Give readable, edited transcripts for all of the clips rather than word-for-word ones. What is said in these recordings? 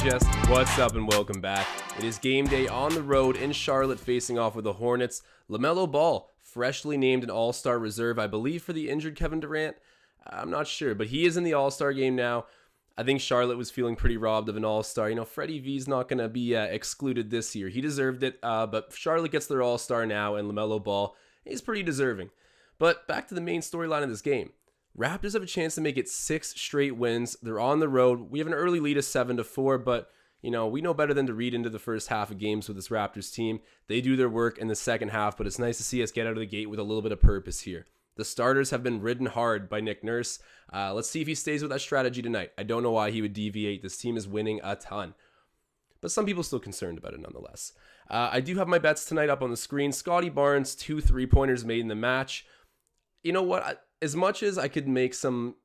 Digest, what's up and welcome back. It is game day on the road in Charlotte facing off with the Hornets. LaMelo Ball, freshly named an All-Star reserve, I believe for the injured Kevin Durant. I'm not sure, but he is in the All-Star game now. I think Charlotte was feeling pretty robbed of an All-Star. You know, Freddie V's not going to be excluded this year. He deserved it, but Charlotte gets their All-Star now, and LaMelo Ball is pretty deserving. But back to the main storyline of this game. Raptors have a chance to make it 6 straight wins. They're on the road. We have an early lead of 7-4, but you know, we know better than to read into the first half of games with this Raptors team. They do their work in the second half, but it's nice to see us get out of the gate with a little bit of purpose here. The starters have been ridden hard by Nick Nurse. Let's see if he stays with that strategy tonight. I don't know why he would deviate. This team is winning a ton. But some people are still concerned about it nonetheless. I do have my bets tonight up on the screen. Scotty Barnes, 2 3-pointers made in the match. You know what? As much as I could make some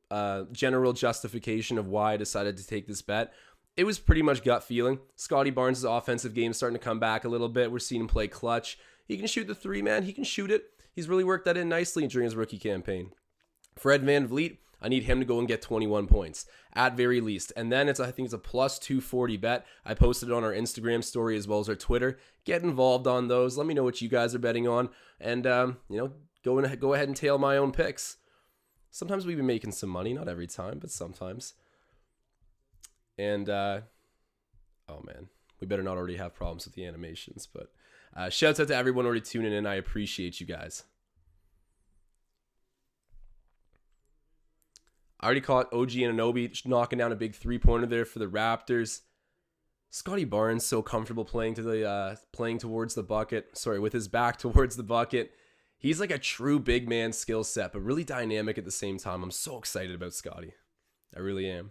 general justification of why I decided to take this bet, it was pretty much gut feeling. Scotty Barnes' offensive game is starting to come back a little bit. We're seeing him play clutch. He can shoot the three, man. He can shoot it. He's really worked that in nicely during his rookie campaign. Fred VanVleet, I need him to go and get 21 points at very least. And then I think it's a plus 240 bet. I posted it on our Instagram story as well as our Twitter. Get involved on those. Let me know what you guys are betting on. And, go ahead and tail my own picks. Sometimes we've been making some money. Not every time, but sometimes. And, oh man, we better not already have problems with the animations. But shouts out to everyone already tuning in. I appreciate you guys. I already caught OG Anunoby knocking down a big 3-pointer there for the Raptors. Scotty Barnes so comfortable playing towards the bucket. Sorry, with his back towards the bucket. He's like a true big man skill set, but really dynamic at the same time. I'm so excited about Scotty. I really am.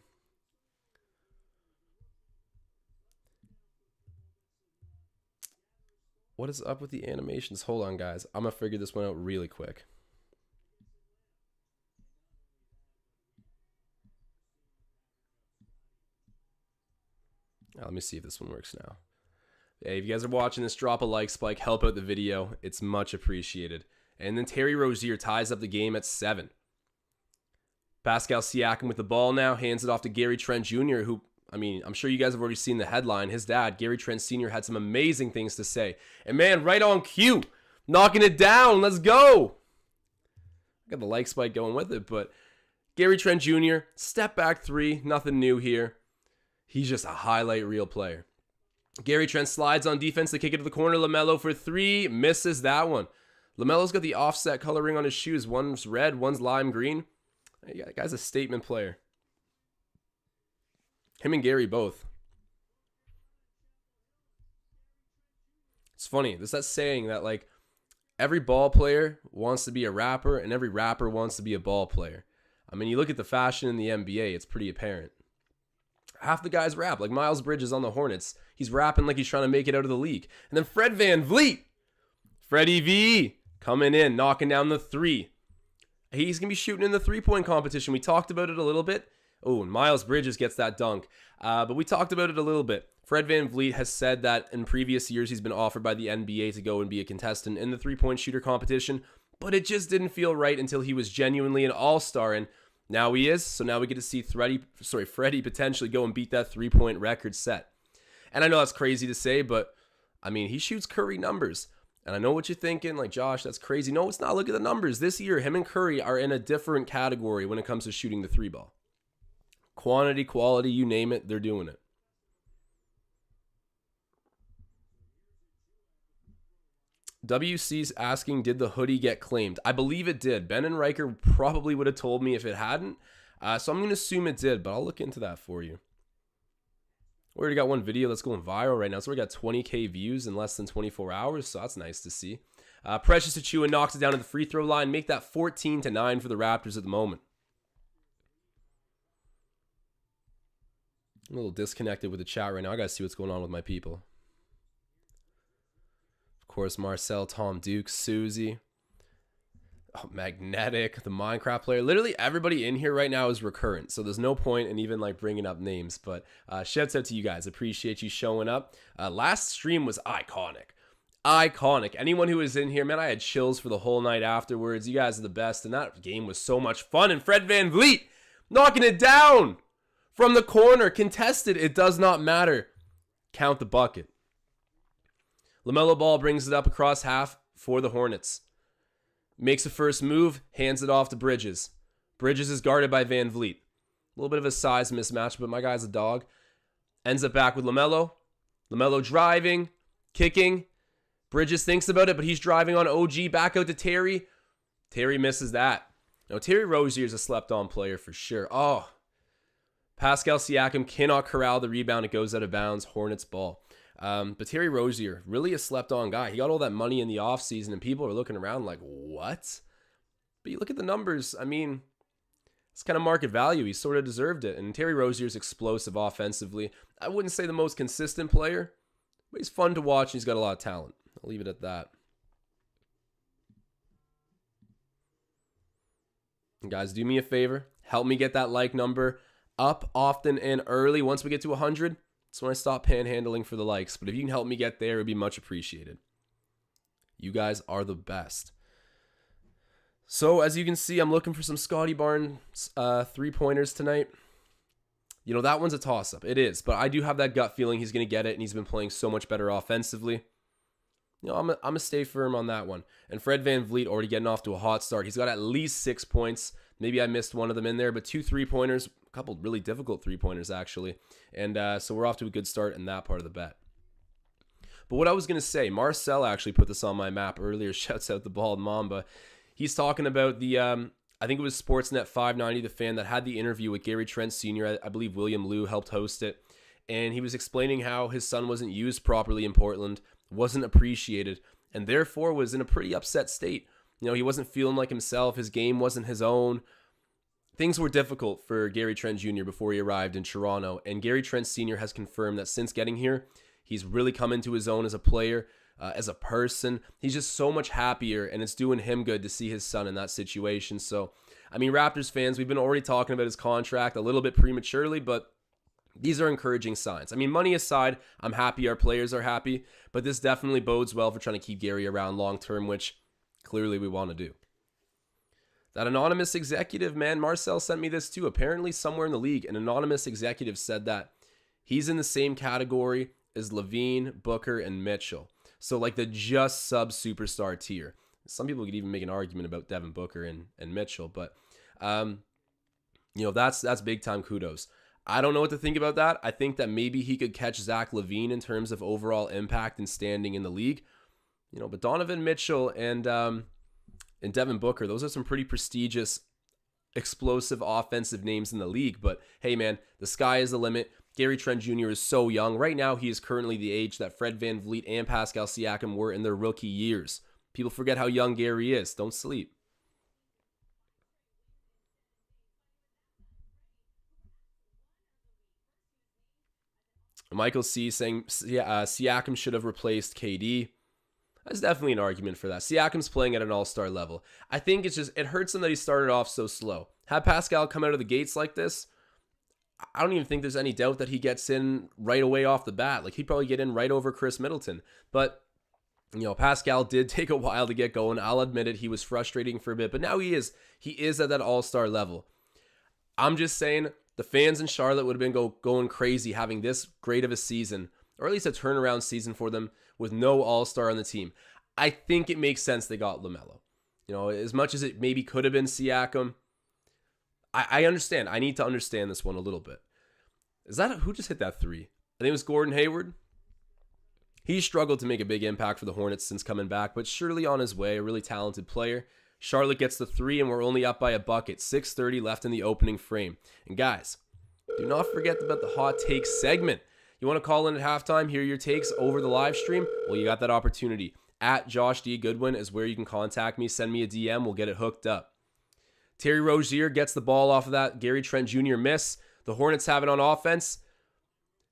What is up with the animations? Hold on, guys. I'm going to figure this one out really quick. Let me see if this one works now. Hey, if you guys are watching this, drop a like spike, help out the video. It's much appreciated. And then Terry Rozier ties up the game at 7. Pascal Siakam with the ball now, hands it off to Gary Trent Jr., who, I mean, I'm sure you guys have already seen the headline. His dad, Gary Trent Sr., had some amazing things to say. And man, right on cue, knocking it down. Let's go. I got the like spike going with it, but Gary Trent Jr., step back 3, nothing new here. He's just a highlight reel player. Gary Trent slides on defense to kick it to the corner. LaMelo for 3, misses that one. LaMelo's got the offset coloring on his shoes. One's red, one's lime green. Yeah, that guy's a statement player. Him and Gary both. It's funny. There's that saying that like every ball player wants to be a rapper and every rapper wants to be a ball player. I mean, you look at the fashion in the NBA, it's pretty apparent. Half the guys rap, like Miles Bridges on the Hornets. He's rapping like he's trying to make it out of the league. And then Fred VanVleet, Freddie V, coming in, knocking down the 3. He's going to be shooting in the 3-point competition. We talked about it a little bit. Oh, and Miles Bridges gets that dunk. But we talked about it a little bit. Fred VanVleet has said that in previous years he's been offered by the NBA to go and be a contestant in the 3-point shooter competition. But it just didn't feel right until he was genuinely an all-star. And now he is, so now we get to see Freddie potentially go and beat that 3-point record set. And I know that's crazy to say, but I mean, he shoots Curry numbers. And I know what you're thinking, like, Josh, that's crazy. No, it's not. Look at the numbers. This year, him and Curry are in a different category when it comes to shooting the 3-ball. Quantity, quality, you name it, they're doing it. WC's asking, did the hoodie get claimed? I believe it did. Ben and Riker probably would have told me if it hadn't. So I'm going to assume it did, but I'll look into that for you. We already got one video that's going viral right now. So we got 20K views in less than 24 hours. So that's nice to see. Precious Achiuwa knocks it down to the free throw line. Make that 14-9 for the Raptors at the moment. I'm a little disconnected with the chat right now. I got to see what's going on with my people. Of course, Marcel, Tom Duke, Susie. Oh, Magnetic, the Minecraft player. Literally everybody in here right now is recurrent. So there's no point in even like bringing up names. But shouts out to you guys. Appreciate you showing up. Last stream was iconic. Iconic. Anyone who was in here, man, I had chills for the whole night afterwards. You guys are the best. And that game was so much fun. And Fred VanVleet knocking it down From the corner, contested, it does not matter. Count the bucket. LaMelo Ball brings it up across half for the Hornets. Makes a first move, hands it off to Bridges. Bridges is guarded by Van Vliet. A little bit of a size mismatch, but my guy's a dog. Ends up back with LaMelo. LaMelo driving, kicking. Bridges thinks about it, but he's driving on OG. Back out to Terry. Terry misses that. Now, Terry Rozier is a slept-on player for sure. Oh, Pascal Siakam cannot corral the rebound. It goes out of bounds. Hornets ball. But Terry Rozier, really a slept-on guy. He got all that money in the offseason, and people are looking around like, what? But you look at the numbers, I mean, it's kind of market value. He sort of deserved it. And Terry Rozier's explosive offensively. I wouldn't say the most consistent player, but he's fun to watch, and he's got a lot of talent. I'll leave it at that. And guys, do me a favor. Help me get that like number up often and early. Once we get to 100, that's when I stop panhandling for the likes. But if you can help me get there, it would be much appreciated. You guys are the best. So, as you can see, I'm looking for some Scotty Barnes three-pointers tonight. You know, that one's a toss-up. It is. But I do have that gut feeling he's going to get it, and he's been playing so much better offensively. You know, I'm going to stay firm on that one. And Fred VanVleet already getting off to a hot start. He's got at least 6 points. Maybe I missed one of them in there, but 2 3-pointers. A couple really difficult three-pointers, actually. And so we're off to a good start in that part of the bet. But what I was going to say, Marcel actually put this on my map earlier. Shouts out the Bald Mamba. He's talking about the, I think it was Sportsnet 590, the fan that had the interview with Gary Trent Sr. I believe William Liu helped host it. And he was explaining how his son wasn't used properly in Portland, wasn't appreciated, and therefore was in a pretty upset state. You know, he wasn't feeling like himself. His game wasn't his own. Things were difficult for Gary Trent Jr. before he arrived in Toronto. And Gary Trent Sr. has confirmed that since getting here, he's really come into his own as a player, as a person. He's just so much happier, and it's doing him good to see his son in that situation. So, I mean, Raptors fans, we've been already talking about his contract a little bit prematurely, but these are encouraging signs. I mean, money aside, I'm happy our players are happy, but this definitely bodes well for trying to keep Gary around long term, which clearly we want to do. That anonymous executive, man, Marcel sent me this too. Apparently somewhere in the league, an anonymous executive said that he's in the same category as Levine, Booker, and Mitchell. So like the just sub superstar tier. Some people could even make an argument about Devin Booker and Mitchell, but you know, that's big time kudos. I don't know what to think about that. I think that maybe he could catch Zach LaVine in terms of overall impact and standing in the league. You know, but Donovan Mitchell and Devin Booker, those are some pretty prestigious, explosive offensive names in the league. But hey, man, the sky is the limit. Gary Trent Jr. is so young. Right now, he is currently the age that Fred VanVleet and Pascal Siakam were in their rookie years. People forget how young Gary is. Don't sleep. Michael C. saying Siakam should have replaced KD. There's definitely an argument for that. Siakam's playing at an all-star level. I think it's just, it hurts him that he started off so slow. Had Pascal come out of the gates like this, I don't even think there's any doubt that he gets in right away off the bat. Like, he'd probably get in right over Chris Middleton. But, you know, Pascal did take a while to get going. I'll admit it, he was frustrating for a bit. But now he is at that all-star level. I'm just saying, the fans in Charlotte would have been going crazy having this great of a season, or at least a turnaround season for them with no all-star on the team. I think it makes sense they got LaMelo. You know, as much as it maybe could have been Siakam, I understand. I need to understand this one a little bit. Is that who just hit that three? I think it was Gordon Hayward. He struggled to make a big impact for the Hornets since coming back, but surely on his way, a really talented player. Charlotte gets the three, and we're only up by a bucket. 6:30 left in the opening frame. And guys, do not forget about the hot take segment. You want to call in at halftime, hear your takes over the live stream? Well, you got that opportunity. At Josh D. Goodwin is where you can contact me. Send me a DM. We'll get it hooked up. Terry Rozier gets the ball off of that Gary Trent Jr. miss. The Hornets have it on offense.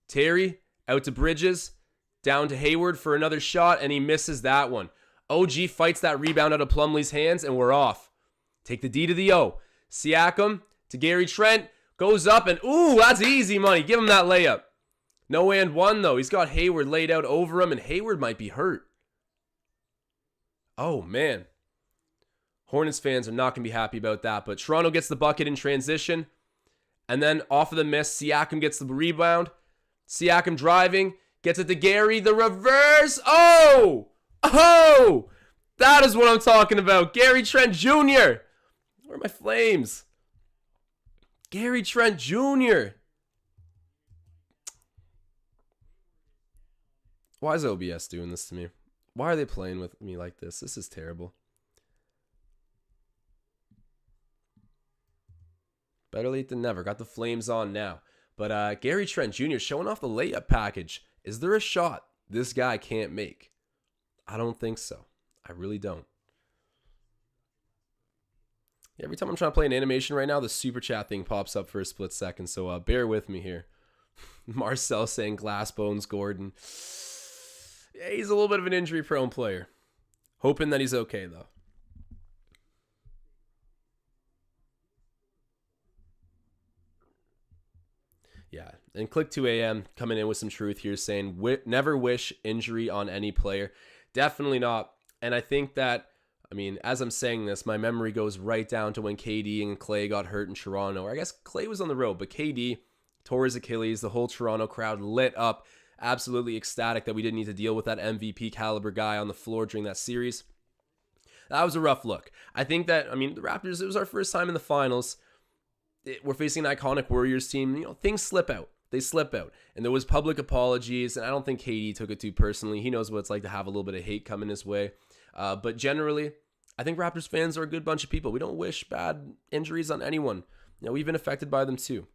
Terry out to Bridges. Down to Hayward for another shot, and he misses that one. OG fights that rebound out of Plumlee's hands, and we're off. Take the D to the O. Siakam to Gary Trent. Goes up, and ooh, that's easy money. Give him that layup. No and one, though. He's got Hayward laid out over him, and Hayward might be hurt. Oh, man. Hornets fans are not going to be happy about that, but Toronto gets the bucket in transition. And then off of the miss, Siakam gets the rebound. Siakam driving, gets it to Gary. The reverse. Oh! Oh! That is what I'm talking about. Gary Trent Jr. Where are my Flames? Gary Trent Jr. Why is OBS doing this to me? Why are they playing with me like this? This is terrible. Better late than never. Got the Flames on now. But Gary Trent Jr. showing off the layup package. Is there a shot this guy can't make? I don't think so. I really don't. Every time I'm trying to play an animation right now, the super chat thing pops up for a split second. So bear with me here. Marcel saying glass bones Gordon. Yeah, he's a little bit of an injury prone player. Hoping that he's okay though. Yeah, and Click 2 AM coming in with some truth here saying, never wish injury on any player. Definitely not. And I think that, I mean, as I'm saying this, my memory goes right down to when KD and Clay got hurt in Toronto. Or I guess Clay was on the road, but KD tore his Achilles. The whole Toronto crowd lit up. Absolutely ecstatic that we didn't need to deal with that MVP caliber guy on the floor during that series. That was a rough look. I think that, I mean, the Raptors, it was our first time in the finals. We're facing an iconic Warriors team. You know, things slip out. They slip out. And there was public apologies, and I don't think KD took it too personally. He knows what it's like to have a little bit of hate coming his way. But generally, I think Raptors fans are a good bunch of people. We don't wish bad injuries on anyone. You know, we've been affected by them too.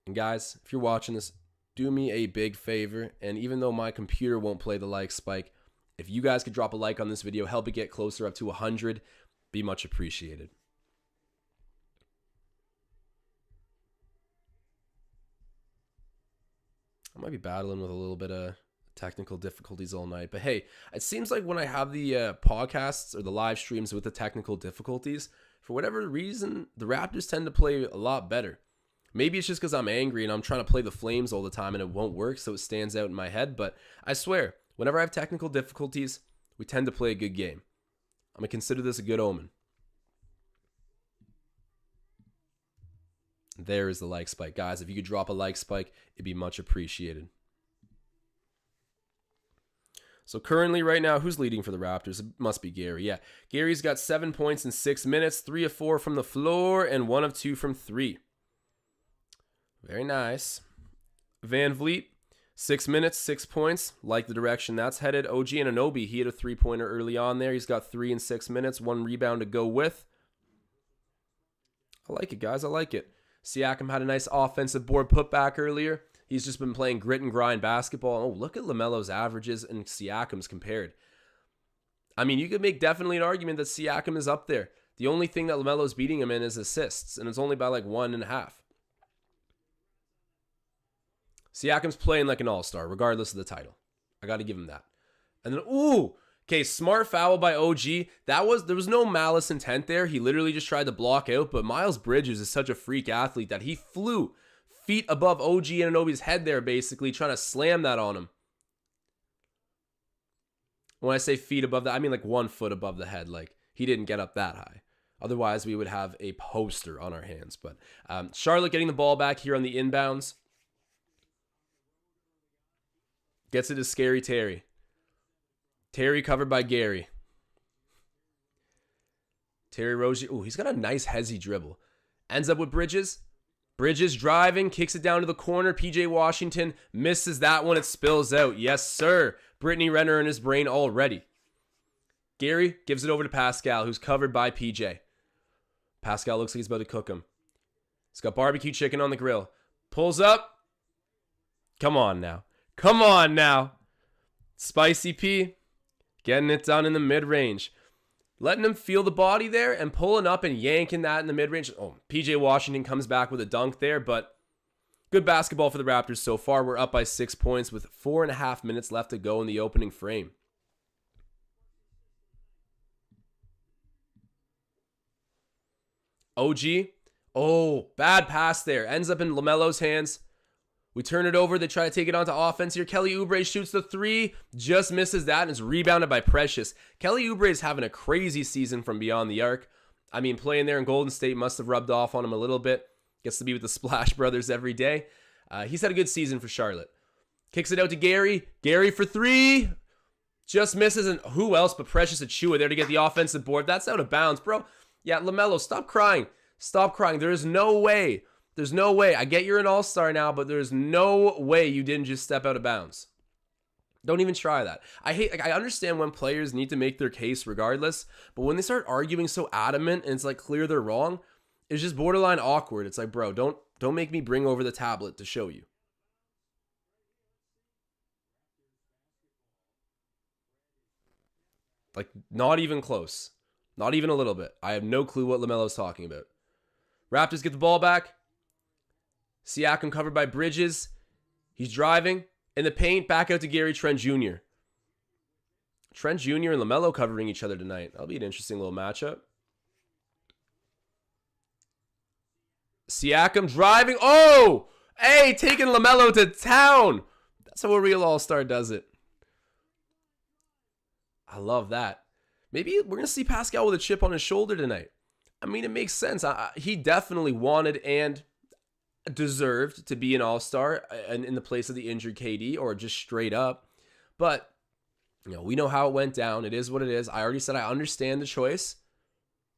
And guys, if you're watching this, do me a big favor. And even though my computer won't play the like spike, if you guys could drop a like on this video, help it get closer up to 100, be much appreciated. I might be battling with a little bit of technical difficulties all night. But hey, it seems like when I have the podcasts or the live streams with the technical difficulties, for whatever reason, the Raptors tend to play a lot better. Maybe it's just because I'm angry and I'm trying to play the Flames all the time and it won't work, so it stands out in my head. But I swear, whenever I have technical difficulties, we tend to play a good game. I'm going to consider this a good omen. There is the like spike. Guys, if you could drop a like spike, it'd be much appreciated. So currently right now, who's leading for the Raptors? It must be Gary. Yeah, Gary's got 7 points in 6 minutes, 3 of 4 from the floor, and 1 of 2 from 3. Very nice. Van Vliet, 6 minutes, 6 points. Like the direction that's headed. OG Anunoby, he had a three-pointer early on there. He's got 3 in 6 minutes, 1 rebound to go with. I like it, guys. I like it. Siakam had a nice offensive board putback earlier. He's just been playing grit and grind basketball. Oh, look at LaMelo's averages and Siakam's compared. I mean, you could make definitely an argument that Siakam is up there. The only thing that LaMelo's beating him in is assists, and it's only by like 1.5. Siakam's playing like an all-star, regardless of the title. I got to give him that. And then, ooh, okay, smart foul by OG. There was no malice intent there. He literally just tried to block out, but Miles Bridges is such a freak athlete that he flew feet above OG Anunoby's head there, basically, trying to slam that on him. When I say feet above that, I mean like 1 foot above the head. Like, he didn't get up that high. Otherwise, we would have a poster on our hands. But Charlotte getting the ball back here on the inbounds. Gets it to Scary Terry. Terry covered by Gary. Terry Rozier. Ooh, he's got a nice hezzy dribble. Ends up with Bridges. Bridges driving, kicks it down to the corner. PJ Washington misses that one. It spills out. Yes, sir. Brittany Renner in his brain already. Gary gives it over to Pascal, who's covered by PJ. Pascal looks like he's about to cook him. He's got barbecue chicken on the grill. Pulls up. Come on now. Come on now. Spicy P. Getting it done in the mid-range. Letting him feel the body there and pulling up and yanking that in the mid-range. Oh, PJ Washington comes back with a dunk there, but good basketball for the Raptors so far. We're up by 6 points with 4.5 minutes left to go in the opening frame. OG. Oh, bad pass there. Ends up in LaMelo's hands. We turn it over. They try to take it onto offense here. Kelly Oubre shoots the three, just misses that, and is rebounded by Precious. Kelly Oubre is having a crazy season from beyond the arc. I mean, playing there in Golden State must have rubbed off on him a little bit. Gets to be with the Splash Brothers every day. He's had a good season for Charlotte. Kicks it out to Gary. Gary for three. Just misses, and who else but Precious Achiuwa there to get the offensive board. That's out of bounds, bro. Yeah, LaMelo, stop crying. Stop crying. There is no way. There's no way. I get you're an all-star now, but there's no way you didn't just step out of bounds. Don't even try that. I understand when players need to make their case regardless, but when they start arguing so adamant and it's like clear they're wrong, it's just borderline awkward. It's like, bro, don't make me bring over the tablet to show you. Like, not even close. Not even a little bit. I have no clue what LaMelo's talking about. Raptors get the ball back. Siakam covered by Bridges. He's driving. In the paint, back out to Gary Trent Jr. Trent Jr. and LaMelo covering each other tonight. That'll be an interesting little matchup. Siakam driving. Oh! Hey, taking LaMelo to town. That's how a real all-star does it. I love that. Maybe we're going to see Pascal with a chip on his shoulder tonight. I mean, it makes sense. He definitely wanted and deserved to be an all-star in the place of the injured KD or just straight up. But, you know, we know how it went down. It is what it is. I already said I understand the choice.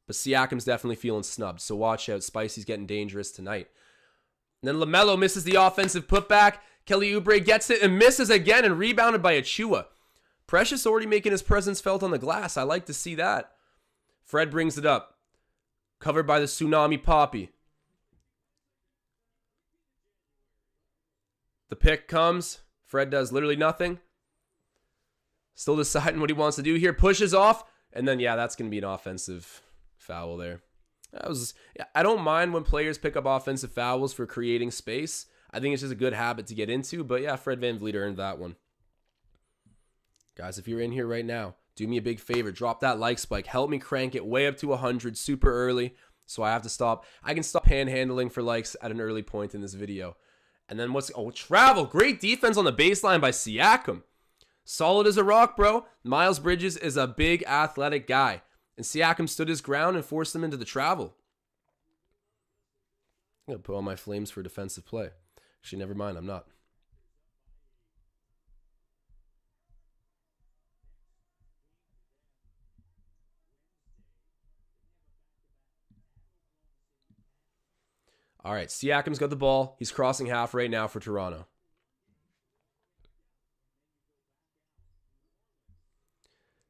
But Siakam's definitely feeling snubbed. So watch out. Spicy's getting dangerous tonight. And then LaMelo misses the offensive putback. Kelly Oubre gets it and misses again and rebounded by Achiuwa. Precious already making his presence felt on the glass. I like to see that. Fred brings it up. Covered by the Tsunami Poppy. The pick comes. Fred does literally nothing. Still deciding what he wants to do here. Pushes off. And then, yeah, that's going to be an offensive foul there. I don't mind when players pick up offensive fouls for creating space. I think it's just a good habit to get into. But, yeah, Fred VanVleet earned that one. Guys, if you're in here right now, do me a big favor. Drop that like spike. Help me crank it way up to 100 super early. So I have to stop. I can stop panhandling for likes at an early point in this video. And then travel. Great defense on the baseline by Siakam. Solid as a rock, bro. Miles Bridges is a big athletic guy. And Siakam stood his ground and forced him into the travel. I'm going to put on my Flames for defensive play. Actually, never mind. I'm not. All right, Siakam's got the ball. He's crossing half right now for Toronto.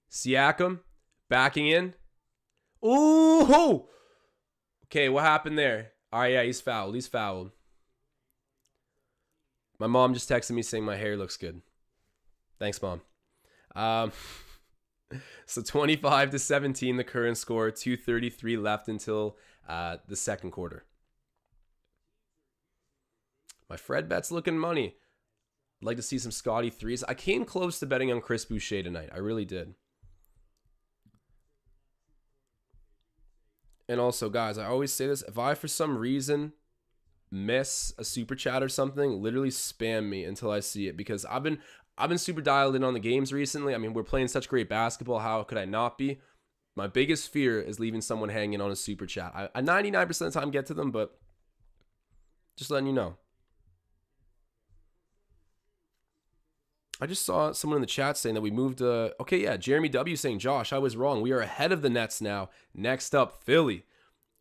Siakam backing in. Ooh! Okay, what happened there? All right, yeah, he's fouled. He's fouled. My mom just texted me saying my hair looks good. Thanks, Mom. So 25-17, the current score. 2:33 left until the second quarter. My Fred bet's looking money. I'd like to see some Scotty threes. I came close to betting on Chris Boucher tonight. I really did. And also, guys, I always say this. If I, for some reason, miss a super chat or something, literally spam me until I see it. Because I've been super dialed in on the games recently. I mean, we're playing such great basketball. How could I not be? My biggest fear is leaving someone hanging on a super chat. I 99% of the time get to them, but just letting you know. I just saw someone in the chat saying that we moved. Okay, yeah, Jeremy W saying, Josh, I was wrong. We are ahead of the Nets now. Next up, Philly.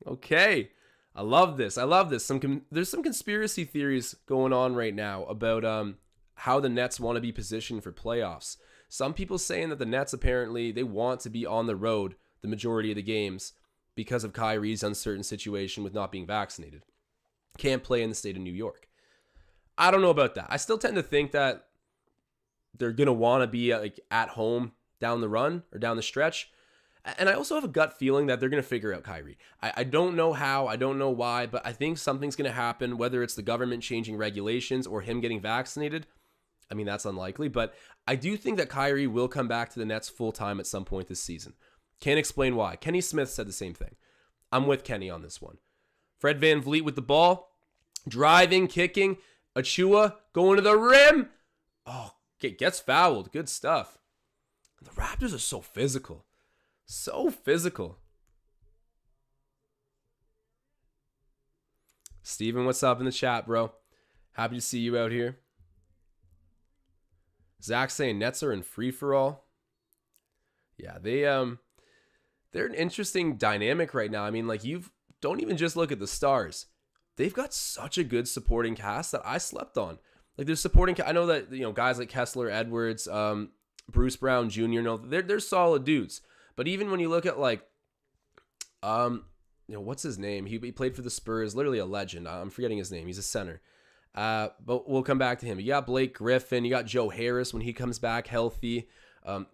Okay, I love this. I love this. There's some conspiracy theories going on right now about how the Nets want to be positioned for playoffs. Some people saying that the Nets apparently they want to be on the road the majority of the games because of Kyrie's uncertain situation with not being vaccinated. Can't play in the state of New York. I don't know about that. I still tend to think that they're going to want to be like at home down the run or down the stretch. And I also have a gut feeling that they're going to figure out Kyrie. I don't know how, I don't know why, but I think something's going to happen, whether it's the government changing regulations or him getting vaccinated. I mean, that's unlikely, but I do think that Kyrie will come back to the Nets full time at some point this season. Can't explain why. Kenny Smith said the same thing. I'm with Kenny on this one. Fred VanVleet with the ball, driving, kicking. Achua going to the rim. Oh, gets fouled. Good stuff. The Raptors are so physical. So physical. Steven, what's up in the chat, bro? Happy to see you out here. Zach saying Nets are in free-for-all. Yeah, they're an interesting dynamic right now. I mean, like, don't even just look at the stars. They've got such a good supporting cast that I slept on. Like, their supporting I know that, guys like Kessler Edwards, Bruce Brown Jr., they're solid dudes. But even when you look at, like, what's his name? He played for the Spurs, literally a legend. I'm forgetting his name. He's a center. But we'll come back to him. You got Blake Griffin. You got Joe Harris when he comes back healthy.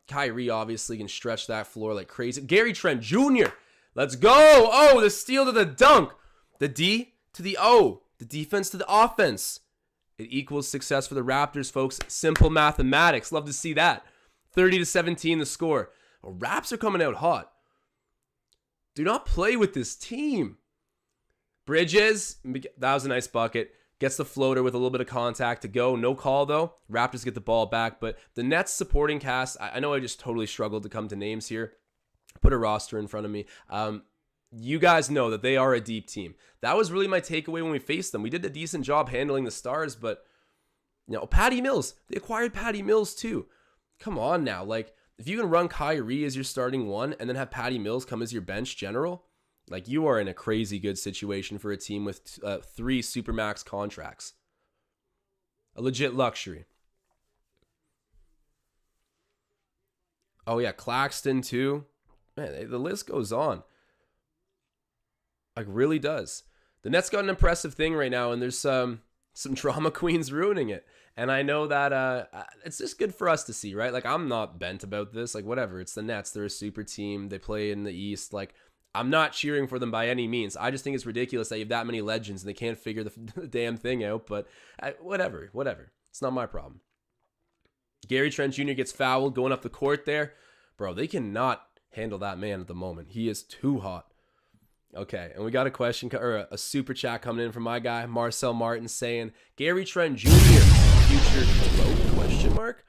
Kyrie obviously can stretch that floor like crazy. Gary Trent Jr. Let's go. Oh, the steal to the dunk. The D to the O. The defense to the offense. It equals success for the Raptors, folks. Simple mathematics. Love to see that. 30-17 the score. Well, Raps are coming out hot. Do not play with this team. Bridges, that was a nice bucket. Gets the floater with a little bit of contact to go. No call, though. Raptors get the ball back. But the Nets supporting cast, I know I just totally struggled to come to names here. Put a roster in front of me. You guys know that they are a deep team. That was really my takeaway when we faced them. We did a decent job handling the stars, but Patty Mills. They acquired Patty Mills, too. Come on now. Like, if you can run Kyrie as your starting one and then have Patty Mills come as your bench general, like, you are in a crazy good situation for a team with 3 Supermax contracts. A legit luxury. Oh, yeah, Claxton, too. Man, the list goes on. Like, really does. The Nets got an impressive thing right now, and there's some drama queens ruining it. And I know that it's just good for us to see, right? Like, I'm not bent about this. Like, whatever. It's the Nets. They're a super team. They play in the East. Like, I'm not cheering for them by any means. I just think it's ridiculous that you have that many legends and they can't figure the damn thing out. But whatever. It's not my problem. Gary Trent Jr. gets fouled going up the court there. Bro, they cannot handle that man at the moment. He is too hot. Okay, and we got a question or a super chat coming in from my guy, Marcel Martin, saying, Gary Trent Jr. future GOAT, question mark?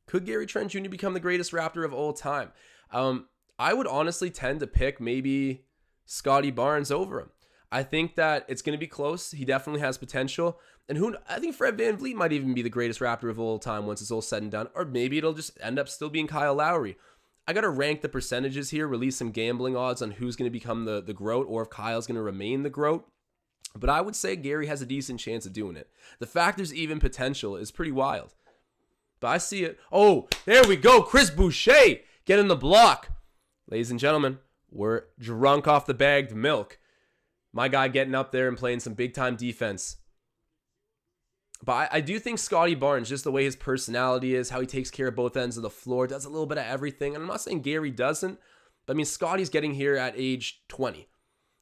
Could Gary Trent Jr. become the greatest Raptor of all time? I would honestly tend to pick maybe Scotty Barnes over him. I think that it's going to be close. He definitely has potential. And I think Fred VanVleet might even be the greatest Raptor of all time once it's all said and done. Or maybe it'll just end up still being Kyle Lowry. I got to rank the percentages here, release some gambling odds on who's going to become the GROAT or if Kyle's going to remain the GROAT. But I would say Gary has a decent chance of doing it. The fact there's even potential is pretty wild. But I see it. Oh, there we go. Chris Boucher getting the block. Ladies and gentlemen, we're drunk off the bagged milk. My guy getting up there and playing some big-time defense. But I do think Scotty Barnes, just the way his personality is, how he takes care of both ends of the floor, does a little bit of everything. And I'm not saying Gary doesn't, but I mean, Scotty's getting here at age 20.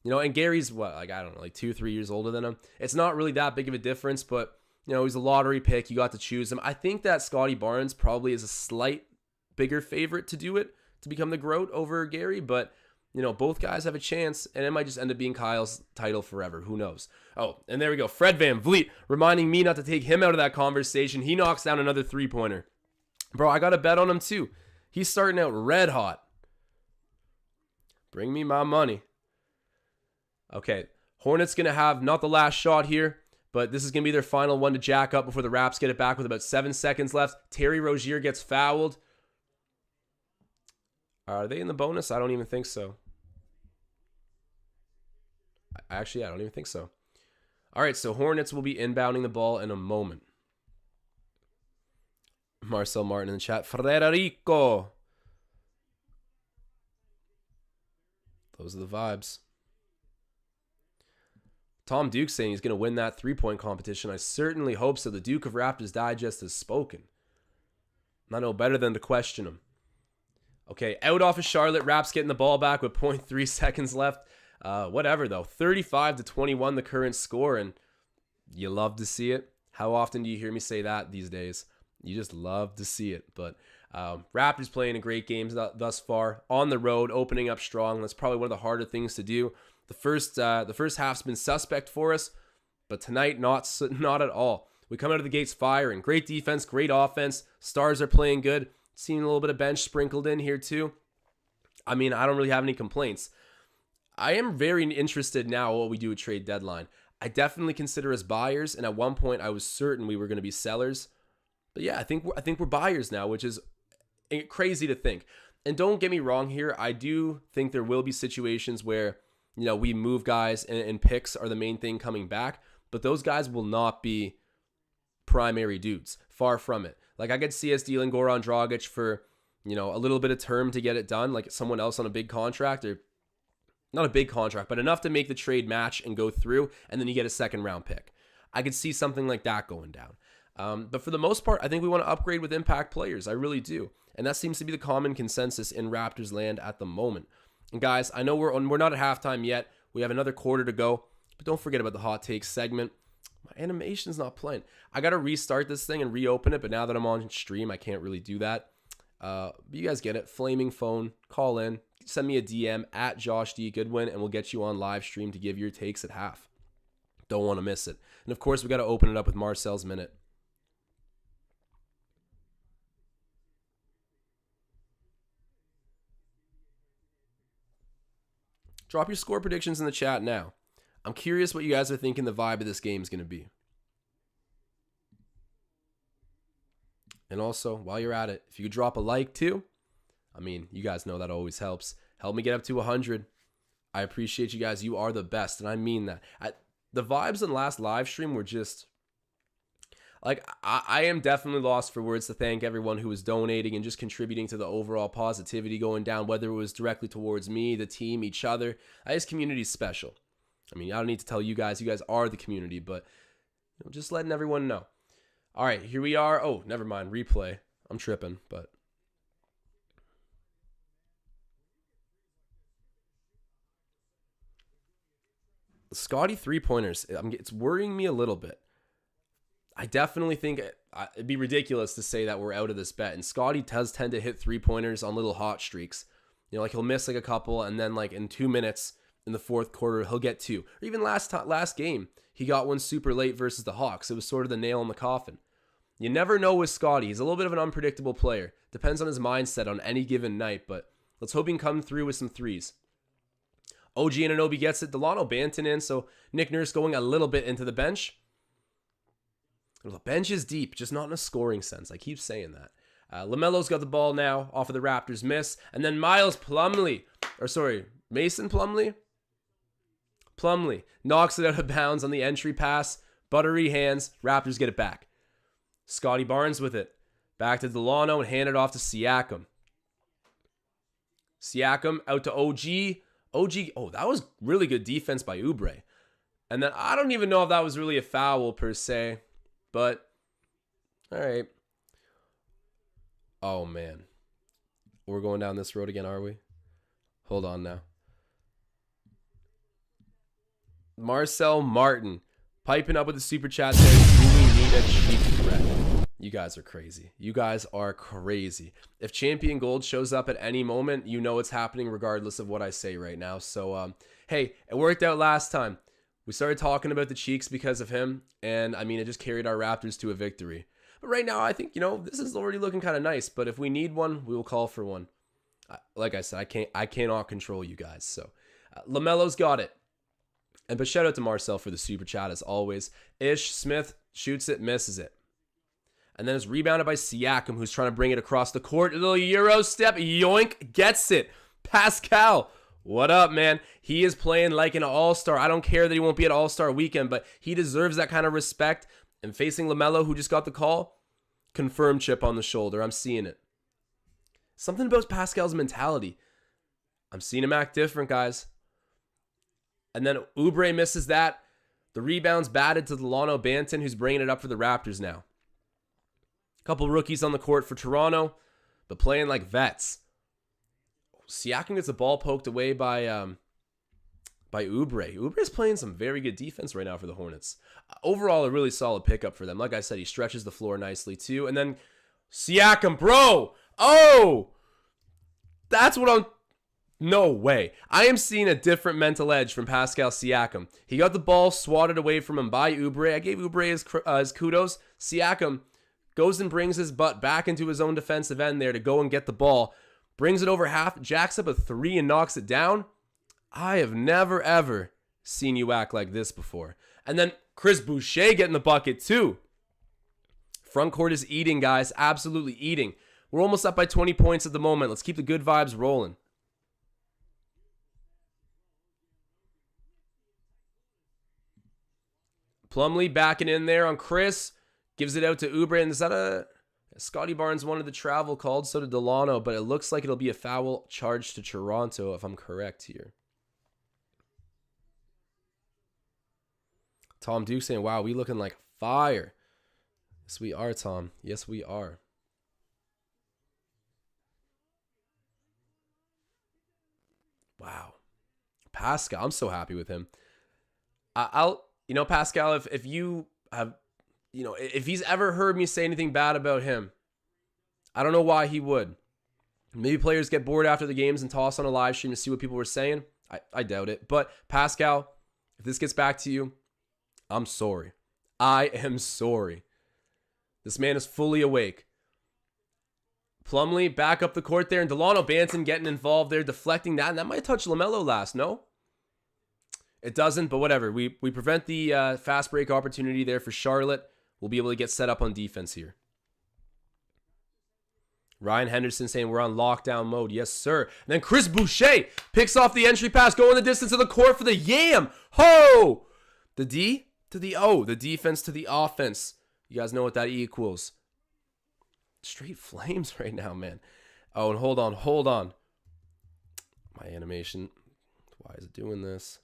And Gary's, I don't know, like 2-3 years older than him. It's not really that big of a difference, but, he's a lottery pick. You got to choose him. I think that Scotty Barnes probably is a slight bigger favorite to do it, to become the GROAT over Gary, but both guys have a chance, and it might just end up being Kyle's title forever. Who knows? Oh, and there we go. Fred VanVleet reminding me not to take him out of that conversation. He knocks down another three-pointer. Bro, I got a bet on him too. He's starting out red hot. Bring me my money. Okay, Hornets going to have not the last shot here, but this is going to be their final one to jack up before the Raps get it back with about 7 seconds left. Terry Rozier gets fouled. Are they in the bonus? I don't even think so. Actually, I don't even think so. All right, so Hornets will be inbounding the ball in a moment. Marcel Martin in the chat. Frederico. Those are the vibes. Tom Duke saying he's going to win that three-point competition. I certainly hope so. The Duke of Raptors Digest has spoken. I know better than to question him. Okay, out off of Charlotte. Raps getting the ball back with 0.3 seconds left. Whatever, though. 35-21 the current score, and you love to see it. How often do you hear me say that these days? You just love to see it. But Raptors playing a great game thus far. On the road, opening up strong. That's probably one of the harder things to do. The first half's been suspect for us, But tonight, not at all. We come out of the gates firing. Great defense, great offense. Stars are playing good. Seeing a little bit of bench sprinkled in here too. I mean, I don't really have any complaints. I am very interested now what we do at trade deadline. I definitely consider us buyers, and at one point I was certain we were going to be sellers. But yeah, I think we're buyers now, which is crazy to think. And don't get me wrong here. I do think there will be situations where, we move guys and picks are the main thing coming back, but those guys will not be primary dudes. Far from it. Like, I could see us dealing Goran Dragic for, a little bit of term to get it done, like someone else on a big contract, or not a big contract, but enough to make the trade match and go through, and then you get a second round pick. I could see something like that going down. But for the most part, I think we want to upgrade with impact players. I really do. And that seems to be the common consensus in Raptors land at the moment. And guys, I know we're not at halftime yet. We have another quarter to go. But don't forget about the hot takes segment. My animation's not playing. I got to restart this thing and reopen it. But now that I'm on stream, I can't really do that. But you guys get it. Flaming phone. Call in. Send me a DM at Josh D. Goodwin. And we'll get you on live stream to give your takes at half. Don't want to miss it. And of course, we got to open it up with Marcel's Minute. Drop your score predictions in the chat now. I'm curious what you guys are thinking the vibe of this game is going to be. And also, while you're at it, if you could drop a like too, I mean, you guys know that always helps. Help me get up to 100. I appreciate you guys. You are the best, and I mean that. The vibes in last live stream were just... Like, I am definitely lost for words to thank everyone who was donating and just contributing to the overall positivity going down, whether it was directly towards me, the team, each other. This community is special. I mean, I don't need to tell you guys are the community, but just letting everyone know. All right, here we are. Oh, never mind, replay. I'm tripping, but... The Scotty three-pointers, it's worrying me a little bit. I definitely think it'd be ridiculous to say that we're out of this bet. And Scotty does tend to hit three-pointers on little hot streaks. Like he'll miss like a couple, and then like in 2 minutes in the fourth quarter, he'll get two. Or even last game, he got one super late versus the Hawks. It was sort of the nail in the coffin. You never know with Scotty. He's a little bit of an unpredictable player. Depends on his mindset on any given night, but let's hope he can come through with some threes. OG Anunoby gets it. Delano Banton in, so Nick Nurse going a little bit into the bench. The bench is deep, just not in a scoring sense. I keep saying that. LaMelo's got the ball now off of the Raptors miss. And then Mason Plumlee knocks it out of bounds on the entry pass. Buttery hands. Raptors get it back. Scotty Barnes with it. Back to Delano and hand it off to Siakam. Siakam out to OG. Oh, that was really good defense by Oubre. And then I don't even know if that was really a foul per se. But, all right. Oh, man. We're going down this road again, are we? Hold on now. Marcel Martin piping up with the super chat saying, do we need a cheap threat? You guys are crazy. If Champion Gold shows up at any moment, you know it's happening regardless of what I say right now. So, hey, it worked out last time. We started talking about the Cheeks because of him, and I mean, it just carried our Raptors to a victory. But right now, I think, this is already looking kind of nice, but if we need one, we will call for one. Like I said, I cannot control you guys, so LaMelo's got it. But shout out to Marcel for the super chat as always. Ish Smith shoots it, misses it. And then it's rebounded by Siakam, who's trying to bring it across the court. A little Euro step, yoink, gets it. Pascal. What up, man? He is playing like an all-star. I don't care that he won't be at all-star weekend, but he deserves that kind of respect. And facing LaMelo, who just got the call, confirmed chip on the shoulder. I'm seeing it. Something about Pascal's mentality. I'm seeing him act different, guys. And then Oubre misses that. The rebound's batted to Delano Banton, who's bringing it up for the Raptors now. A couple rookies on the court for Toronto, but playing like vets. Siakam gets the ball poked away by Oubre. Oubre's playing some very good defense right now for the Hornets. Overall, a really solid pickup for them. Like I said, he stretches the floor nicely too. And then Siakam, bro! Oh! That's what I'm... No way. I am seeing a different mental edge from Pascal Siakam. He got the ball swatted away from him by Oubre. I gave Oubre his kudos. Siakam goes and brings his butt back into his own defensive end there to go and get the ball. Brings it over half, jacks up a three and knocks it down. I have never, ever seen you act like this before. And then Chris Boucher getting the bucket too. Front court is eating, guys. Absolutely eating. We're almost up by 20 points at the moment. Let's keep the good vibes rolling. Plumlee backing in there on Chris. Gives it out to Oubre. And is that a... Scotty Barnes wanted the travel called, so did Delano, but it looks like it'll be a foul charged to Toronto, if I'm correct here. Tom Duke saying, wow, we looking like fire. Yes, we are, Tom. Yes, we are. Wow. Pascal, I'm so happy with him. Pascal, if you have, if he's ever heard me say anything bad about him, I don't know why he would. Maybe players get bored after the games and toss on a live stream to see what people were saying. I doubt it. But Pascal, if this gets back to you, I'm sorry. I am sorry. This man is fully awake. Plumlee back up the court there, and Delano Banton getting involved there, deflecting that, and that might touch LaMelo last, no? It doesn't, but whatever. We prevent the fast break opportunity there for Charlotte. We'll be able to get set up on defense here. Ryan Henderson saying we're on lockdown mode. Yes, sir. And then Chris Boucher picks off the entry pass, going the distance of the court for the yam. Ho! The D to the O. The defense to the offense. You guys know what that equals. Straight flames right now, man. Oh, and hold on. My animation. Why is it doing this?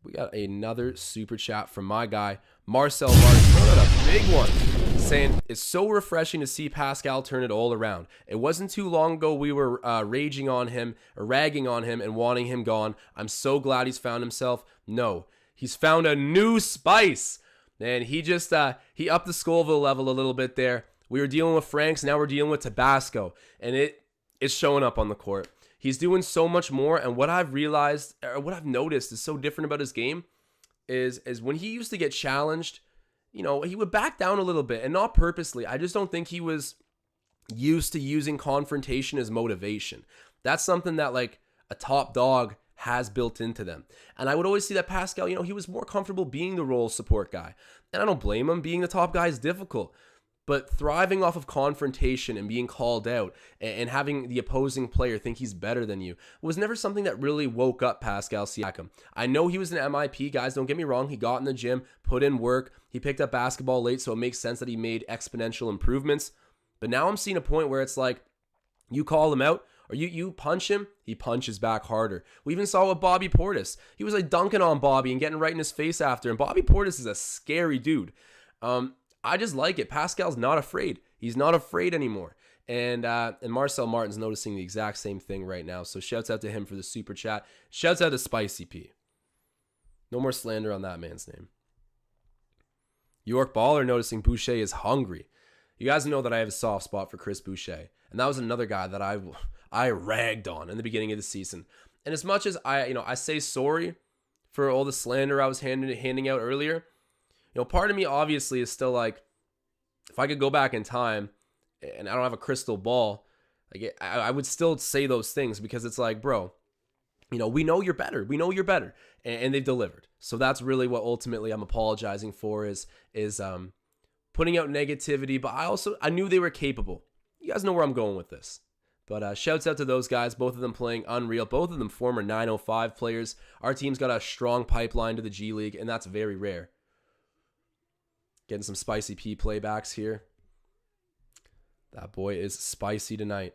We got another super chat from my guy, Marcel Martin. A big one. Saying it's so refreshing to see Pascal turn it all around. It wasn't too long ago we were ragging on him and wanting him gone. I'm so glad he's found himself. No, he's found a new spice. And he just, he upped the Scoville level a little bit there. We were dealing with Franks, now we're dealing with Tabasco. And it's showing up on the court. He's doing so much more. And what I've realized, or what I've noticed is so different about his game is when he used to get challenged, he would back down a little bit, and not purposely. I just don't think he was used to using confrontation as motivation. That's something that like a top dog has built into them. And I would always see that Pascal, he was more comfortable being the role support guy. And I don't blame him. Being the top guy is difficult. But thriving off of confrontation and being called out and having the opposing player think he's better than you was never something that really woke up Pascal Siakam. I know he was an MIP, guys, don't get me wrong. He got in the gym, put in work. He picked up basketball late, so it makes sense that he made exponential improvements. But now I'm seeing a point where it's like, you call him out, or you punch him, he punches back harder. We even saw with Bobby Portis. He was like dunking on Bobby and getting right in his face after. And Bobby Portis is a scary dude. I just like it. Pascal's not afraid. He's not afraid anymore. And Marcel Martin's noticing the exact same thing right now. So shouts out to him for the super chat. Shouts out to Spicy P. No more slander on that man's name. York Baller noticing Boucher is hungry. You guys know that I have a soft spot for Chris Boucher. And that was another guy that I ragged on in the beginning of the season. And as much as I say sorry for all the slander I was handing out earlier, part of me obviously is still like, if I could go back in time and I don't have a crystal ball, like I would still say those things, because it's like, bro, we know you're better. We know you're better. And they've delivered. So that's really what ultimately I'm apologizing for is putting out negativity. But I knew they were capable. You guys know where I'm going with this. But shouts out to those guys, both of them playing unreal, both of them former 905 players. Our team's got a strong pipeline to the G League, and that's very rare. Getting some Spicy P playbacks here. That boy is spicy tonight.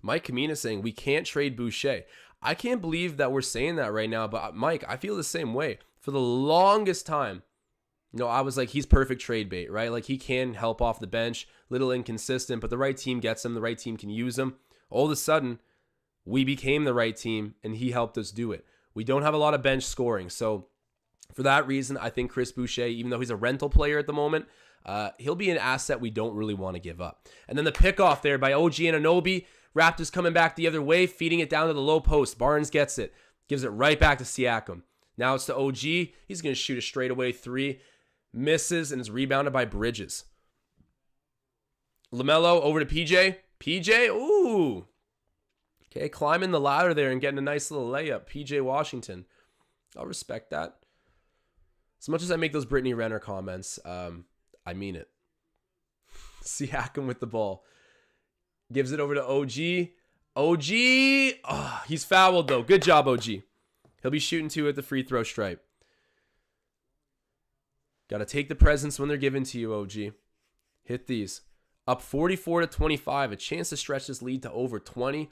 Mike Kamina saying, we can't trade Boucher. I can't believe that we're saying that right now, but Mike, I feel the same way. For the longest time, I was like, he's perfect trade bait, right? Like, he can help off the bench, little inconsistent, but the right team gets him, the right team can use him. All of a sudden, we became the right team, and he helped us do it. We don't have a lot of bench scoring, so For that reason, I think Chris Boucher, even though he's a rental player at the moment, he'll be an asset we don't really want to give up. And then the pickoff there by OG Anunoby. Raptors coming back the other way, feeding it down to the low post. Barnes gets it, gives it right back to Siakam. Now it's to OG. He's going to shoot a straightaway three. Misses and is rebounded by Bridges. LaMelo over to PJ. PJ, ooh. Okay, climbing the ladder there and getting a nice little layup. PJ Washington. I'll respect that. As much as I make those Brittany Renner comments, I mean it. Siakam with the ball. Gives it over to OG. OG. Oh, he's fouled, though. Good job, OG. He'll be shooting two at the free throw stripe. Got to take the presents when they're given to you, OG. Hit these. Up 44-25. A chance to stretch this lead to over 20.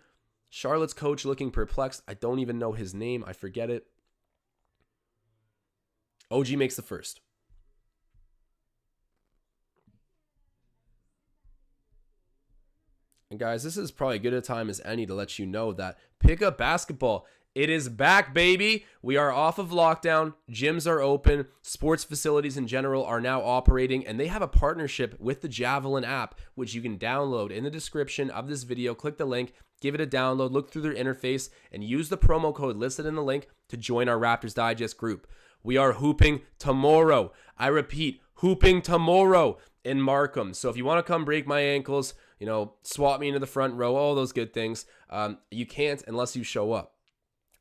Charlotte's coach looking perplexed. I don't even know his name. I forget it. OG makes the first. And guys, this is probably as good a time as any to let you know that Pickup Basketball, it is back, baby. We are off of lockdown. Gyms are open. Sports facilities in general are now operating, and they have a partnership with the Javelin app, which you can download in the description of this video. Click the link, give it a download, look through their interface, and use the promo code listed in the link to join our Raptors Digest group. We are hooping tomorrow. I repeat, hooping tomorrow in Markham. So if you want to come break my ankles, swap me into the front row, all those good things, you can't unless you show up.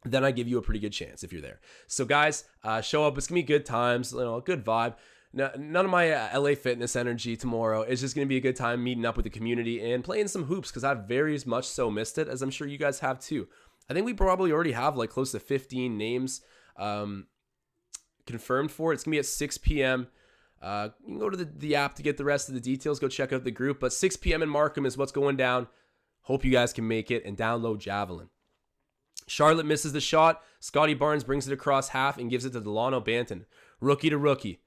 Then I give you a pretty good chance if you're there. So guys, show up. It's going to be good times, a good vibe. None of my LA Fitness energy tomorrow. It's just going to be a good time meeting up with the community and playing some hoops because I've very much so missed it, as I'm sure you guys have too. I think we probably already have like close to 15 names confirmed for it. It's going to be at 6 p.m. You can go to the app to get the rest of the details. Go check out the group. But 6 p.m. in Markham is what's going down. Hope you guys can make it and download Javelin. Charlotte misses the shot. Scotty Barnes brings it across half and gives it to Delano Banton. Rookie to rookie.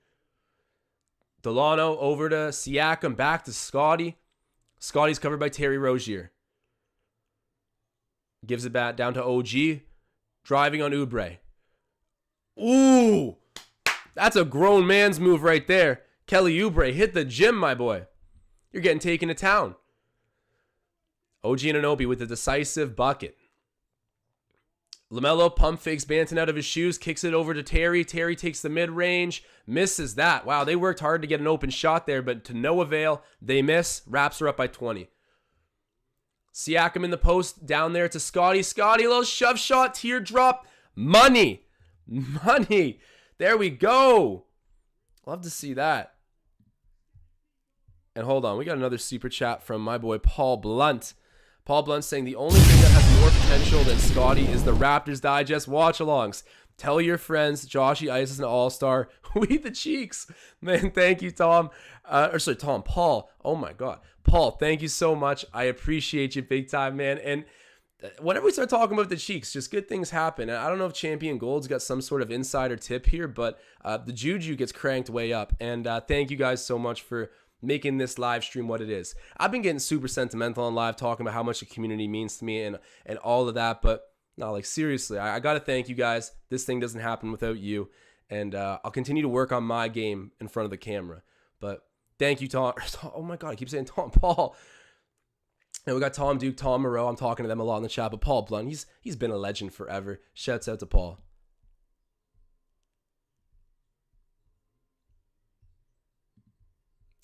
Delano over to Siakam. Back to Scotty. Scotty's covered by Terry Rozier. Gives it back down to OG. Driving on Oubre. Ooh! That's a grown man's move right there. Kelly Oubre, hit the gym, my boy. You're getting taken to town. OG Anunoby with the decisive bucket. LaMelo pump fakes Banton out of his shoes, kicks it over to Terry. Terry takes the mid-range, misses that. Wow, they worked hard to get an open shot there, but to no avail. They miss. Raps are up by 20. Siakam in the post, down there to Scotty. Scotty, a little shove shot, teardrop. Money. Money. There we go. Love to see that. And hold on, we got another super chat from my boy Paul Blunt. Paul Blunt saying the only thing that has more potential than Scotty is the Raptors Digest watch-alongs. Tell your friends Joshy Ice is an all-star. We the cheeks. Man, thank you, Tom. Paul. Oh my God. Paul, thank you so much. I appreciate you big time, man. And whenever we start talking about the cheeks, just good things happen. And I don't know if Champion Gold's got some sort of insider tip here, but the juju gets cranked way up. And thank you guys so much for making this live stream what it is. I've been getting super sentimental on live, talking about how much the community means to me and all of that. But no, like seriously, I got to thank you guys. This thing doesn't happen without you. And I'll continue to work on my game in front of the camera. But thank you, Tom. Oh my God, I keep saying Tom. Paul. And we got Tom Duke, Tom Moreau. I'm talking to them a lot in the chat. But Paul Blunt, he's been a legend forever. Shouts out to Paul.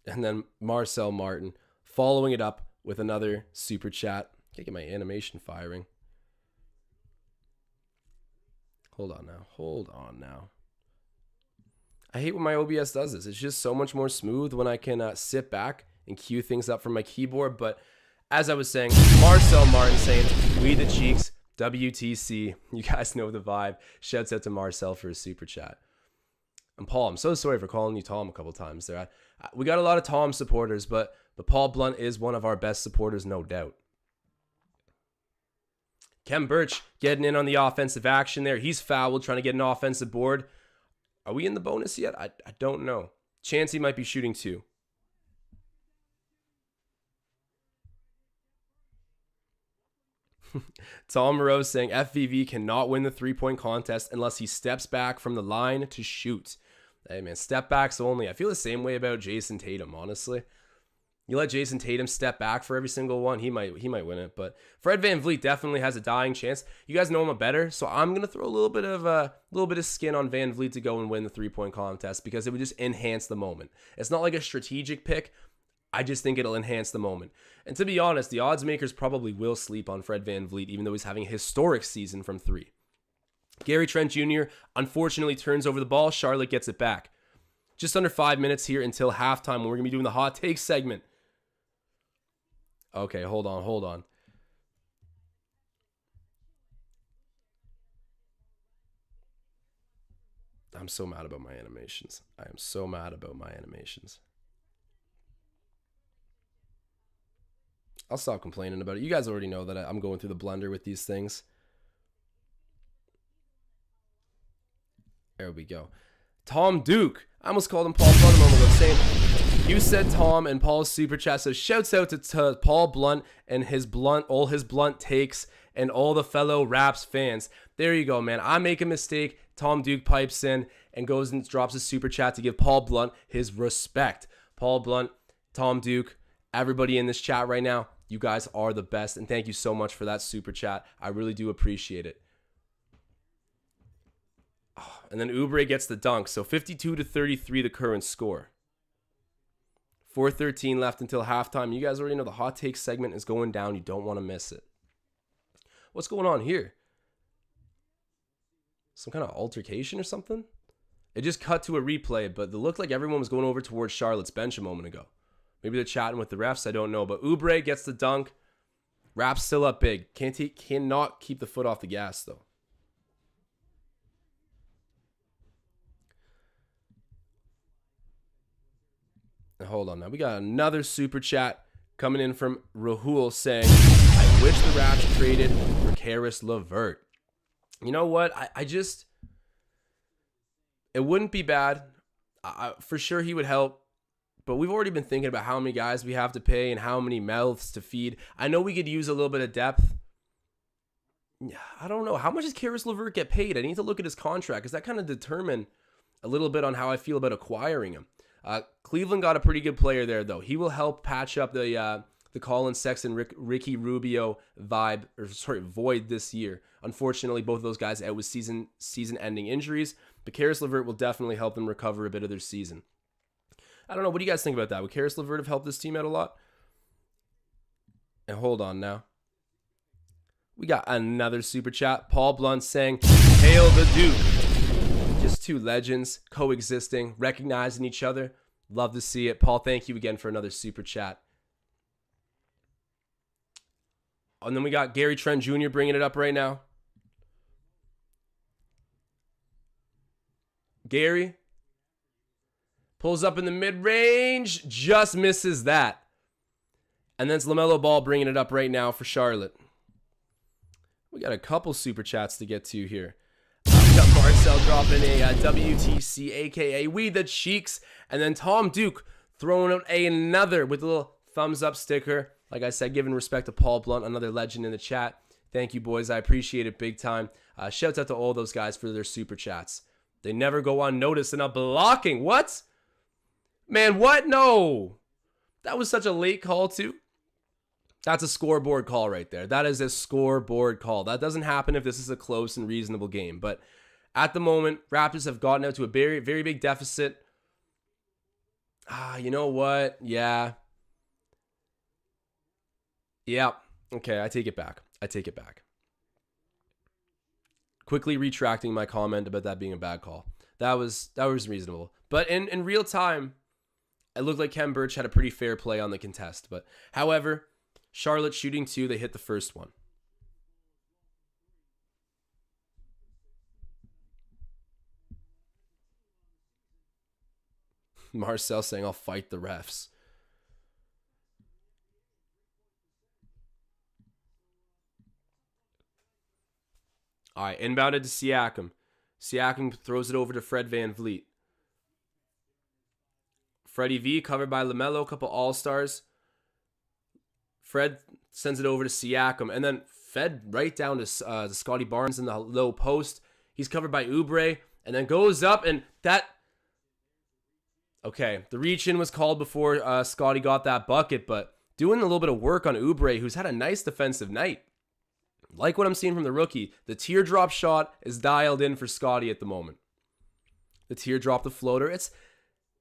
And then Marcel Martin following it up with another super chat. Can't get my animation firing. Hold on now. I hate when my OBS does this. It's just so much more smooth when I can sit back and cue things up from my keyboard. But as I was saying, Marcel Martin saying, we the cheeks, WTC. You guys know the vibe. Shouts out to Marcel for his super chat. And Paul, I'm so sorry for calling you Tom a couple times there. We got a lot of Tom supporters, but Paul Blunt is one of our best supporters, no doubt. Kem Birch getting in on the offensive action there. He's fouled, trying to get an offensive board. Are we in the bonus yet? I don't know. Chancey might be shooting too. Tom Moreau saying FVV cannot win the three-point contest unless he steps back from the line to shoot. Hey, man, step backs only. I feel the same way about Jason Tatum, honestly. You let Jason Tatum step back for every single one, he might win it. But Fred VanVleet definitely has a dying chance. You guys know him better, so I'm gonna throw a little bit of skin on VanVleet to go and win the three-point contest because it would just enhance the moment. It's not like a strategic pick. I just think it'll enhance the moment. And to be honest, the odds makers probably will sleep on Fred VanVleet, even though he's having a historic season from three. Gary Trent Jr. unfortunately turns over the ball. Charlotte gets it back. Just under 5 minutes here until halftime when we're gonna be doing the hot take segment. Okay, hold on. I'm so mad about my animations. I am so mad about my animations. I'll stop complaining about it. You guys already know that I'm going through the blender with these things. There we go. Tom Duke. I almost called him Paul Blunt a moment ago. Same. You said Tom and Paul's super chat. So shouts out to Paul Blunt and all his blunt takes and all the fellow Raps fans. There you go, man. I make a mistake. Tom Duke pipes in and goes and drops a super chat to give Paul Blunt his respect. Paul Blunt, Tom Duke, everybody in this chat right now, you guys are the best. And thank you so much for that super chat. I really do appreciate it. And then Oubre gets the dunk. So 52-33 the current score. 4:13 left until halftime. You guys already know the hot take segment is going down. You don't want to miss it. What's going on here? Some kind of altercation or something? It just cut to a replay, but it looked like everyone was going over towards Charlotte's bench a moment ago. Maybe they're chatting with the refs. I don't know. But Oubre gets the dunk. Raps still up big. Cannot keep the foot off the gas, though. Hold on now. We got another super chat coming in from Rahul saying, I wish the Raps traded for Caris LeVert. You know what? I just, it wouldn't be bad. For sure he would help. But we've already been thinking about how many guys we have to pay and how many mouths to feed. I know we could use a little bit of depth. I don't know. How much does Caris LeVert get paid? I need to look at his contract because that kind of determine a little bit on how I feel about acquiring him. Cleveland got a pretty good player there, though. He will help patch up the Colin Sexton, Ricky Rubio void this year. Unfortunately, both of those guys out with season-ending injuries. But Caris LeVert will definitely help them recover a bit of their season. I don't know. What do you guys think about that? Would Caris LeVert have helped this team out a lot? And hold on now. We got another super chat. Paul Blunt saying, Hail the Duke. Just two legends coexisting, recognizing each other. Love to see it. Paul, thank you again for another super chat. And then we got Gary Trent Jr. bringing it up right now. Gary pulls up in the mid-range, just misses that. And then it's LaMelo Ball bringing it up right now for Charlotte. We got a couple super chats to get to here. We got Marcel dropping a WTC, a.k.a. We the Cheeks. And then Tom Duke throwing out another with a little thumbs up sticker. Like I said, giving respect to Paul Blunt, another legend in the chat. Thank you, boys. I appreciate it big time. Shouts out to all those guys for their super chats. They never go unnoticed. And a blocking. What? Man, what? No. That was such a late call, too. That's a scoreboard call right there. That is a scoreboard call. That doesn't happen if this is a close and reasonable game. But at the moment, Raptors have gotten out to a very, very big deficit. You know what? Yeah. Okay, I take it back. Quickly retracting my comment about that being a bad call. That was reasonable. But in real time, it looked like Kem Birch had a pretty fair play on the contest. But however, Charlotte shooting two, they hit the first one. Marcel saying, I'll fight the refs. All right, inbounded to Siakam. Siakam throws it over to Fred VanVleet. Freddie V covered by LaMelo, a couple all-stars. Fred sends it over to Siakam. And then fed right down to Scotty Barnes in the low post. He's covered by Oubre, and then goes up, and that... Okay, the reach-in was called before Scotty got that bucket, but doing a little bit of work on Oubre, who's had a nice defensive night. Like what I'm seeing from the rookie, the teardrop shot is dialed in for Scotty at the moment. The teardrop, the floater, it's,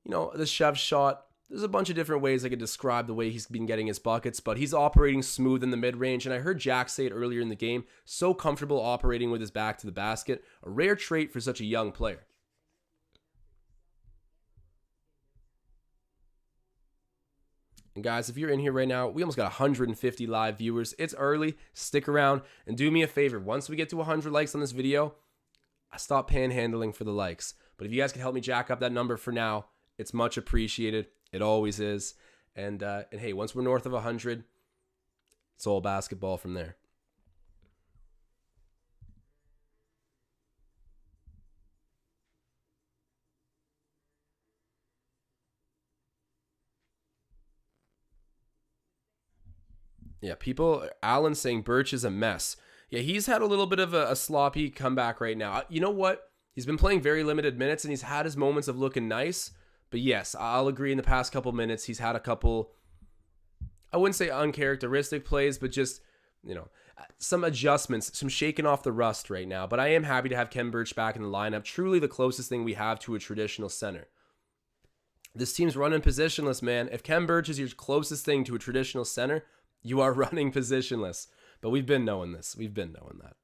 the shove shot. There's a bunch of different ways I could describe the way he's been getting his buckets, but he's operating smooth in the mid-range, and I heard Jack say it earlier in the game, so comfortable operating with his back to the basket, a rare trait for such a young player. And guys, if you're in here right now, we almost got 150 live viewers. It's early. Stick around and do me a favor. Once we get to 100 likes on this video, I stop panhandling for the likes. But if you guys can help me jack up that number for now, it's much appreciated. It always is. And hey, once we're north of 100, it's all basketball from there. Yeah, Alan saying Birch is a mess. Yeah, he's had a little bit of a sloppy comeback right now. You know what? He's been playing very limited minutes, and he's had his moments of looking nice. But yes, I'll agree in the past couple minutes, he's had a couple, I wouldn't say uncharacteristic plays, but just, some adjustments, some shaking off the rust right now. But I am happy to have Ken Birch back in the lineup. Truly the closest thing we have to a traditional center. This team's running positionless, man. If Ken Birch is your closest thing to a traditional center, you are running positionless. But we've been knowing this. We've been knowing that.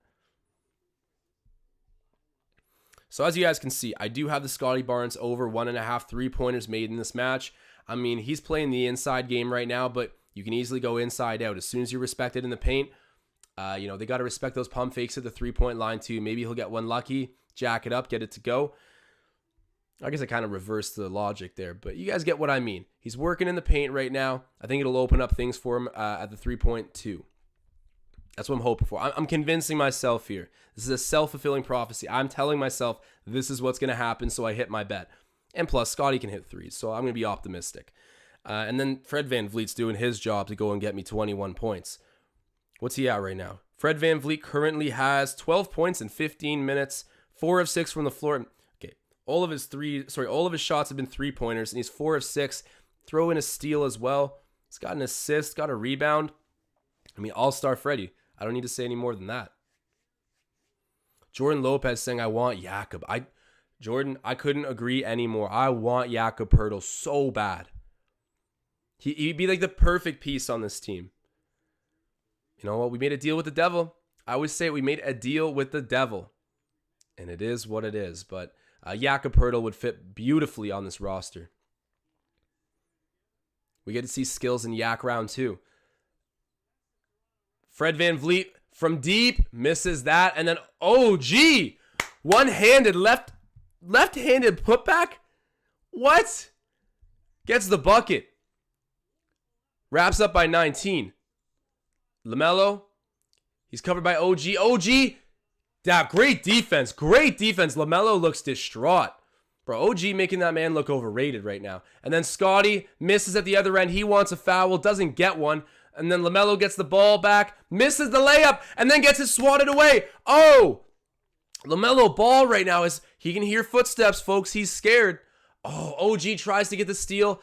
So as you guys can see, I do have the Scotty Barnes over 1.5 3-pointers made in this match. I mean, he's playing the inside game right now, but you can easily go inside out. As soon as you're respected in the paint, they got to respect those pump fakes at the 3-point line too. Maybe he'll get one lucky, jack it up, get it to go. I guess I kind of reversed the logic there, but you guys get what I mean. He's working in the paint right now. I think it'll open up things for him at the 3-point too. That's what I'm hoping for. I'm convincing myself here. This is a self-fulfilling prophecy. I'm telling myself this is what's going to happen, so I hit my bet. And plus, Scotty can hit threes, so I'm going to be optimistic. And then Fred VanVleet's doing his job to go and get me 21 points. What's he at right now? Fred VanVleet currently has 12 points in 15 minutes, 4 of 6 from the floor. Okay, all of his shots have been 3-pointers, and he's 4 of 6. Throw in a steal as well. He's got an assist, got a rebound. I mean, all-star Freddie. I don't need to say any more than that. Jordan Lopez saying, I want Jakob. Jordan, I couldn't agree anymore. I want Jakob Poeltl so bad. He'd be like the perfect piece on this team. You know what? We made a deal with the devil. I always say we made a deal with the devil. And it is what it is. But Jakob Poeltl would fit beautifully on this roster. We get to see skills in Yak round 2. Fred VanVleet from deep misses that, and then OG one-handed left-handed putback. What? Gets the bucket. Wraps up by 19. LaMelo. He's covered by OG. OG. Yeah, great defense. Great defense. LaMelo looks distraught. Bro, OG making that man look overrated right now. And then Scotty misses at the other end. He wants a foul. Doesn't get one. And then LaMelo gets the ball back, misses the layup, and then gets it swatted away. Oh, LaMelo Ball right now he can hear footsteps, folks. He's scared. Oh, OG tries to get the steal,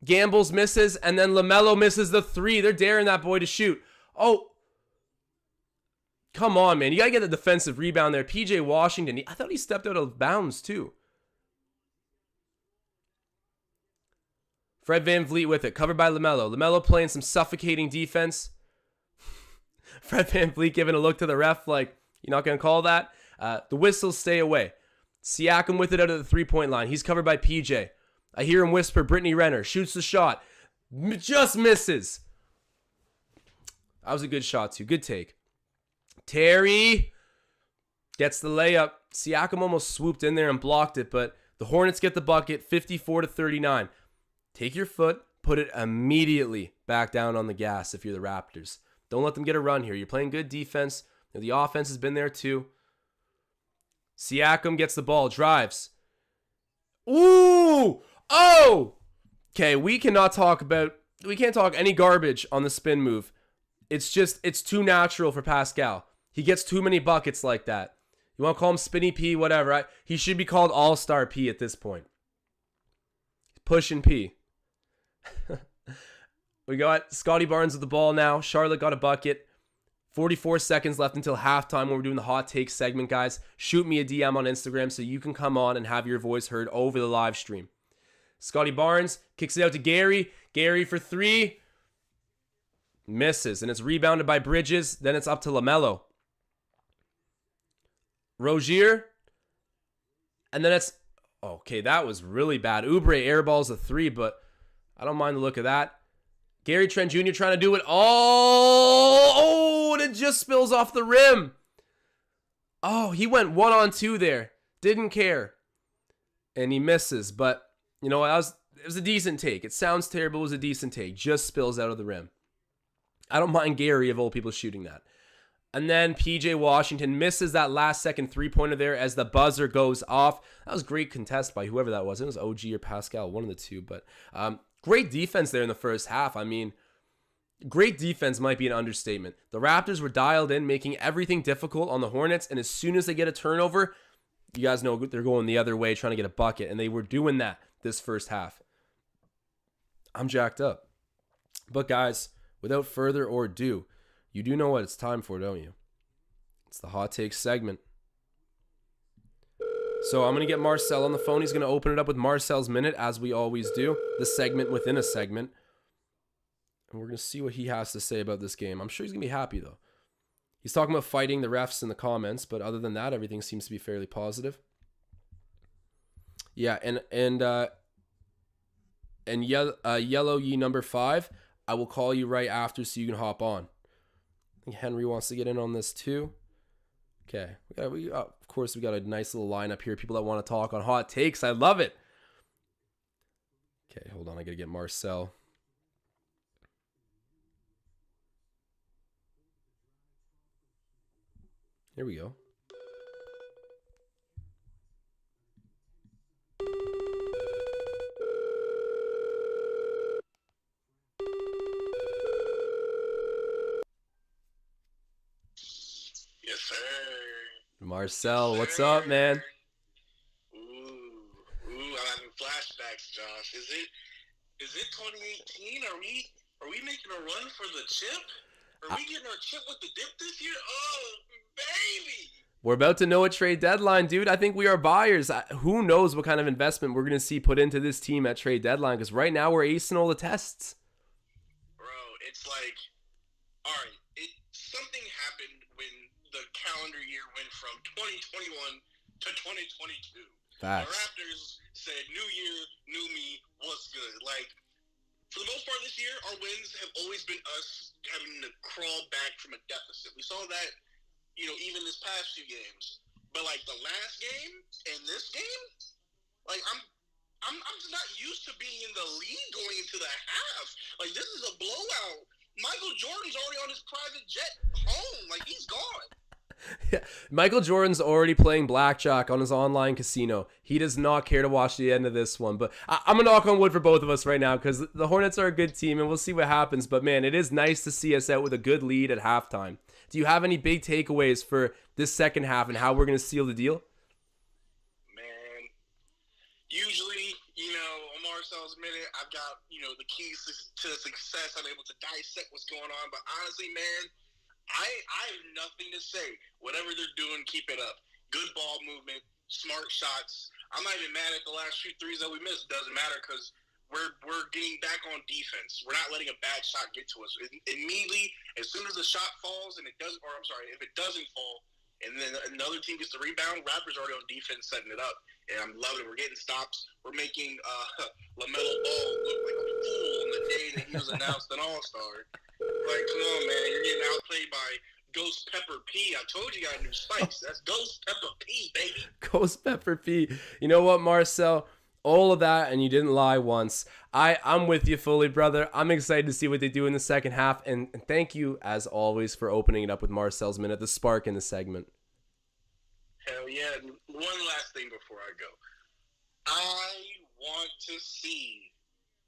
gambles, misses, and then LaMelo misses the 3. They're daring that boy to shoot. Oh, come on, man. You got to get the defensive rebound there. PJ Washington, I thought he stepped out of bounds too. Fred VanVleet with it, covered by LaMelo. LaMelo playing some suffocating defense. Fred VanVleet giving a look to the ref like, you're not going to call that? The whistles stay away. Siakam with it out of the 3-point line. He's covered by PJ. I hear him whisper, Brittany Renner. Shoots the shot. Just misses. That was a good shot too. Good take. Terry gets the layup. Siakam almost swooped in there and blocked it, but the Hornets get the bucket, 54-39. Take your foot, put it immediately back down on the gas if you're the Raptors. Don't let them get a run here. You're playing good defense. The offense has been there too. Siakam gets the ball, drives. Ooh! Oh! Okay, we can't talk any garbage on the spin move. it's too natural for Pascal. He gets too many buckets like that. You want to call him Spinny P, whatever. He should be called All-Star P at this point. Pushing P. We got Scotty Barnes with the ball now. Charlotte got a bucket. 44 seconds left until halftime when we're doing the hot take segment, guys. Shoot me a DM on Instagram so you can come on and have your voice heard over the live stream. Scotty Barnes kicks it out to Gary. Gary for three. Misses, and it's rebounded by Bridges. Then it's up to LaMelo. Rozier. And then it's... Okay, that was really bad. Oubre airballs a three, but I don't mind the look of that. Gary Trent Jr. trying to do it all. Oh, and it just spills off the rim. Oh, he went 1-on-2 there. Didn't care. And he misses, but you know, it was a decent take. It sounds terrible. It was a decent take. Just spills out of the rim. I don't mind Gary of all people shooting that. And then PJ Washington misses that last second three-pointer there as the buzzer goes off. That was great contest by whoever that was. It was OG or Pascal, one of the two. But great defense there in the first half. I mean, great defense might be an understatement. The Raptors were dialed in, making everything difficult on the Hornets. And as soon as they get a turnover, you guys know they're going the other way, trying to get a bucket. And they were doing that this first half. I'm jacked up. But guys, without further ado, you do know what it's time for, don't you? It's the hot take segment. So I'm going to get Marcel on the phone. He's going to open it up with Marcel's Minute, as we always do. The segment within a segment. And we're going to see what he has to say about this game. I'm sure he's going to be happy, though. He's talking about fighting the refs in the comments, but other than that, everything seems to be fairly positive. Yeah, and Yellow Ye number 5, I will call you right after so you can hop on. I think Henry wants to get in on this too. Okay, of course we got a nice little lineup here. People that want to talk on hot takes. I love it. Okay, hold on. I got to get Marcel. Here we go. Yes, sir. Marcel, what's up, man? I'm having flashbacks, Josh. Is it 2018? Are we making a run for the chip? Are we getting our chip with the dip this year? Oh, baby! We're about to know a trade deadline, dude. I think we are buyers. Who knows what kind of investment we're going to see put into this team at trade deadline? Because right now we're acing all the tests. Bro, it's like, all right, something happened when the calendar year went from 2021 to 2022. Facts. The Raptors said, new year, new me, what's good? Like, for the most part this year, our wins have always been us having to crawl back from a deficit. We saw that, even this past few games. But, like, the last game and this game, like, I'm just not used to being in the lead going into the half. Like, this is a blowout. Michael Jordan's already on his private jet home. Like, he's gone. Yeah. Michael Jordan's already playing blackjack on his online casino. He does not care to watch the end of this one. But I'm going to knock on wood for both of us right now because the Hornets are a good team and we'll see what happens. But, man, it is nice to see us out with a good lead at halftime. Do you have any big takeaways for this second half and how we're going to seal the deal? Man, usually, on Marcel's Minute, I've got, the keys to success. I'm able to dissect what's going on. But honestly, man, I have nothing to say. Whatever they're doing, keep it up. Good ball movement, smart shots. I'm not even mad at the last few threes that we missed. Doesn't matter because we're getting back on defense. We're not letting a bad shot get to us. Immediately, as soon as the shot falls and if it doesn't fall, and then another team gets the rebound, Raptors already on defense setting it up. And I'm loving it. We're getting stops. We're making LaMelo Ball look like a fool on the day that he was announced an All-Star. Like, come on, man. You're getting outplayed by Ghost Pepper P. I told you got a new spice. That's Ghost Pepper P, baby. Ghost Pepper P. You know what, Marcel? All of that, and you didn't lie once. I'm with you fully, brother. I'm excited to see what they do in the second half. And thank you, as always, for opening it up with Marcel's Minute, the spark in the segment. Hell yeah. One last thing before I go. I want to see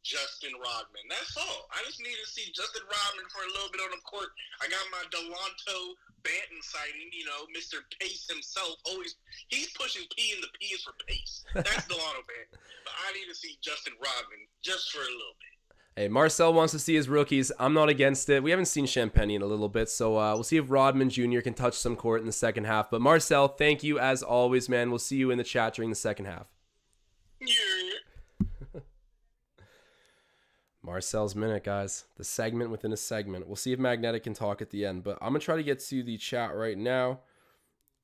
Justin Rodman. That's all. I just need to see Justin Rodman for a little bit on the court. I got my Delonto Banton sighting, Mr. Pace himself. Always, he's pushing P, and the P is for pace. That's Delonto Banton. But I need to see Justin Rodman just for a little bit. Hey, Marcel wants to see his rookies. I'm not against it. We haven't seen Champagne in a little bit, so we'll see if Rodman Jr. can touch some court in the second half. But Marcel, thank you as always, man. We'll see you in the chat during the second half. Yeah. Marcel's Minute, guys. The segment within a segment. We'll see if Magnetic can talk at the end. But I'm going to try to get to the chat right now.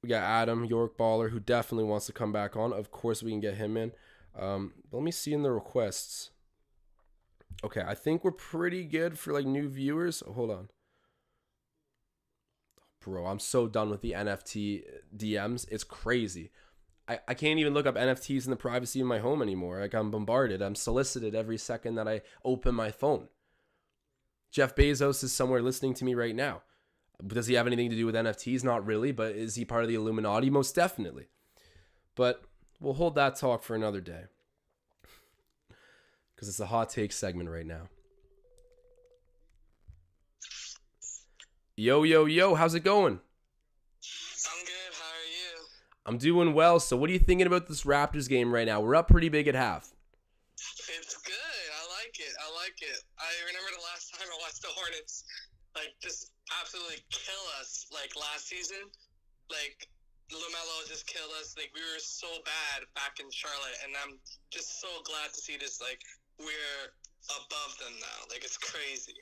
We got Adam, York Baller, who definitely wants to come back on. Of course, we can get him in. Let me see in the requests. Okay, I think we're pretty good for like new viewers. Oh, hold on. Bro, I'm so done with the NFT DMs. It's crazy. I can't even look up NFTs in the privacy of my home anymore. Like, I'm bombarded. I'm solicited every second that I open my phone. Jeff Bezos is somewhere listening to me right now. Does he have anything to do with NFTs? Not really, but is he part of the Illuminati? Most definitely. But we'll hold that talk for another day. Because it's a hot take segment right now. Yo, how's it going? I'm good. How are you? I'm doing well. So what are you thinking about this Raptors game right now? We're up pretty big at half. It's good. I like it. I remember the last time I watched the Hornets, just absolutely kill us, last season. LaMelo just killed us. We were so bad back in Charlotte, and I'm just so glad to see this, we're above them now. It's crazy.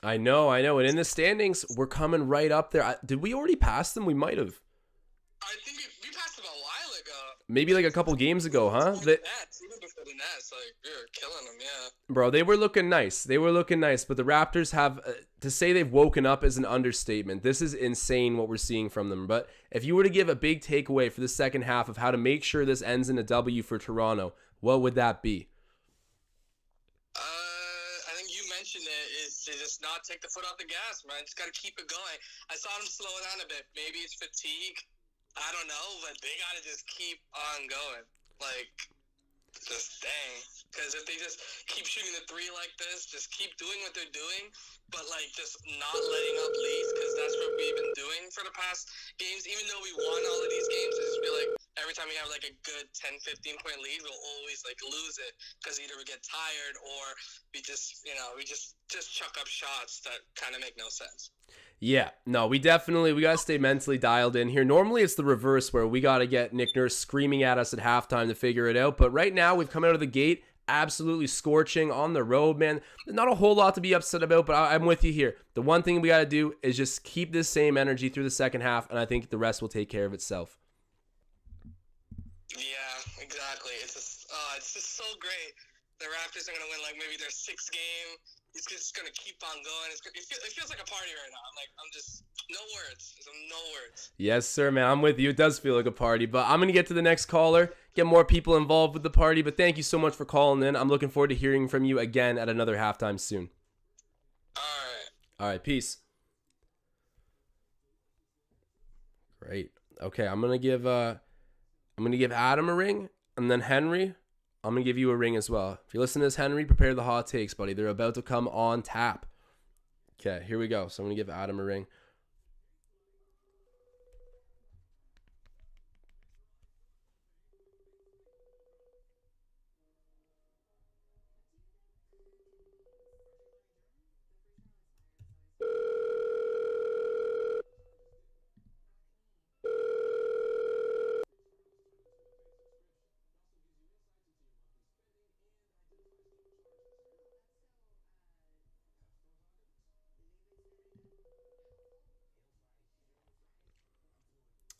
I know. And in the standings, we're coming right up there. Did we already pass them? We might have. I think we passed them a while ago. Maybe a couple games ago, huh? Even before the Nets, we were killing them, yeah. Bro, they were looking nice. But the Raptors have, to say they've woken up is an understatement. This is insane what we're seeing from them. But if you were to give a big takeaway for the second half of how to make sure this ends in a W for Toronto, what would that be? I think you mentioned it, is to just not take the foot off the gas, man. Just got to keep it going. I saw them slow down a bit. Maybe it's fatigue. I don't know, but they got to just keep on going. Just dang. Because if they just keep shooting the three like this, just keep doing what they're doing, but just not letting up leads, because that's what we've been doing for the past games. Even though we won all of these games, I just feel like every time we have a good 10, 15 point lead, we'll always lose it, because either we get tired or we just, we just chuck up shots that kind of make no sense. Yeah, no, we got to stay mentally dialed in here. Normally it's the reverse, where we got to get Nick Nurse screaming at us at halftime to figure it out. But right now we've come out of the gate absolutely scorching on the road, man. Not a whole lot to be upset about, but I'm with you here. The one thing we got to do is just keep this same energy through the second half, and I think the rest will take care of itself. Yeah, exactly. It's just so great. The Raptors are going to win maybe their sixth game. It's just going to keep on going. It feels like a party right now. I'm just, no words. No words. Yes, sir, man. I'm with you. It does feel like a party, but I'm going to get to the next caller, get more people involved with the party. But thank you so much for calling in. I'm looking forward to hearing from you again at another halftime soon. All right. Peace. Great. Okay. I'm going to give Adam a ring, and then Henry, I'm going to give you a ring as well. If you listen to this, Henry, prepare the hot takes, buddy. They're about to come on tap. Okay, here we go. So I'm going to give Adam a ring.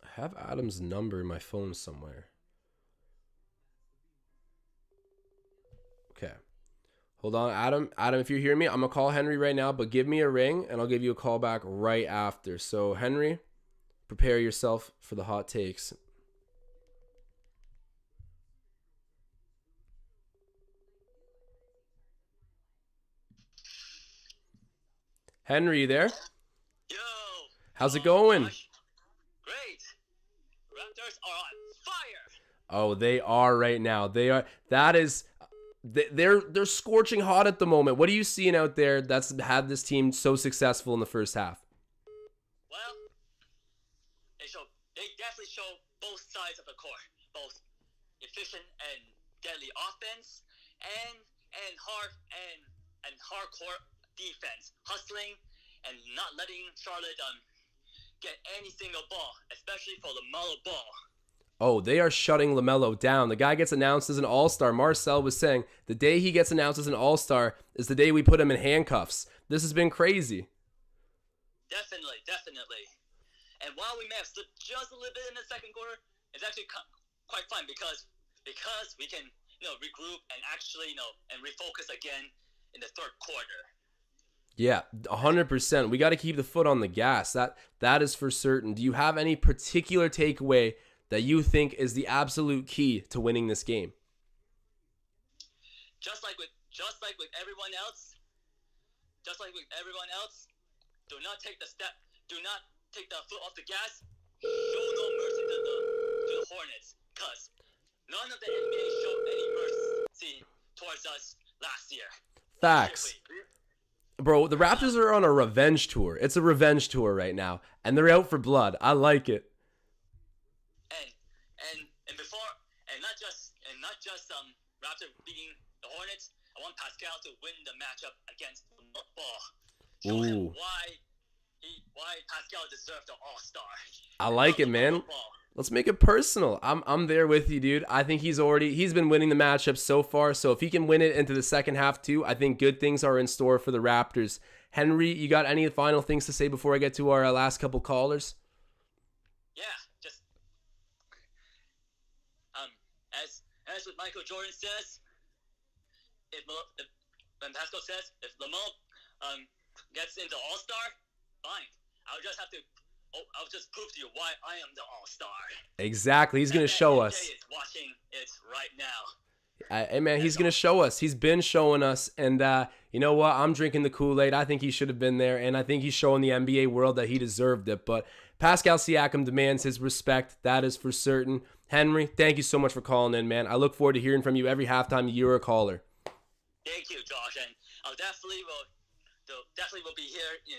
I have Adam's number in my phone somewhere. Okay. Hold on, Adam. Adam, if you're hearing me, I'm going to call Henry right now, but give me a ring, and I'll give you a call back right after. So, Henry, prepare yourself for the hot takes. Henry, you there? Yo. How's it going? Great. Raptors are on fire. Oh, they are right now. They are. That is they're scorching hot at the moment. What are you seeing out there that's had this team so successful in the first half? Well, they definitely show both sides of the court, both efficient and deadly offense and hardcore defense, hustling and not letting Charlotte get any single ball, especially for LaMelo Ball. Oh, they are shutting LaMelo down. The guy gets announced as an all-star. Marcel was saying the day he gets announced as an all-star is the day we put him in handcuffs. This has been crazy. Definitely. And while we may have slipped just a little bit in the second quarter, it's actually quite fun because we can regroup and actually and refocus again in the third quarter. Yeah, 100%. We got to keep the foot on the gas. That is for certain. Do you have any particular takeaway that you think is the absolute key to winning this game? Just like with everyone else, do not take the foot off the gas. Show no mercy to the Hornets, because none of the NBA showed any mercy towards us last year. Facts. Bro, the Raptors are on a revenge tour. It's a revenge tour right now, and they're out for blood. I like it. And not just Raptors beating the Hornets. I want Pascal to win the matchup against the Ball. Show him why Pascal deserved the All-Star. I like it, man. Let's make it personal. I'm there with you, dude. I think he's been winning the matchup so far. So if he can win it into the second half too, I think good things are in store for the Raptors. Henry, you got any final things to say before I get to our last couple callers? Yeah, just as what Michael Jordan says, when Pascal says if LaMelo gets into All-Star, fine. I'll just prove to you why I am the All-Star. Exactly. He's going to show us. Is watching it right now. Hey, man, he's going to show us. He's been showing us. And you know what? I'm drinking the Kool-Aid. I think he should have been there. And I think he's showing the NBA world that he deserved it. But Pascal Siakam demands his respect. That is for certain. Henry, thank you so much for calling in, man. I look forward to hearing from you every halftime you're a caller. Thank you, Josh. And I'll definitely will be here in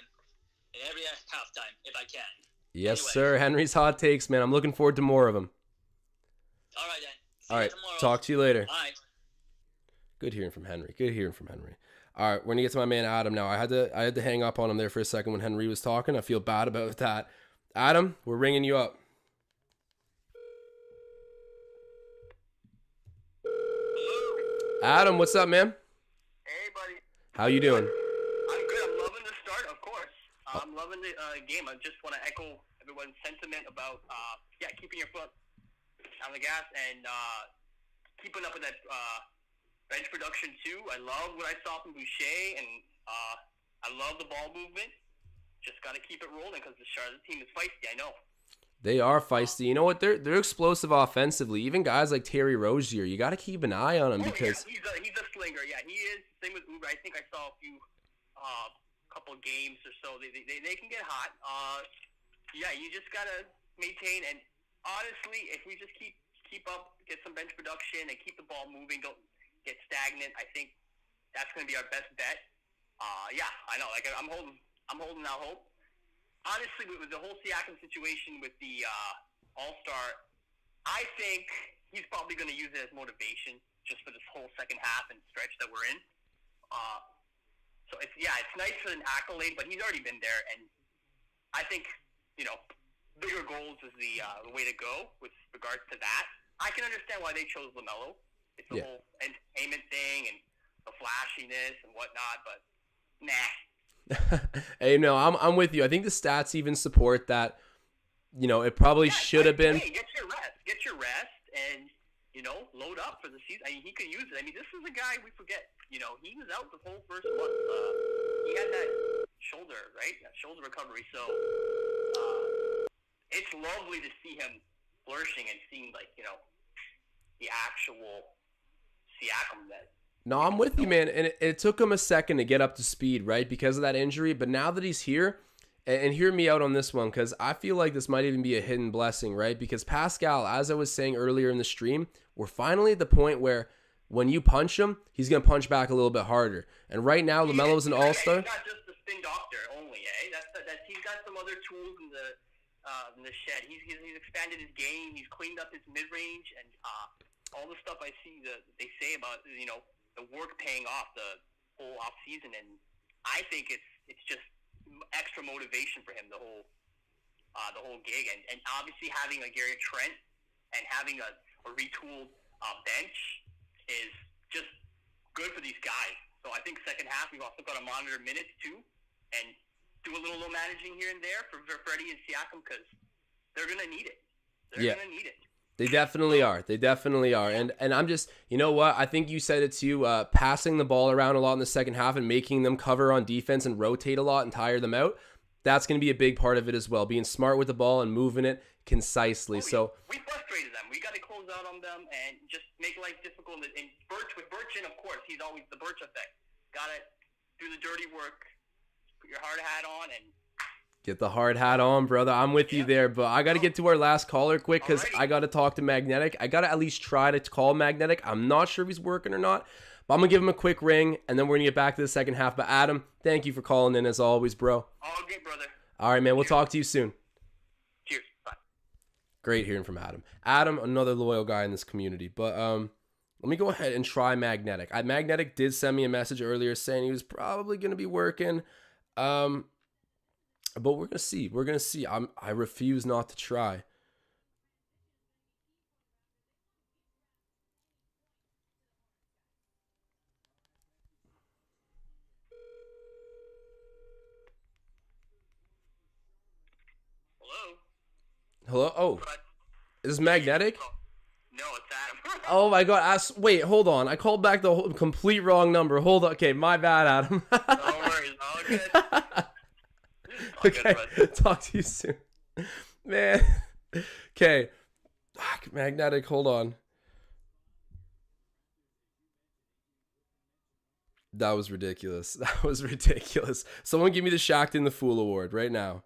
every halftime if I can. Yes, sir. Henry's hot takes, man. I'm looking forward to more of them. All right, then. All right. Talk to you later. Bye. Good hearing from Henry. All right, we're gonna get to my man Adam now. I had to hang up on him there for a second when Henry was talking. I feel bad about that. Adam, we're ringing you up. Hello. Adam, what's up, man? Hey, buddy. How you doing? I'm good. I'm loving the start, of course. I'm loving the game. I just want to echo everyone's sentiment about keeping your foot on the gas and keeping up with that bench production too. I love what I saw from Boucher, and I love the ball movement. Just got to keep it rolling because the Charlotte team is feisty. I know. They are feisty. You know what? They're explosive offensively. Even guys like Terry Rozier, you got to keep an eye on him because he's a slinger. Yeah, he is. Same with Uber. I think I saw a few couple games or so. They can get hot. You just gotta maintain. And honestly, if we just keep up, get some bench production, and keep the ball moving, don't get stagnant, I think that's gonna be our best bet. I know. Like I'm holding out hope. Honestly, with the whole Siakam situation with the All-Star, I think he's probably going to use it as motivation just for this whole second half and stretch that we're in. So it's nice for an accolade, but he's already been there, and I think bigger goals is the way to go with regards to that. I can understand why they chose LaMelo. It's the whole entertainment thing and the flashiness and whatnot, but nah. Hey, no, I'm with you. I think the stats even support that. It probably should have been. Hey, get your rest, and load up for the season. I mean, he could use it. I mean, this is a guy we forget. He was out the whole first month. He had that shoulder, right? That shoulder recovery. So it's lovely to see him flourishing and seeing the actual Siakam that. No, I'm with you, man. And it took him a second to get up to speed, right? Because of that injury. But now that he's here, and hear me out on this one, because I feel like this might even be a hidden blessing, right? Because Pascal, as I was saying earlier in the stream, we're finally at the point where when you punch him, he's going to punch back a little bit harder. And right now, LaMelo's an all-star. He's not just the spin doctor only, eh? That's he's got some other tools in the shed. He's expanded his game. He's cleaned up his mid-range, and all the stuff I see that they say about the work paying off the whole off season, and I think it's just extra motivation for him the whole gig, and obviously having a Gary Trent and having a retooled bench is just good for these guys. So I think second half we've also got to monitor minutes too, and do a little managing here and there for Freddie and Siakam, because they're gonna need it. They're gonna need it. They definitely are. They definitely are. And I'm just, you know what? I think you said it too. Passing the ball around a lot in the second half and making them cover on defense and rotate a lot and tire them out. That's going to be a big part of it as well. Being smart with the ball and moving it concisely. So we frustrated them. We got to close out on them and just make life difficult. And with Birch in, of course, he's always the Birch effect. Got to do the dirty work. Put your hard hat on and get the hard hat on, brother. I'm with you there, but I got to get to our last caller quick because I got to talk to Magnetic. I got to at least try to call Magnetic. I'm not sure if he's working or not, but I'm going to give him a quick ring, and then we're going to get back to the second half. But Adam, thank you for calling in as always, bro. All good, brother. All right, man. We'll talk to you soon. Cheers. Bye. Great hearing from Adam. Adam, another loyal guy in this community. But let me go ahead and try Magnetic. Magnetic did send me a message earlier saying he was probably going to be working. But we're going to see. We're going to see. I refuse not to try. Hello? Oh. Is this Magnetic? No, it's Adam. Oh my god. Wait, hold on. I called back the complete wrong number. Hold on. Okay, my bad, Adam. No worries. All good. Okay, talk to you soon. Man. Okay. Magnetic, hold on. That was ridiculous. That was ridiculous. Someone give me the Shackton the Fool Award right now.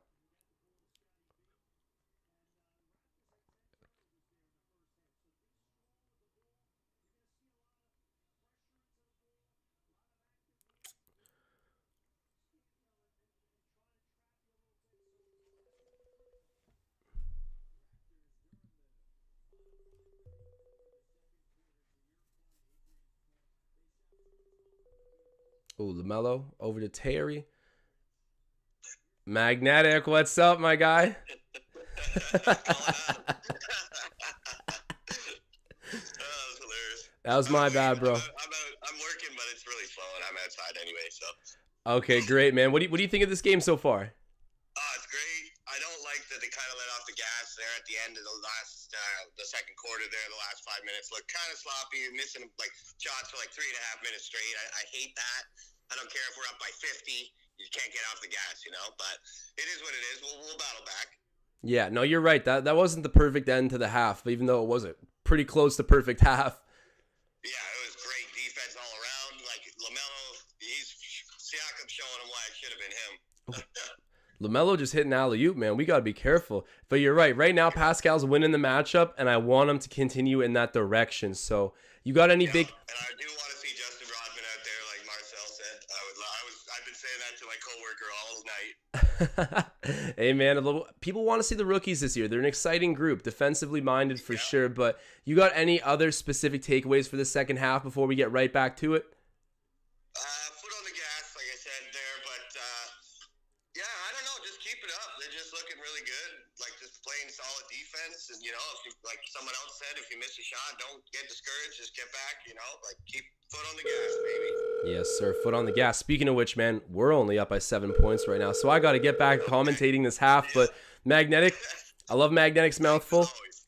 Oh, LaMelo over to Terry. Magnetic, what's up, my guy? That was my bad, bro. I'm working, but it's really slow, and I'm outside anyway, so. Okay, great, man. What do you think of this game so far? It's great. I don't like that they kind of let off the gas there at the end of the second quarter there. The last 5 minutes looked kind of sloppy, missing like shots for like 3.5 minutes straight. I hate that. I don't care if we're up by 50. You can't get off the gas, but it is what it is. We'll battle back. Yeah, no, you're right. That wasn't the perfect end to the half, even though it was pretty close to perfect half. Yeah, it was great defense all around. Like LaMelo, Siakam showing him why it should have been him. LaMelo just hit an alley-oop, man. We got to be careful. But you're right. Right now, Pascal's winning the matchup, and I want him to continue in that direction. So you got any big... And I do want to see Justin Rodman out there, like Marcel said. I've been saying that to my coworker all night. Hey, man, people want to see the rookies this year. They're an exciting group, defensively minded for sure. But you got any other specific takeaways for the second half before we get right back to it? Foot on the gas, like I said there. But, yeah, I don't know. Just keep it up. They're just looking really good. Like, just playing solid defense. And, if you, like someone else said, if you miss a shot, don't get discouraged. Just get back, like keep foot on the gas, baby. Yes, sir. Foot on the gas. Speaking of which, man, we're only up by 7 points right now. So I got to get back commentating this half. But Magnetic, I love Magnetic's mouthful.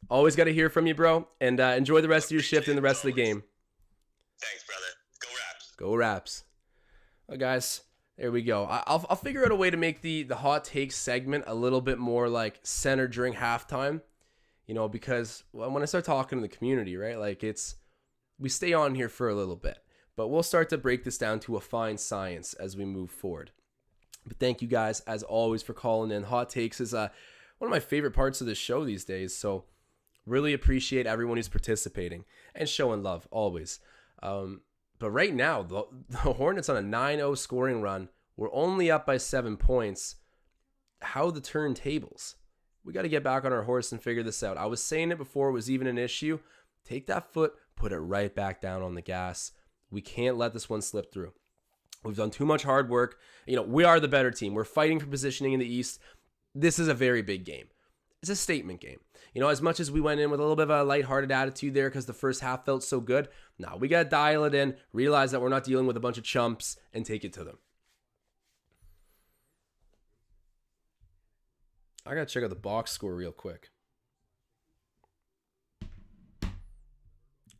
Always got to hear from you, bro. And enjoy the rest of your shift and the rest of the game. Thanks, brother. Go Raps. Go Raps. Well, guys, there we go. I'll figure out a way to make the hot take segment a little bit more like centered during halftime. Because when I start talking to the community, right, like we stay on here for a little bit, but we'll start to break this down to a fine science as we move forward. But thank you guys, as always, for calling in. Hot takes is one of my favorite parts of the show these days, so really appreciate everyone who's participating and showing love, always. But right now, the Hornets on a 9-0 scoring run. We're only up by 7 points. How the turntables? We got to get back on our horse and figure this out. I was saying it before it was even an issue. Take that foot, put it right back down on the gas. We can't let this one slip through. We've done too much hard work. We are the better team. We're fighting for positioning in the East. This is a very big game. It's a statement game. As much as we went in with a little bit of a lighthearted attitude there because the first half felt so good, now we got to dial it in, realize that we're not dealing with a bunch of chumps, and take it to them. I got to check out the box score real quick.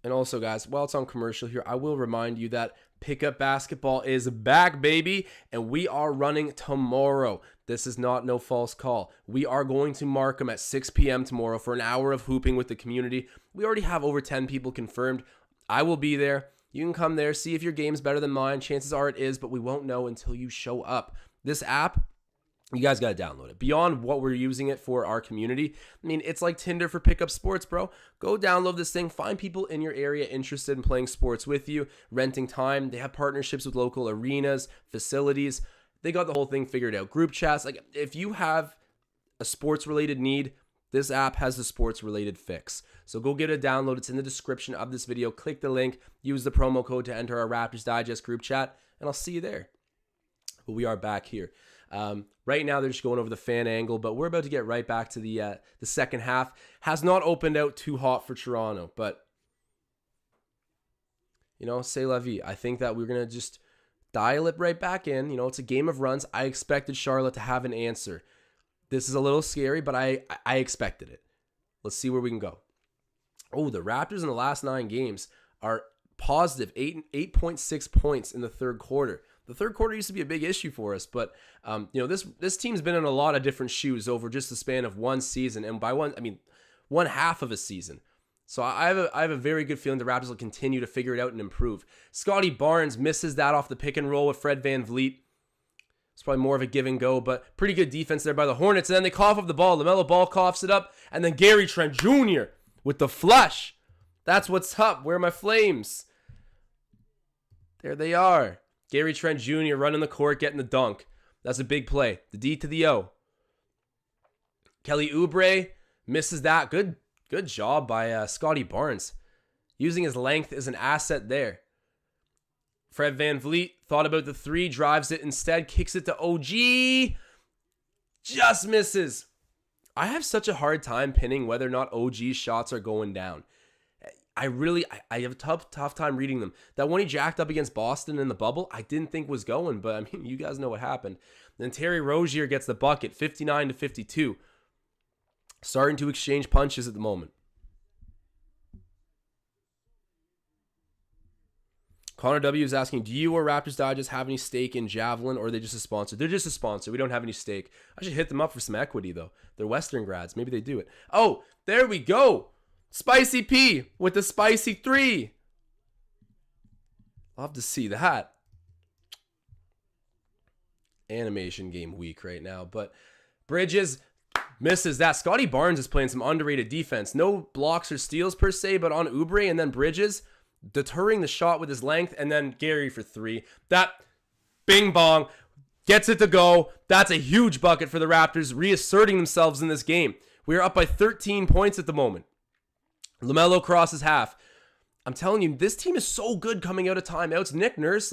And also, guys, while it's on commercial here, I will remind you that Pickup Basketball is back, baby, and we are running tomorrow. This is not no false call. We are going to Markham at 6 p.m. tomorrow for an hour of hooping with the community. We already have over 10 people confirmed. I will be there. You can come there, see if your game's better than mine. Chances are it is, but we won't know until you show up. This app, you guys got to download it. Beyond what we're using it for our community, it's like Tinder for pickup sports, bro. Go download this thing. Find people in your area interested in playing sports with you, renting time. They have partnerships with local arenas, facilities. They got the whole thing figured out. Group chats. Like, if you have a sports-related need, this app has the sports-related fix. So go get a download. It's in the description of this video. Click the link. Use the promo code to enter our Raptors Digest group chat, and I'll see you there. But we are back here. Right now, they're just going over the fan angle, but we're about to get right back to the second half. Has not opened out too hot for Toronto, but, c'est la vie. I think that we're going to just dial it right back in. It's a game of runs. I expected Charlotte to have an answer. This is a little scary, but I expected it. Let's see where we can go. Oh, the Raptors in the last 9 games are positive 8.6 points in the third quarter. The third quarter used to be a big issue for us, but this team's been in a lot of different shoes over just the span of one season, and by one half of a season. So I have a very good feeling the Raptors will continue to figure it out and improve. Scotty Barnes misses that off the pick and roll with Fred VanVleet. It's probably more of a give and go, but pretty good defense there by the Hornets. And then they cough up the ball. LaMelo Ball coughs it up, and then Gary Trent Jr. with the flush. That's what's up. Where are my Flames? There they are. Gary Trent Jr. running the court, getting the dunk. That's a big play. The D to the O. Kelly Oubre misses that. Good job by Scotty Barnes. Using his length as an asset there. Fred VanVleet thought about the 3, drives it instead, kicks it to OG. Just misses. I have such a hard time pinning whether or not OG's shots are going down. I have a tough time reading them. That one he jacked up against Boston in the bubble, I didn't think was going, but you guys know what happened. Then Terry Rozier gets the bucket, 59-52. Starting to exchange punches at the moment. Connor W is asking, do you or Raptors Digest have any stake in Javelin, or are they just a sponsor? They're just a sponsor. We don't have any stake. I should hit them up for some equity, though. They're Western grads. Maybe they do it. Oh, there we go. Spicy P with the spicy 3. Love to see that. Animation game week right now. But Bridges misses that. Scotty Barnes is playing some underrated defense. No blocks or steals per se, but on Oubre and then Bridges deterring the shot with his length, and then Gary for 3. That bing bong gets it to go. That's a huge bucket for the Raptors, reasserting themselves in this game. We are up by 13 points at the moment. LaMelo crosses half. I'm telling you, this team is so good coming out of timeouts. Nick Nurse,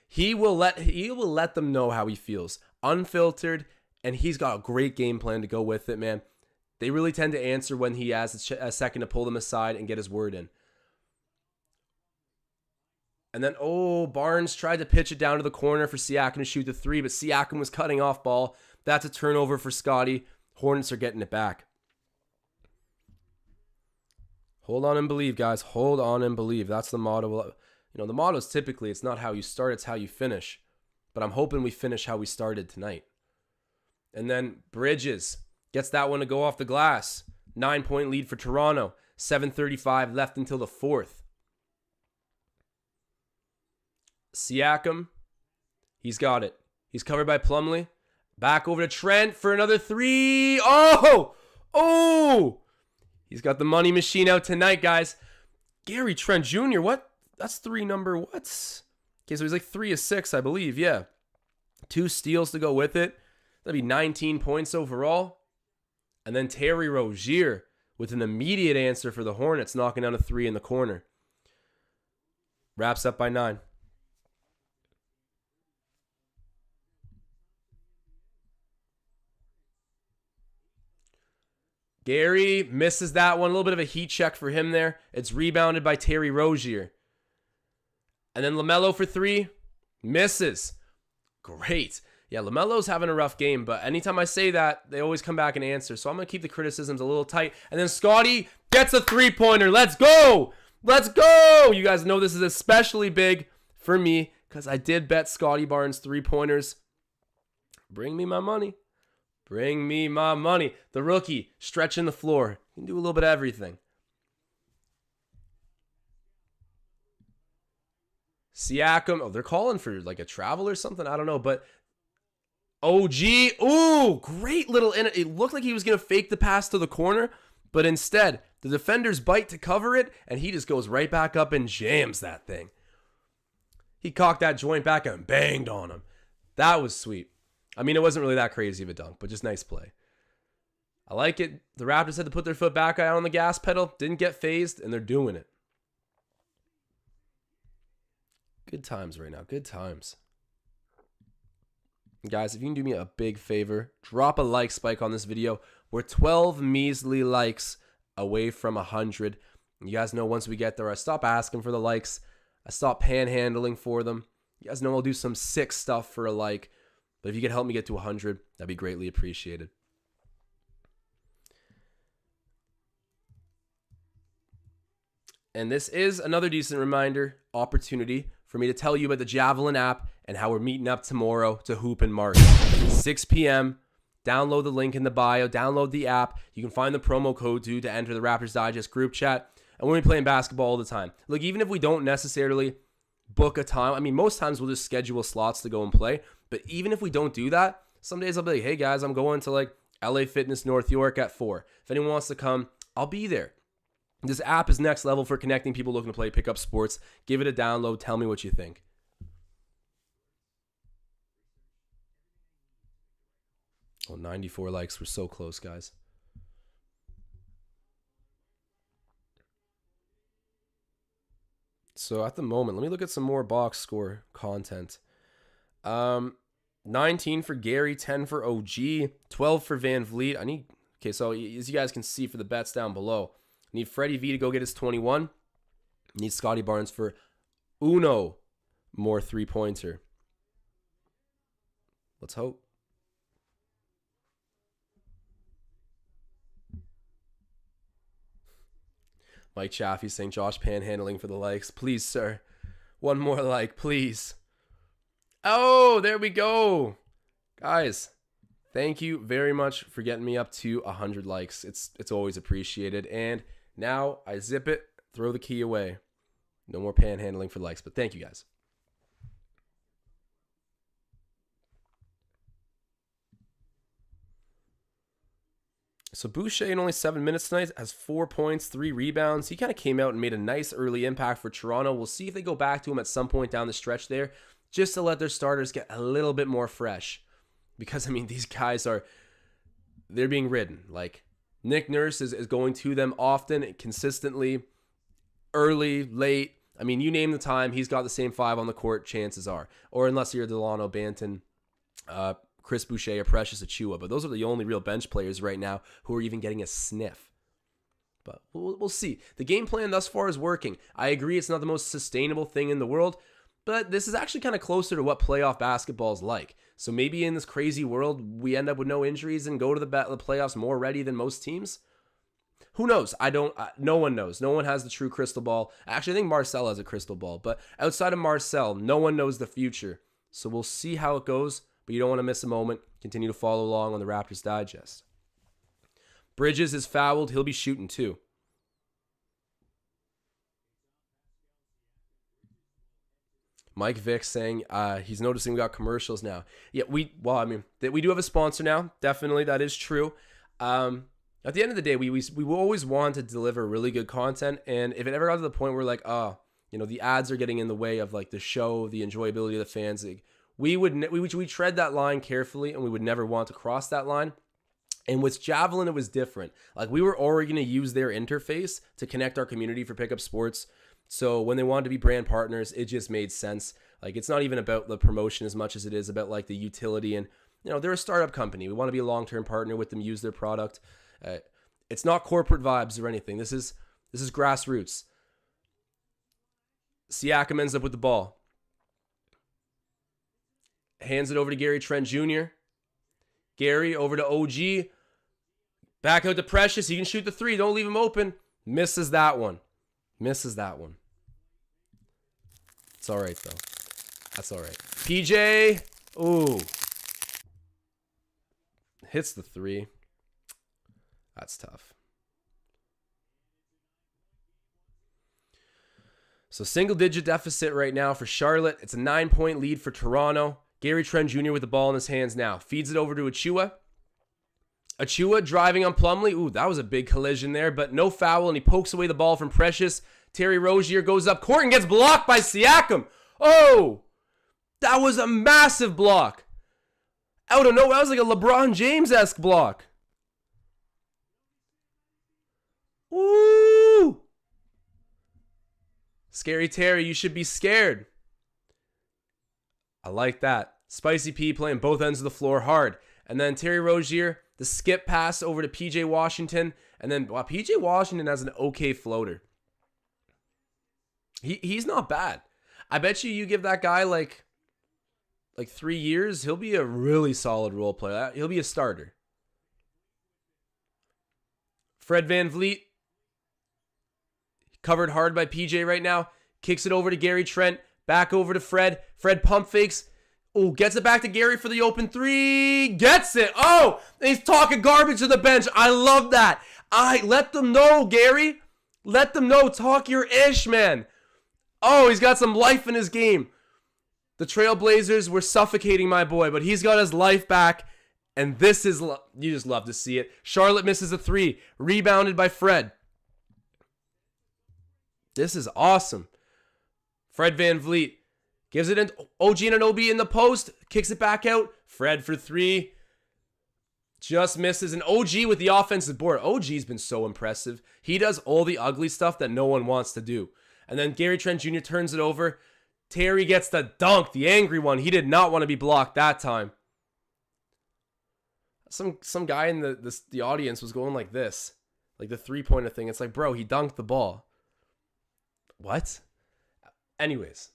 he will let them know how he feels. Unfiltered, and he's got a great game plan to go with it, man. They really tend to answer when he has a second to pull them aside and get his word in. And then, Barnes tried to pitch it down to the corner for Siakam to shoot the 3, but Siakam was cutting off ball. That's a turnover for Scotty. Hornets are getting it back. Hold on and believe, guys. Hold on and believe. That's the motto. The motto is typically, it's not how you start, it's how you finish. But I'm hoping we finish how we started tonight. And then Bridges gets that one to go off the glass. 9-point lead for Toronto. 7:35 left until the 4th. Siakam, he's got it. He's covered by Plumlee. Back over to Trent for another 3. Oh! He's got the money machine out tonight, guys. Gary Trent Jr., what? That's 3 number what's? Okay, so he's like 3 of 6, I believe. Yeah. 2 steals to go with it. That'd be 19 points overall. And then Terry Rozier with an immediate answer for the Hornets, knocking down a 3 in the corner. Wraps up by 9. Gary misses that one. A little bit of a heat check for him there. It's rebounded by Terry Rozier. And then LaMelo for 3. Misses. Great. Yeah, LaMelo's having a rough game, but anytime I say that, they always come back and answer. So I'm going to keep the criticisms a little tight. And then Scotty gets a 3-pointer. Let's go. Let's go. You guys know this is especially big for me because I did bet Scotty Barnes 3-pointers. Bring me my money. Bring me my money. The rookie stretching the floor. He can do a little bit of everything. Siakam. Oh, they're calling for like a travel or something. I don't know, but OG. Ooh, great little. It looked like he was going to fake the pass to the corner, but instead, the defenders bite to cover it, and he just goes right back up and jams that thing. He cocked that joint back and banged on him. That was sweet. I mean, it wasn't really that crazy of a dunk, but just nice play. I like it. The Raptors had to put their foot back out on the gas pedal. Didn't get phased, and they're doing it. Good times right now. Good times. Guys, if you can do me a big favor, drop a like spike on this video. We're 12 measly likes away from 100. You guys know once we get there, I stop asking for the likes. I stop panhandling for them. You guys know I'll do some sick stuff for a like. But if you could help me get to 100, that'd be greatly appreciated. And this is another decent opportunity for me to tell you about the Javelin app and how we're meeting up tomorrow to hoop and mark. 6 p.m. Download the link in the bio. Download the app. You can find the promo code to enter the Raptors Digest group chat. And we're playing basketball all the time. Look, even if we don't necessarily book a time, I mean, most times we'll just schedule slots to go and play. But even if we don't do that, some days I'll be like, hey guys, I'm going to like LA Fitness North York at 4. If anyone wants to come, I'll be there. This app is next level for connecting people looking to play pickup sports. Give it a download. Tell me what you think. Oh, 94 likes. We're so close, guys. So at the moment, let me look at some more box score content. 19 for Gary, 10 for OG, 12 for Van Vliet. Okay, so as you guys can see for the bets down below, I need Freddie V to go get his 21. I need Scotty Barnes for uno more 3-pointer. Let's hope. Mike Chaffee saying Josh panhandling for the likes. Please, sir. One more like, please. Oh, there we go. Guys, thank you very much for getting me up to 100 likes. It's always appreciated. And now I zip it, throw the key away. No more panhandling for likes, but thank you guys. So Boucher in only 7 minutes tonight has 4 points, 3 rebounds. He kind of came out and made a nice early impact for Toronto. We'll see if they go back to him at some point down the stretch there, just to let their starters get a little bit more fresh. Because, I mean, these guys they're being ridden. Like, Nick Nurse is going to them often, consistently, early, late. I mean, you name the time, he's got the same 5 on the court, chances are. Or unless you're Delano Banton, Chris Boucher, or Precious Achiuwa. But those are the only real bench players right now who are even getting a sniff. But we'll see. The game plan thus far is working. I agree it's not the most sustainable thing in the world, but this is actually kind of closer to what playoff basketball is like. So maybe in this crazy world, we end up with no injuries and go to the playoffs more ready than most teams. Who knows? No one knows. No one has the true crystal ball. Actually, I think Marcel has a crystal ball, but outside of Marcel, no one knows the future. So we'll see how it goes, but you don't want to miss a moment. Continue to follow along on the Raptors Digest. Bridges is fouled. He'll be shooting too. Mike Vick saying he's noticing we got commercials now. Yeah, we do have a sponsor now. Definitely, that is true. At the end of the day, we always want to deliver really good content, and if it ever got to the point where like, the ads are getting in the way of like the show, the enjoyability of the fans, like, we tread that line carefully, and we would never want to cross that line. And with Javelin, it was different. Like, we were already going to use their interface to connect our community for Pickup Sports. So when they wanted to be brand partners, it just made sense. Like, it's not even about the promotion as much as it is about like the utility. And, they're a startup company. We want to be a long-term partner with them, use their product. It's not corporate vibes or anything. This is grassroots. Siakam ends up with the ball. Hands it over to Gary Trent Jr. Gary over to OG. Back out to Precious. He can shoot the three. Don't leave him open. Misses that one. It's all right, though. That's all right. PJ. Ooh. Hits the three. That's tough. So single-digit deficit right now for Charlotte. It's a 9-point lead for Toronto. Gary Trent Jr. with the ball in his hands now. Feeds it over to Achua. Achua driving on Plumlee. Ooh, that was a big collision there, but no foul, and he pokes away the ball from Precious. Terry Rozier goes up court and gets blocked by Siakam. Oh, that was a massive block. Out of nowhere, that was like a LeBron James-esque block. Ooh. Scary Terry, you should be scared. I like that. Spicy P playing both ends of the floor hard. And then Terry Rozier, the skip pass over to PJ Washington. And then PJ Washington has an okay floater. He's not bad. I bet you give that guy like 3 years, he'll be a really solid role player. He'll be a starter. Fred VanVleet, covered hard by PJ right now. Kicks it over to Gary Trent. Back over to Fred. Fred pump fakes. Oh, gets it back to Gary for the open three. Gets it. Oh, and he's talking garbage to the bench. I love that. Let them know, Gary. Let them know. Talk your ish, man. Oh, he's got some life in his game. The Trailblazers were suffocating my boy, but he's got his life back. And this is, you just love to see it. Charlotte misses a three. Rebounded by Fred. This is awesome. Fred VanVleet gives it in. OG Anunoby in the post. Kicks it back out. Fred for three. Just misses. And OG with the offensive board. OG's been so impressive. He does all the ugly stuff that no one wants to do. And then Gary Trent Jr. turns it over. Terry gets the dunk, the angry one. He did not want to be blocked that time. Some guy in the audience was going like this. Like the three-pointer thing. It's like, bro, he dunked the ball. What? Anyways.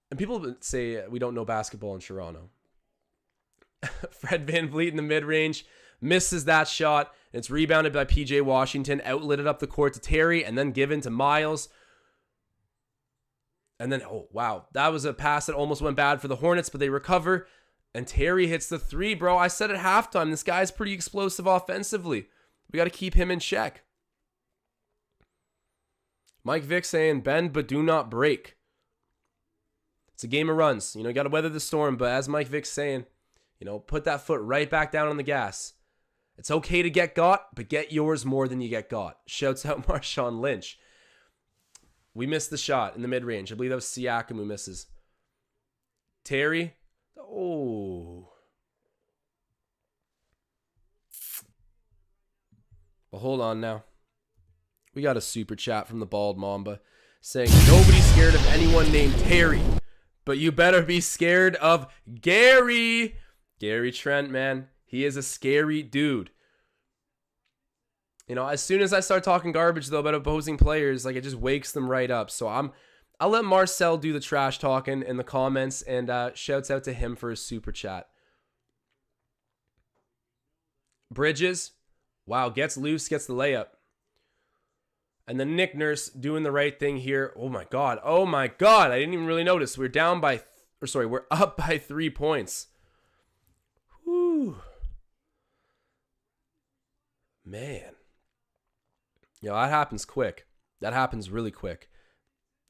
And people say we don't know basketball in Toronto. Fred VanVleet in the mid-range misses that shot. And it's rebounded by PJ Washington. Outletted up the court to Terry and then given to Miles. And then, oh, wow. That was a pass that almost went bad for the Hornets, but they recover. And Terry hits the three, bro. I said at halftime, this guy's pretty explosive offensively. We got to keep him in check. Mike Vick saying, bend but do not break. It's a game of runs. You got to weather the storm. But as Mike Vick's saying, put that foot right back down on the gas. It's okay to get got, but get yours more than you get got. Shouts out Marshawn Lynch. We missed the shot in the mid-range. I believe that was Siakam who misses. Terry. Oh. Well, hold on now. We got a super chat from the Bald Mamba saying, nobody's scared of anyone named Terry, but you better be scared of Gary. Gary Trent, man. He is a scary dude. As soon as I start talking garbage, though, about opposing players, it just wakes them right up. So I'll let Marcel do the trash talking in the comments, and shouts out to him for his super chat. Bridges, wow, gets loose, gets the layup. And then Nick Nurse doing the right thing here. Oh my God. I didn't even really notice. We're up by 3 points. Whew. Man. That happens quick. That happens really quick.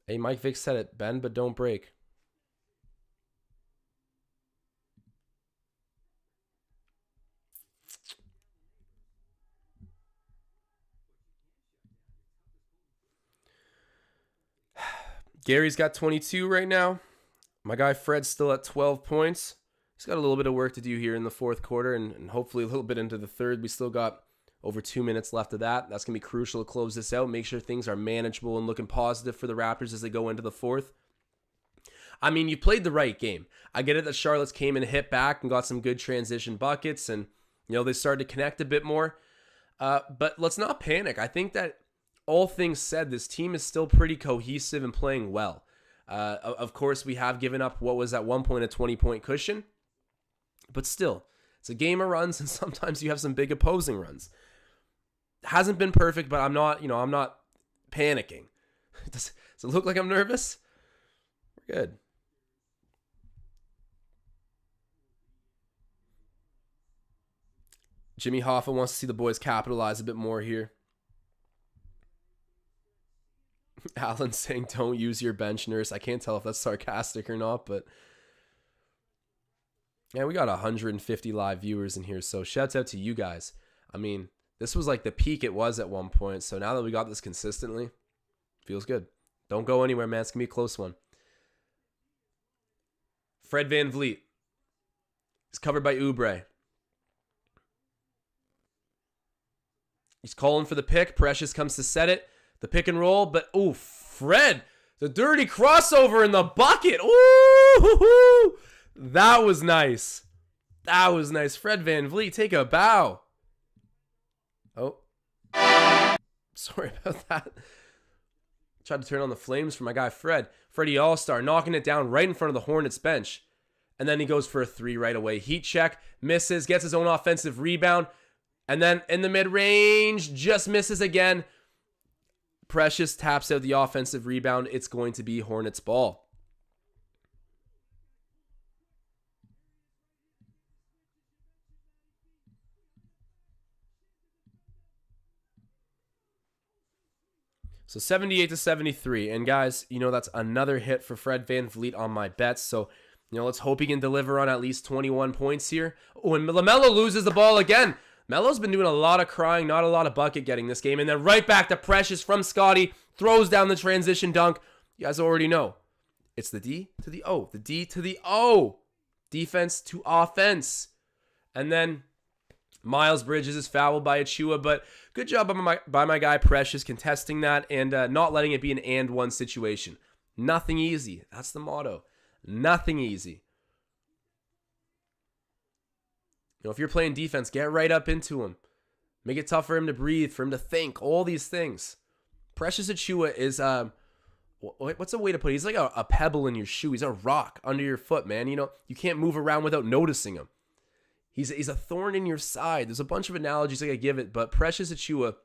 Hey, Mike Vick said it. Bend but don't break. Gary's got 22 right now. My guy Fred's still at 12 points. He's got a little bit of work to do here in the fourth quarter and hopefully a little bit into the third. We still got over 2 minutes left of that. That's going to be crucial to close this out. Make sure things are manageable and looking positive for the Raptors as they go into the fourth. I mean, you played the right game. I get it that Charlotte's came and hit back and got some good transition buckets and, they started to connect a bit more. But let's not panic. I think that all things said, this team is still pretty cohesive and playing well. Of course, we have given up what was at one point a 20-point cushion. But still, it's a game of runs, and sometimes you have some big opposing runs. Hasn't been perfect, but I'm not panicking. Does it look like I'm nervous? We're good. Jimmy Hoffa wants to see the boys capitalize a bit more here. Alan saying, don't use your bench, nurse. I can't tell if that's sarcastic or not, but yeah, we got 150 live viewers in here, so shouts out to you guys. I mean, this was like the peak it was at one point, so now that we got this consistently, feels good. Don't go anywhere, man. It's going to be a close one. Fred VanVleet is covered by Oubre. He's calling for the pick. Precious comes to set it. The pick and roll, but Fred, the dirty crossover in the bucket. Ooh, that was nice. That was nice. Fred VanVleet, take a bow. Oh, sorry about that. Tried to turn on the flames for my guy Fred. Freddie All-Star knocking it down right in front of the Hornets bench. And then he goes for a three right away. Heat check, misses, gets his own offensive rebound. And then in the mid-range, just misses again. Precious taps out the offensive rebound. It's going to be Hornets ball. So 78-73. And guys, that's another hit for Fred VanVleet on my bets. So, let's hope he can deliver on at least 21 points here. Oh, and LaMelo loses the ball again. Melo's been doing a lot of crying, not a lot of bucket getting this game. And then right back to Precious from Scotty. Throws down the transition dunk. You guys already know. It's the D to the O. The D to the O. Defense to offense. And then Miles Bridges is fouled by Achua. But good job by my guy Precious contesting that and not letting it be an and one situation. Nothing easy. That's the motto. Nothing easy. If you're playing defense, get right up into him. Make it tough for him to breathe, for him to think, all these things. Precious Achua is, what's a way to put it? He's like a pebble in your shoe. He's a rock under your foot, man. You can't move around without noticing him. He's a thorn in your side. There's a bunch of analogies I could give it, but Precious Achua,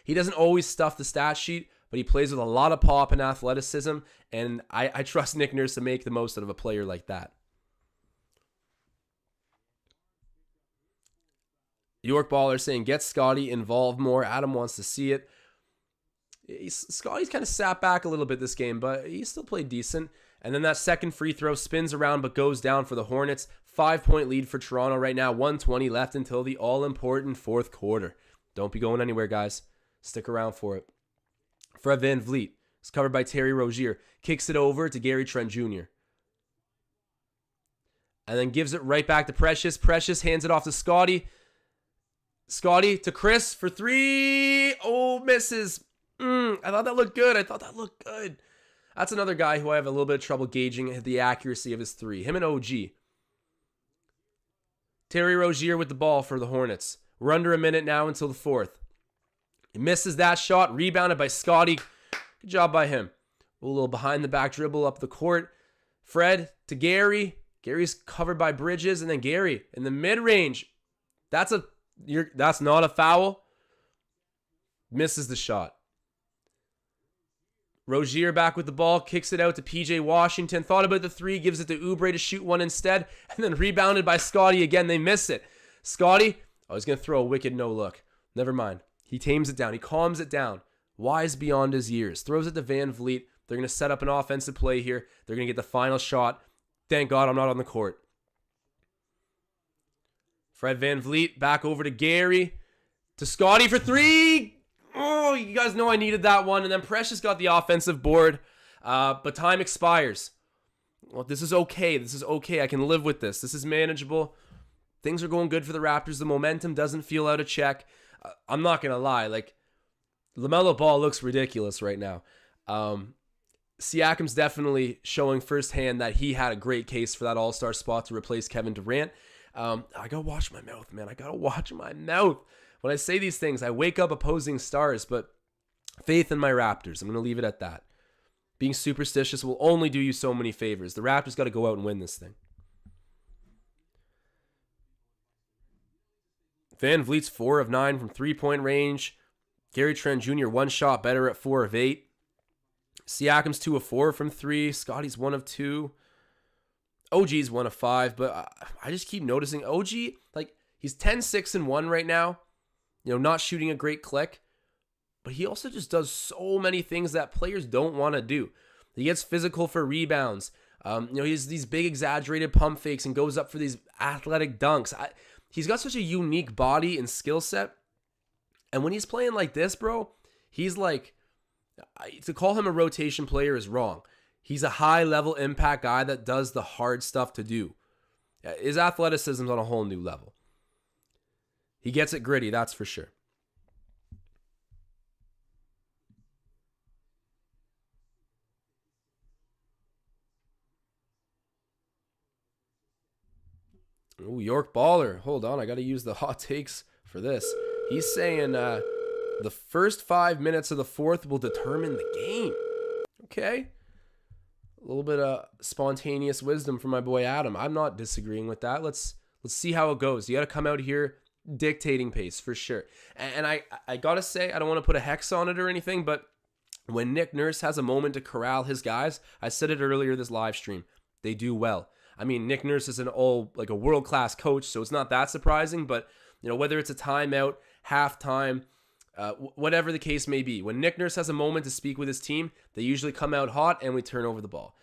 he doesn't always stuff the stat sheet, but he plays with a lot of pop and athleticism, and I trust Nick Nurse to make the most out of a player like that. York Baller saying, get Scotty involved more. Adam wants to see it. Scotty's kind of sat back a little bit this game, but he still played decent. And then that second free throw spins around but goes down for the Hornets. 5-point lead for Toronto right now. 1:20 left until the all-important fourth quarter. Don't be going anywhere, guys. Stick around for it. Fred VanVleet is covered by Terry Rozier. Kicks it over to Gary Trent Jr. And then gives it right back to Precious. Precious hands it off to Scotty. Scotty to Chris for three. Oh, misses. I thought that looked good. That's another guy who I have a little bit of trouble gauging the accuracy of his three. Him and OG. Terry Rozier with the ball for the Hornets. We're under a minute now until the fourth. He misses that shot. Rebounded by Scotty. Good job by him. A little behind the back dribble up the court. Fred to Gary. Gary's covered by Bridges. And then Gary in the mid-range. That's not a foul. Misses the shot. Rozier back with the ball. Kicks it out to PJ Washington. Thought about the three. Gives it to Oubre to shoot one instead. And then rebounded by Scotty again. They miss it. Scotty, he's going to throw a wicked no-look. Never mind. He tames it down. He calms it down. Wise beyond his years. Throws it to VanVleet. They're going to set up an offensive play here. They're going to get the final shot. Thank God I'm not on the court. Fred VanVleet back over to Gary. To Scotty for three. Oh, you guys know I needed that one. And then Precious got the offensive board. But time expires. Well, this is okay. This is okay. I can live with this. This is manageable. Things are going good for the Raptors. The momentum doesn't feel out of check. I'm not going to lie. Like, LaMelo Ball looks ridiculous right now. Siakam's definitely showing firsthand that he had a great case for that all-star spot to replace Kevin Durant. I got to watch my mouth, man. I got to watch my mouth. When I say these things, I wake up opposing stars, but faith in my Raptors. I'm going to leave it at that. Being superstitious will only do you so many favors. The Raptors got to go out and win this thing. Van Vliet's 4 of 9 from three-point range. Gary Trent Jr. 1 shot better at 4 of 8. Siakam's 2 of 4 from 3. Scotty's 1 of 2. OG's 1 of 5. But I just keep noticing OG, like, he's 10-6-1 right now. You know, not shooting a great click. But he also just does so many things that players don't want to do. He gets physical for rebounds. You know, he has these big exaggerated pump fakes and goes up for these athletic dunks. He's got such a unique body and skill set. And when he's playing like this, bro, he's like, to call him a rotation player is wrong. He's a high-level impact guy that does the hard stuff to do. His athleticism's on a whole new level. He gets it gritty, that's for sure. Ooh, York Baller. Hold on, I got to use the hot takes for this. He's saying the first 5 minutes of the fourth will determine the game. Okay. A little bit of spontaneous wisdom from my boy Adam. I'm not disagreeing with that. Let's see how it goes. You got to come out here dictating pace for sure. And I got to say, I don't want to put a hex on it or anything, but when Nick Nurse has a moment to corral his guys, I said it earlier this live stream, they do well. I mean, Nick Nurse is a world-class coach, so it's not that surprising, but you know, whether it's a timeout, halftime, whatever the case may be, when Nick Nurse has a moment to speak with his team, they usually come out hot and we turn over the ball.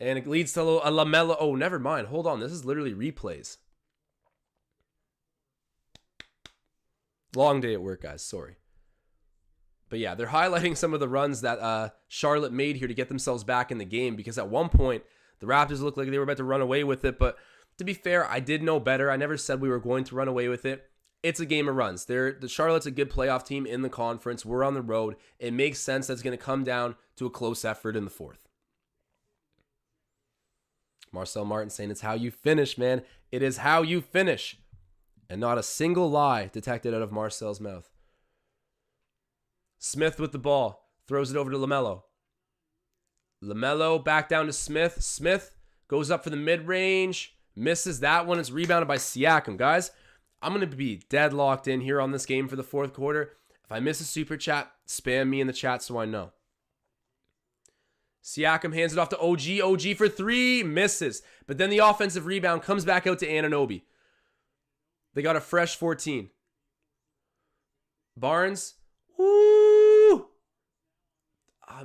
And it leads to a LaMelo. Oh, never mind. Hold on. This is literally replays. Long day at work, guys. Sorry. But yeah, they're highlighting some of the runs that Charlotte made here to get themselves back in the game, because at one point, the Raptors looked like they were about to run away with it, but to be fair, I did know better. I never said we were going to run away with it. It's a game of runs. The Charlotte's a good playoff team in the conference. We're on the road. It makes sense that's going to come down to a close effort in the fourth. Marcel Martin saying it's how you finish, man. It is how you finish. And not a single lie detected out of Marcel's mouth. Smith with the ball. Throws it over to LaMelo. LaMelo back down to Smith. Smith goes up for the mid-range. Misses that one. It's rebounded by Siakam. Guys, I'm going to be deadlocked in here on this game for the fourth quarter. If I miss a super chat, spam me in the chat so I know. Siakam hands it off to OG. OG for 3. Misses. But then the offensive rebound comes back out to Anunoby. They got a fresh 14. Barnes. Woo!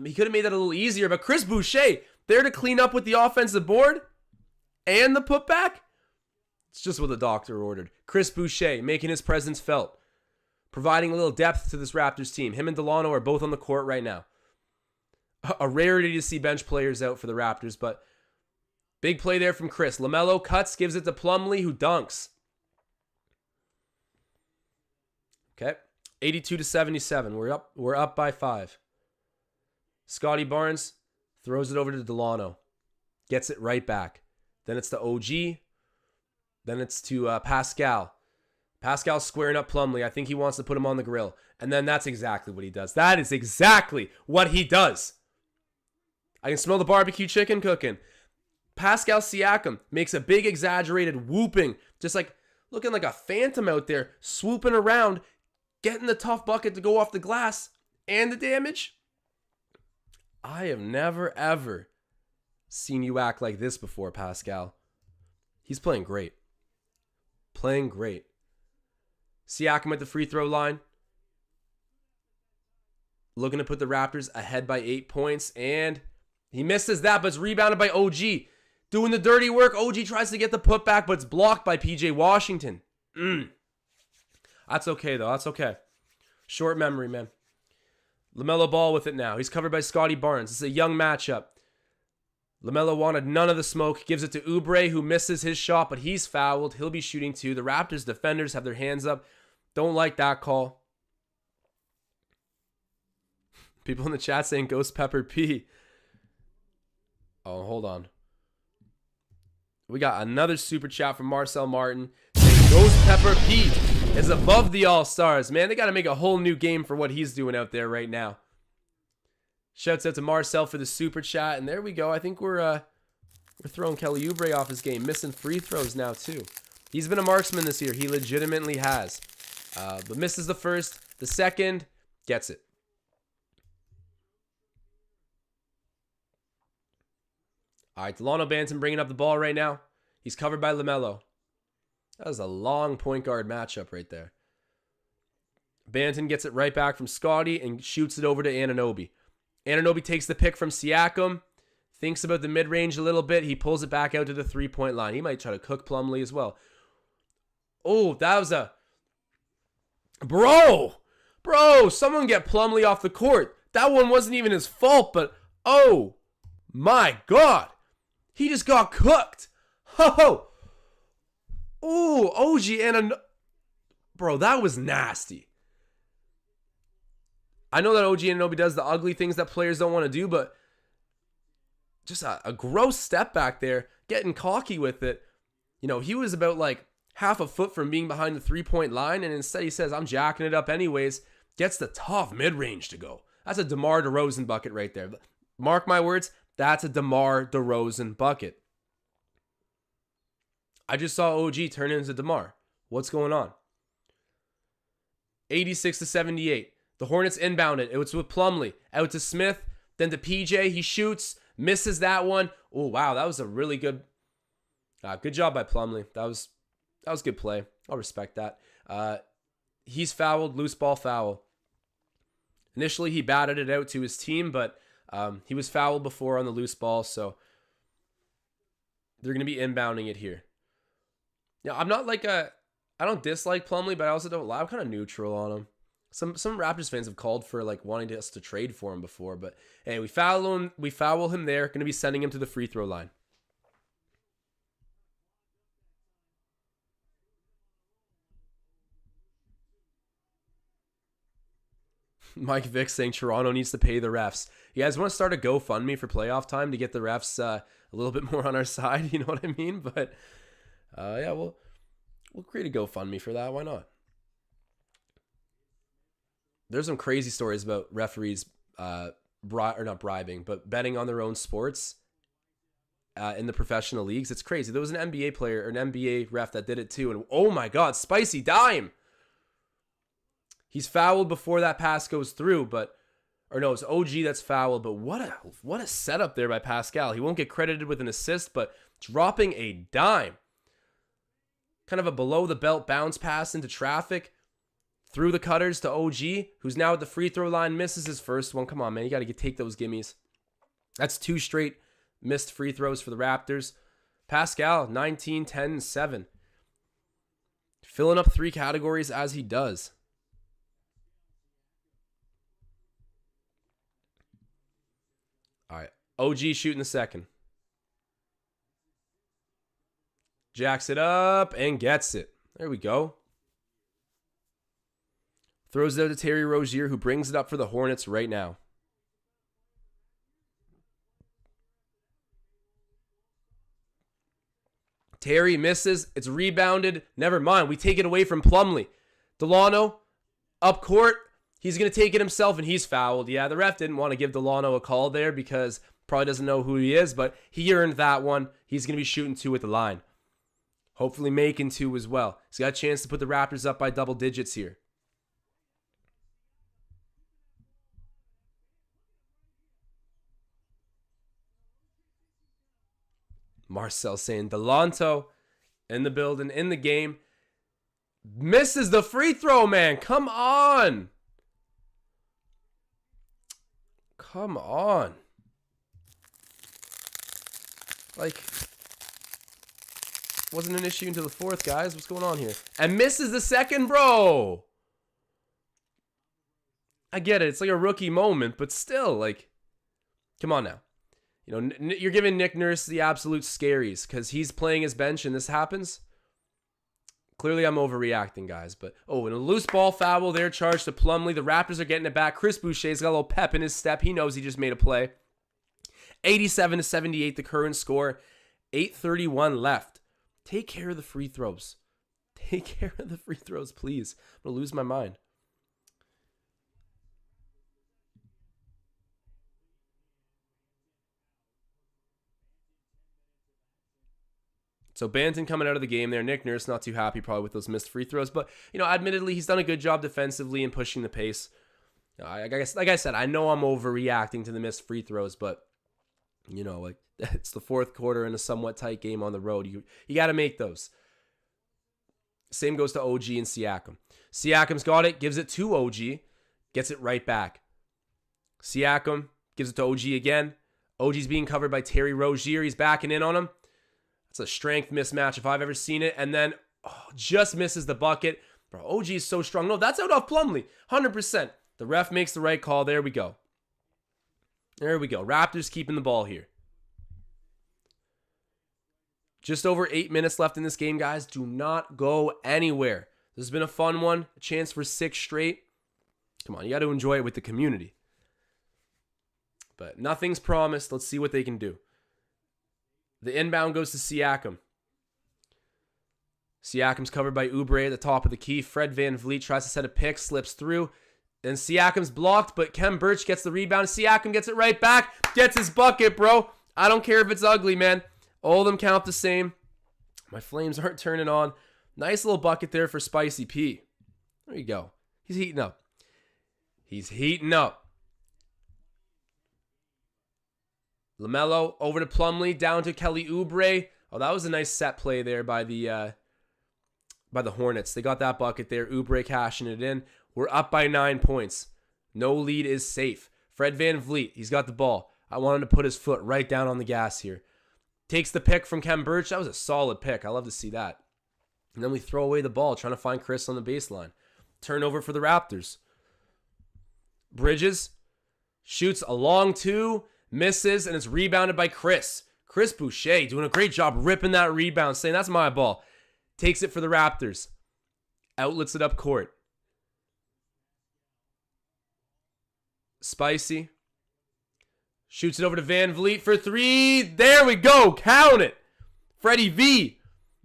He could have made that a little easier, but Chris Boucher there to clean up with the offensive board and the putback. It's just what the doctor ordered. Chris Boucher making his presence felt, providing a little depth to this Raptors team. Him and Delano are both on the court right now. A rarity to see bench players out for the Raptors, but big play there from Chris. LaMelo cuts, gives it to Plumlee, who dunks. Okay, 82-77. We're up by 5. Scotty Barnes throws it over to Delano. Gets it right back. Then it's to OG. Then it's to Pascal. Pascal's squaring up Plumlee. I think he wants to put him on the grill. And then that's exactly what he does. That is exactly what he does. I can smell the barbecue chicken cooking. Pascal Siakam makes a big exaggerated whooping. Just like looking like a phantom out there. Swooping around. Getting the tough bucket to go off the glass. And the damage. I have never, ever seen you act like this before, Pascal. He's playing great. Playing great. Siakam at the free throw line. Looking to put the Raptors ahead by 8 points. And he misses that, but it's rebounded by OG. Doing the dirty work. OG tries to get the putback, but it's blocked by PJ Washington. That's okay, though. That's okay. Short memory, man. LaMelo Ball with it now. He's covered by Scotty Barnes. It's a young matchup. LaMelo wanted none of the smoke. Gives it to Oubre, who misses his shot, but he's fouled. He'll be shooting too. The Raptors defenders have their hands up. Don't like that call. People in the chat saying Ghost Pepper P. Oh, hold on. We got another super chat from Marcel Martin saying Ghost Pepper P is above the All-Stars. Man, they got to make a whole new game for what he's doing out there right now. Shouts out to Marcel for the super chat. And there we go. I think we're throwing Kelly Oubre off his game. Missing free throws now, too. He's been a marksman this year. He legitimately has. But misses the first. The second, gets it. All right, Delano Banton bringing up the ball right now. He's covered by LaMelo. That was a long point guard matchup right there. Banton gets it right back from Scotty and shoots it over to Anunoby. Anunoby takes the pick from Siakam. Thinks about the mid-range a little bit. He pulls it back out to the three-point line. He might try to cook Plumlee as well. Oh, that was a... Bro, someone get Plumlee off the court. That one wasn't even his fault, but oh my God. He just got cooked. Ho! Ooh, OG and a... Bro, that was nasty. I know that OG Anunoby does the ugly things that players don't want to do, but just a gross step back there, getting cocky with it. You know, he was about like half a foot from being behind the three-point line, and instead he says, I'm jacking it up anyways. Gets the tough mid-range to go. That's a DeMar DeRozan bucket right there. Mark my words, that's a DeMar DeRozan bucket. I just saw OG turn into DeMar. What's going on? 86-78. The Hornets inbound it. It was with Plumlee. Out to Smith. Then to PJ. He shoots. Misses that one. Oh, wow. That was a really good... good job by Plumlee. That was good play. I'll respect that. He's fouled. Loose ball foul. Initially, he batted it out to his team, but he was fouled before on the loose ball, so they're going to be inbounding it here. Now, I'm not like I don't dislike Plumlee, but I also don't lie. I'm kind of neutral on him. Some Raptors fans have called for like wanting us to trade for him before, but hey, we foul him there. Going to be sending him to the free throw line. Mike Vick saying Toronto needs to pay the refs. You guys want to start a GoFundMe for playoff time to get the refs a little bit more on our side? You know what I mean? But yeah, we'll create a GoFundMe for that. Why not? There's some crazy stories about referees not bribing, but betting on their own sports in the professional leagues. It's crazy. There was an NBA player or an NBA ref that did it too, and oh my God, spicy dime. He's fouled before that pass goes through, it's OG that's fouled, but what a setup there by Pascal. He won't get credited with an assist, but dropping a dime. Kind of a below-the-belt bounce pass into traffic. Through the cutters to OG, who's now at the free throw line, misses his first one. Come on, man. You got to take those gimmies. That's 2 straight missed free throws for the Raptors. Pascal, 19, 10, and 7. Filling up 3 categories as he does. All right. OG shooting the second. Jacks it up and gets it. There we go. Throws it out to Terry Rozier, who brings it up for the Hornets right now. Terry misses. It's rebounded. Never mind. We take it away from Plumlee. Delano, up court. He's going to take it himself, and he's fouled. Yeah, the ref didn't want to give Delano a call there because probably doesn't know who he is, but he earned that one. He's going to be shooting 2 at the line. Hopefully making 2 as well. He's got a chance to put the Raptors up by double digits here. Marcel saying Delanto in the building, in the game. Misses the free throw, man. Come on. Come on. Like, wasn't an issue until the 4th, guys. What's going on here? And misses the second, bro. I get it. It's like a rookie moment, but still, like, come on now. You know, you're giving Nick Nurse the absolute scaries because he's playing his bench and this happens. Clearly, I'm overreacting, guys. But, and a loose ball foul there, charged to Plumlee. The Raptors are getting it back. Chris Boucher's got a little pep in his step. He knows he just made a play. 87-78, the current score. 8:31 left. Take care of the free throws. Take care of the free throws, please. I'm going to lose my mind. So Banton coming out of the game there. Nick Nurse not too happy probably with those missed free throws. But, admittedly, he's done a good job defensively and pushing the pace. I guess, like I said, I know I'm overreacting to the missed free throws, but, it's the fourth quarter in a somewhat tight game on the road. You got to make those. Same goes to OG and Siakam. Siakam's got it, gives it to OG, gets it right back. Siakam gives it to OG again. OG's being covered by Terry Rozier. He's backing in on him. It's a strength mismatch if I've ever seen it. And then just misses the bucket. Bro, OG is so strong. No, that's out off Plumlee. 100%. The ref makes the right call. There we go. There we go. Raptors keeping the ball here. Just over 8 minutes left in this game, guys. Do not go anywhere. This has been a fun one. A chance for 6 straight. Come on, you got to enjoy it with the community. But nothing's promised. Let's see what they can do. The inbound goes to Siakam. Siakam's covered by Oubre at the top of the key. Fred VanVleet tries to set a pick, slips through. Then Siakam's blocked, but Kem Birch gets the rebound. Siakam gets it right back. Gets his bucket, bro. I don't care if it's ugly, man. All of them count the same. My flames aren't turning on. Nice little bucket there for Spicy P. There you go. He's heating up. He's heating up. LaMelo over to Plumlee, down to Kelly Oubre. Oh, that was a nice set play there by the Hornets. They got that bucket there. Oubre cashing it in. We're up by 9 points. No lead is safe. Fred VanVleet, he's got the ball. I want him to put his foot right down on the gas here. Takes the pick from Kem Birch. That was a solid pick. I love to see that. And then we throw away the ball, trying to find Chris on the baseline. Turnover for the Raptors. Bridges shoots a long 2. Misses, and it's rebounded by Chris. Chris Boucher doing a great job ripping that rebound, saying that's my ball. Takes it for the Raptors. Outlets it up court. Spicy. Shoots it over to VanVleet for 3. There we go. Count it. Freddie V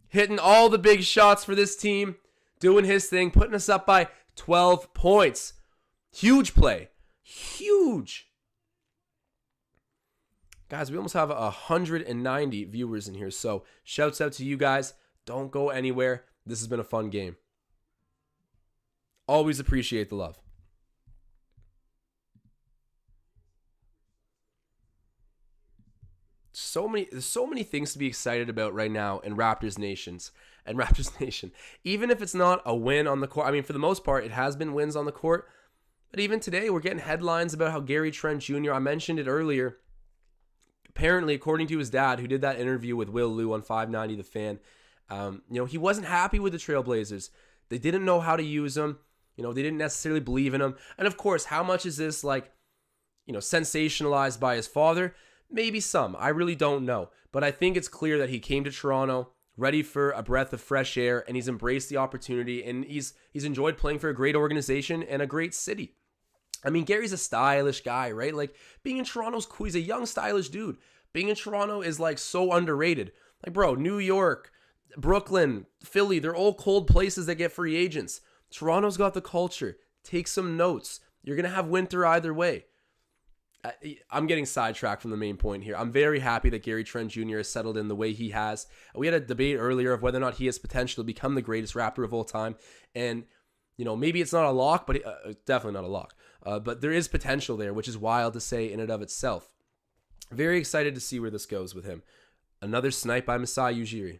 hitting all the big shots for this team. Doing his thing. Putting us up by 12 points. Huge play. Huge. Guys, we almost have 190 viewers in here, so shouts out to you guys. Don't go anywhere. This has been a fun game. Always appreciate the love. There's so many things to be excited about right now in Raptors Nation. Even if it's not a win on the court, I mean, for the most part, it has been wins on the court. But even today, we're getting headlines about how Gary Trent Jr., I mentioned it earlier, apparently, according to his dad, who did that interview with Will Liu on 590 The Fan, he wasn't happy with the Trailblazers. They didn't know how to use him. They didn't necessarily believe in him. And of course, how much is this sensationalized by his father? Maybe some. I really don't know. But I think it's clear that he came to Toronto ready for a breath of fresh air, and he's embraced the opportunity, and he's enjoyed playing for a great organization and a great city. I mean, Gary's a stylish guy, right? Like, being in Toronto's cool. He's a young, stylish dude. Being in Toronto is, so underrated. Like, bro, New York, Brooklyn, Philly, they're all cold places that get free agents. Toronto's got the culture. Take some notes. You're going to have winter either way. I'm getting sidetracked from the main point here. I'm very happy that Gary Trent Jr. has settled in the way he has. We had a debate earlier of whether or not he has potential to become the greatest Raptor of all time. And, maybe it's not a lock, but definitely not a lock. But there is potential there, which is wild to say in and of itself. Very excited to see where this goes with him. Another snipe by Masai Ujiri.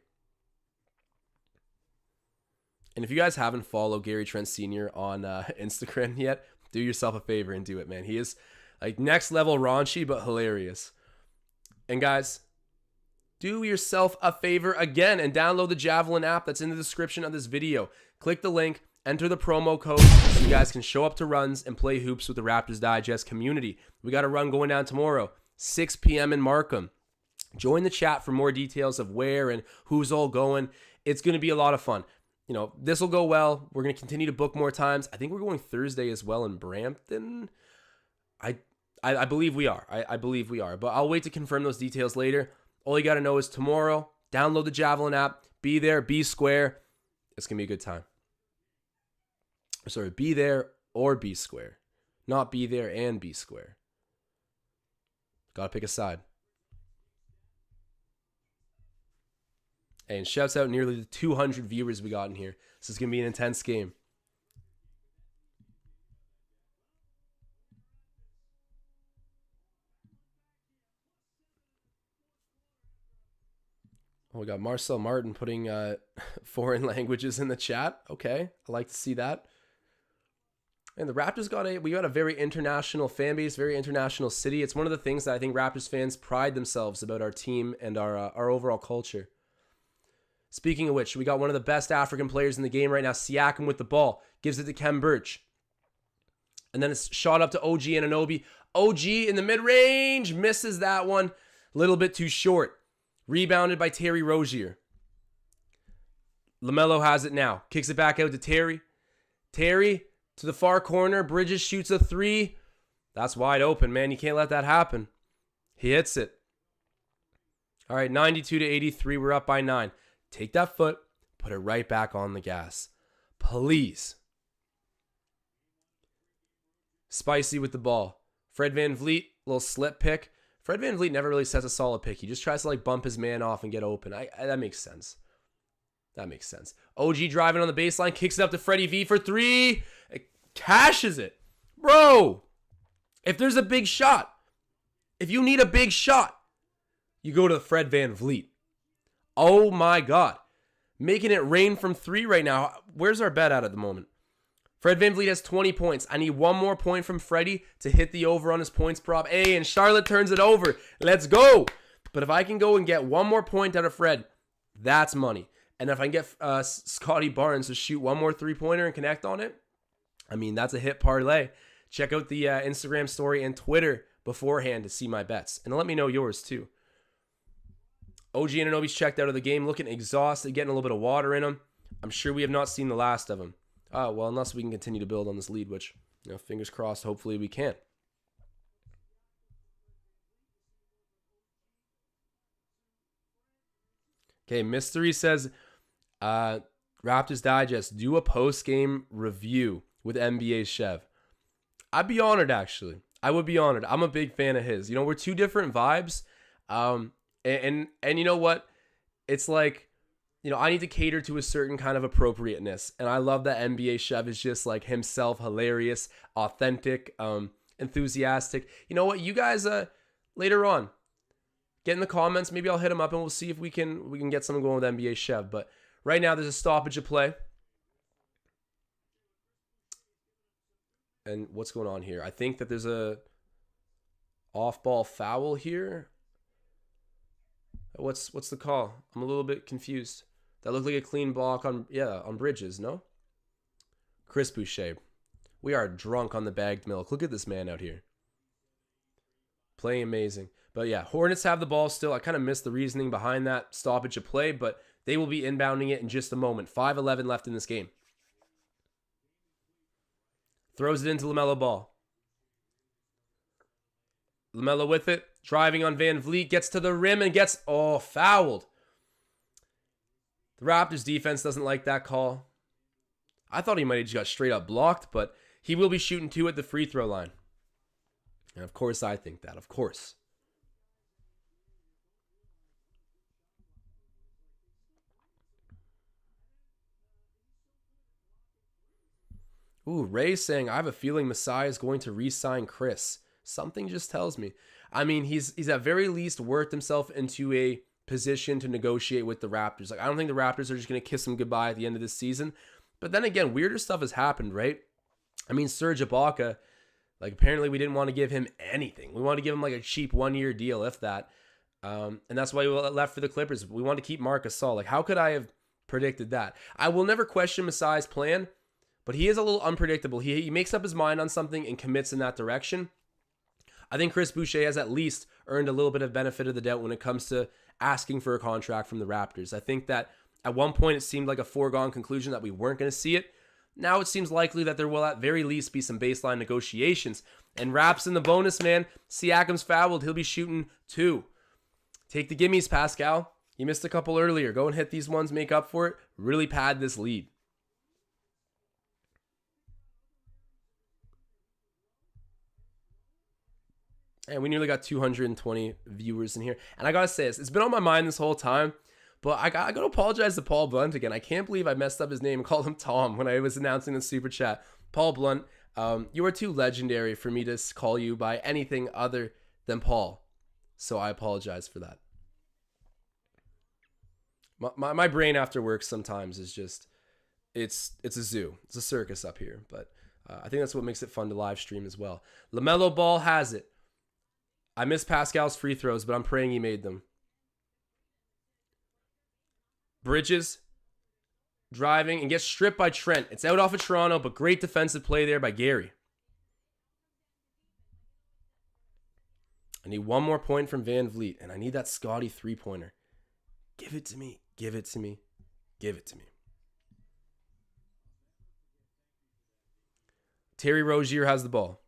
And if you guys haven't followed Gary Trent Sr. on Instagram yet, do yourself a favor and do it, man. He is next level raunchy, but hilarious. And guys, do yourself a favor again and download the Javelin app that's in the description of this video. Click the link. enter the promo code so you guys can show up to runs and play hoops with the Raptors Digest community. We got a run going down tomorrow, 6 p.m. in Markham. Join the chat for more details of where and who's all going. It's going to be a lot of fun. You know, this will go well. We're going to continue to book more times. I think we're going Thursday as well in Brampton. I believe we are. I believe we are. But I'll wait to confirm those details later. All you got to know is tomorrow, download the Javelin app. Be there, be square. It's going to be a good time. Sorry, be there or be square. Not be there and be square. Got to pick a side. And shouts out nearly the 200 viewers we got in here. This is going to be an intense game. Oh, we got Marcel Martin putting foreign languages in the chat. Okay, I like to see that. And the Raptors we got a very international fan base, very international city. It's one of the things that I think Raptors fans pride themselves about our team and our overall culture. Speaking of which, we got one of the best African players in the game right now, Siakam with the ball. Gives it to Kem Birch. And then it's shot up to OG Anunoby. OG in the mid-range. Misses that one. A little bit too short. Rebounded by Terry Rozier. LaMelo has it now. Kicks it back out to Terry. Terry to the far corner. Bridges shoots a three. That's wide open, man. You can't let that happen. He hits it. All right, 92-83. We're up by 9. Take that foot, put it right back on the gas. Please. Spicy with the ball. Fred VanVleet, little slip pick. Fred VanVleet never really sets a solid pick. He just tries to bump his man off and get open. That makes sense. That makes sense. OG driving on the baseline, kicks it up to Freddie V for 3. Cashes it. Bro, if there's a big shot, if you need a big shot, you go to Fred VanVleet. Oh my God. Making it rain from 3 right now. Where's our bet at the moment? Fred VanVleet has 20 points. I need one more point from Freddie to hit the over on his points prop. Hey, and Charlotte turns it over. Let's go. But if I can go and get one more point out of Fred, that's money. And if I can get Scotty Barnes to shoot one more 3-pointer and connect on it, I mean, that's a hit parlay. Check out the Instagram story and Twitter beforehand to see my bets. And let me know yours too. OG Anunoby's checked out of the game, looking exhausted, getting a little bit of water in him. I'm sure we have not seen the last of him. Well, unless we can continue to build on this lead, which, fingers crossed, hopefully we can. Okay, Mystery says, Raptors Digest, do a post-game review with NBA Chev. I'd be honored, actually. I would be honored. I'm a big fan of his. We're two different vibes. And you know what? It's like, I need to cater to a certain kind of appropriateness. And I love that NBA Chev is just like himself, hilarious, authentic, enthusiastic. You know what? You guys, later on, get in the comments. Maybe I'll hit him up and we'll see if we can get something going with NBA Chev. But right now, there's a stoppage of play. And what's going on here? I think that there's a off-ball foul here. What's the call? I'm a little bit confused. That looked like a clean block on Bridges, no? Chris Boucher. We are drunk on the bagged milk. Look at this man out here. Playing amazing. But yeah, Hornets have the ball still. I kind of missed the reasoning behind that stoppage of play, but they will be inbounding it in just a moment. 5:11 left in this game. Throws it into LaMelo Ball. LaMelo with it. Driving on VanVleet. Gets to the rim and gets, fouled. The Raptors defense doesn't like that call. I thought he might have just got straight up blocked, but he will be shooting 2 at the free throw line. And of course I think that. Of course. Ooh, Ray's saying, I have a feeling Masai is going to re-sign Chris. Something just tells me. I mean, he's at very least worked himself into a position to negotiate with the Raptors. I don't think the Raptors are just going to kiss him goodbye at the end of this season. But then again, weirder stuff has happened, right? I mean, Serge Ibaka, apparently we didn't want to give him anything. We wanted to give him a cheap 1-year deal, if that. And that's why we left for the Clippers. We wanted to keep Marc Gasol. How could I have predicted that? I will never question Masai's plan, but he is a little unpredictable. He makes up his mind on something and commits in that direction. I think Chris Boucher has at least earned a little bit of benefit of the doubt when it comes to asking for a contract from the Raptors. I think that at one point it seemed like a foregone conclusion that we weren't going to see it. Now it seems likely that there will at very least be some baseline negotiations. And Raps in the bonus, man. Siakam's fouled. He'll be shooting 2. Take the gimmies, Pascal. You missed a couple earlier. Go and hit these ones, make up for it. Really pad this lead. And we nearly got 220 viewers in here. And I gotta say this, it's been on my mind this whole time, but I gotta apologize to Paul Blunt again. I can't believe I messed up his name and called him Tom when I was announcing the super chat. Paul Blunt, you are too legendary for me to call you by anything other than Paul. So I apologize for that. My brain after work sometimes is just, it's a zoo. It's a circus up here. But I think that's what makes it fun to live stream as well. LaMelo Ball has it. I missed Pascal's free throws, but I'm praying he made them. Bridges driving and gets stripped by Trent. It's out off of Toronto, but great defensive play there by Gary. I need one more point from Van Vliet, and I need that Scotty three-pointer. Give it to me. Give it to me. Give it to me. Terry Rozier has the ball.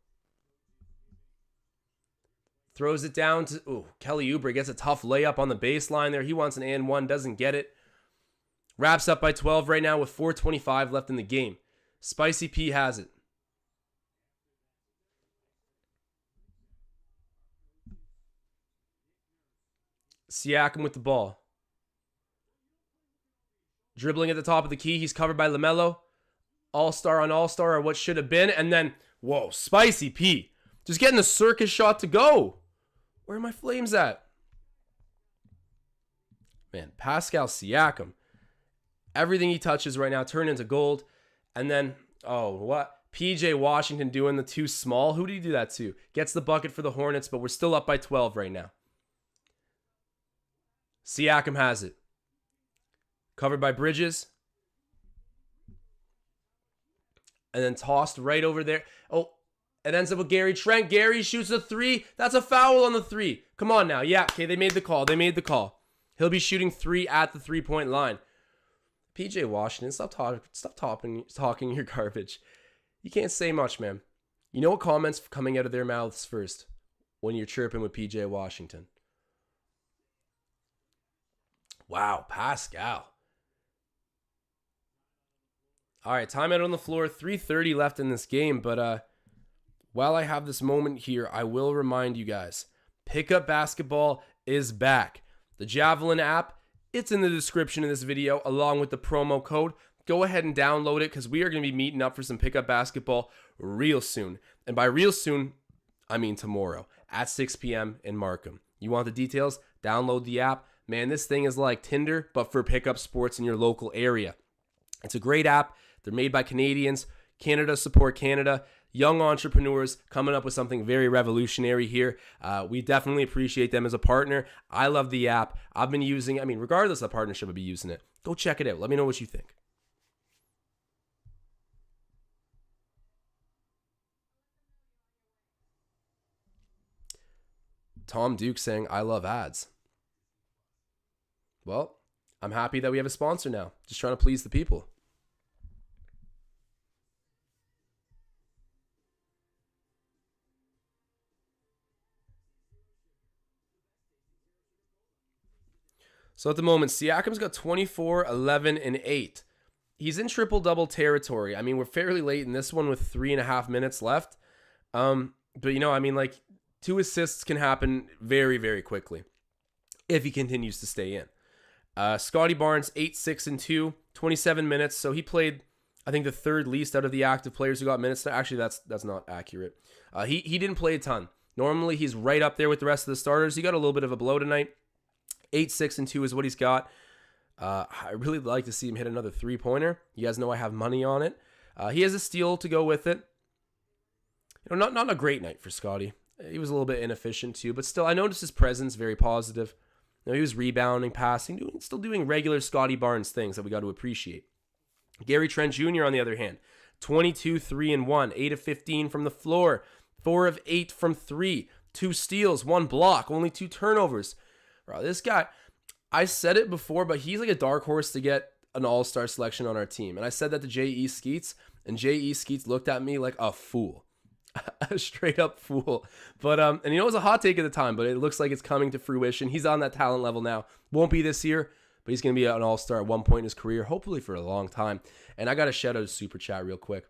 Throws it down to, Kelly Oubre gets a tough layup on the baseline there. He wants an and one, doesn't get it. Wraps up by 12 right now with 4:25 left in the game. Spicy P has it. Siakam with the ball. Dribbling at the top of the key. He's covered by LaMelo. All-star on all-star, or what should have been. And then, whoa, Spicy P. Just getting the circus shot to go. Where are my Flames at? Man, Pascal Siakam. Everything he touches right now turned into gold. And then, what? PJ Washington doing the too small. Who did he do that to? Gets the bucket for the Hornets, but we're still up by 12 right now. Siakam has it. Covered by Bridges. And then tossed right over there. It ends up with Gary Trent. Gary shoots a 3. That's a foul on the 3. Come on now. Yeah, okay, they made the call. He'll be shooting 3 at the three-point line. PJ Washington, stop talking your garbage. You can't say much, man. You know what comments coming out of their mouths first when you're chirping with PJ Washington? Wow, Pascal. All right, timeout on the floor. 3:30 left in this game, but while I have this moment here, I will remind you guys, Pickup Basketball is back. The Javelin app, it's in the description of this video along with the promo code. Go ahead and download it because we are going to be meeting up for some Pickup Basketball real soon. And by real soon, I mean tomorrow at 6 p.m. in Markham. You want the details? Download the app. Man, this thing is like Tinder, but for pickup sports in your local area. It's a great app. They're made by Canadians. Canada support Canada. Young entrepreneurs coming up with something very revolutionary here. We definitely appreciate them as a partner. I love the app. I've been using it. Regardless of partnership, I'll be using it. Go check it out. Let me know what you think. Tom Duke saying, I love ads. Well, I'm happy that we have a sponsor now. Just trying to please the people. So at the moment, Siakam's got 24, 11, and 8. He's in triple-double territory. We're fairly late in this one with 3.5 minutes left. But, 2 assists can happen very, very quickly if he continues to stay in. Scotty Barnes, 8, 6, and 2, 27 minutes. So he played, I think, the third least out of the active players who got minutes. Actually, that's not accurate. He didn't play a ton. Normally, he's right up there with the rest of the starters. He got a little bit of a blow tonight. 8, 6, and 2 is what he's got. I really like to see him hit another three-pointer. You guys know I have money on it. He has a steal to go with it. Not a great night for Scotty. He was a little bit inefficient too, but still, I noticed his presence very positive. He was rebounding, passing, still doing regular Scotty Barnes things that we got to appreciate. Gary Trent Jr., on the other hand, 22, 3 and 1, 8 of 15 from the floor, 4 of 8 from 3, 2 steals, 1 block, only 2 turnovers. Bro, this guy, I said it before, but he's like a dark horse to get an all-star selection on our team. And I said that to J.E. Skeets, and J.E. Skeets looked at me like a fool. A straight up fool. But and you know, it was a hot take at the time, but it looks like it's coming to fruition. He's on that talent level now. Won't be this year, but he's going to be an all-star at one point in his career, hopefully for a long time. And I got to shout out a super chat real quick.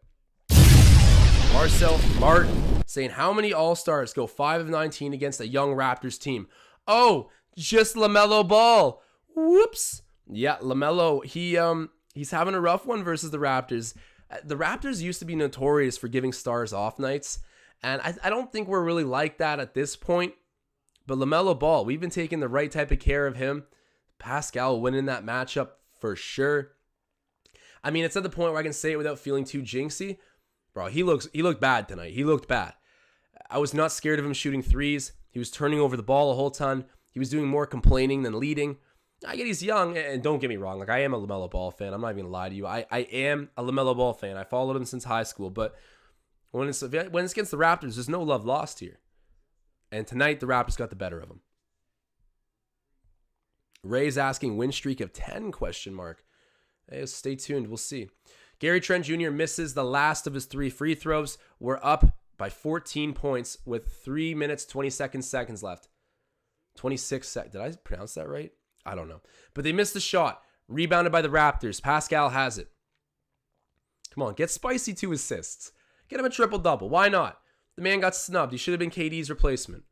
Marcel Martin saying, how many all-stars go 5 of 19 against a young Raptors team? Oh, just LaMelo Ball. Whoops. Yeah, LaMelo, he's having a rough one versus the Raptors. The Raptors used to be notorious for giving stars off nights, and I don't think we're really like that at this point. But LaMelo Ball, we've been taking the right type of care of him. Pascal winning that matchup for sure. I mean, it's at the point where I can say it without feeling too jinxy. Bro, he looked bad tonight. He looked bad. I was not scared of him shooting threes. He was turning over the ball a whole ton. He was doing more complaining than leading. I get he's young, and don't get me wrong. Like, I am a LaMelo Ball fan. I'm not even going to lie to you. I am a LaMelo Ball fan. I followed him since high school. But when it's against the Raptors, there's no love lost here. And tonight, the Raptors got the better of him. Ray's asking, win streak of 10, question mark. Hey, stay tuned. We'll see. Gary Trent Jr. misses the last of his 3 free throws. We're up by 14 points with 3 minutes, 22 seconds left. 26 seconds. Did I pronounce that right? I don't know. But they missed the shot. Rebounded by the Raptors. Pascal has it. Come on, get Spicy 2 assists. Get him a triple-double. Why not? The man got snubbed. He should have been KD's replacement.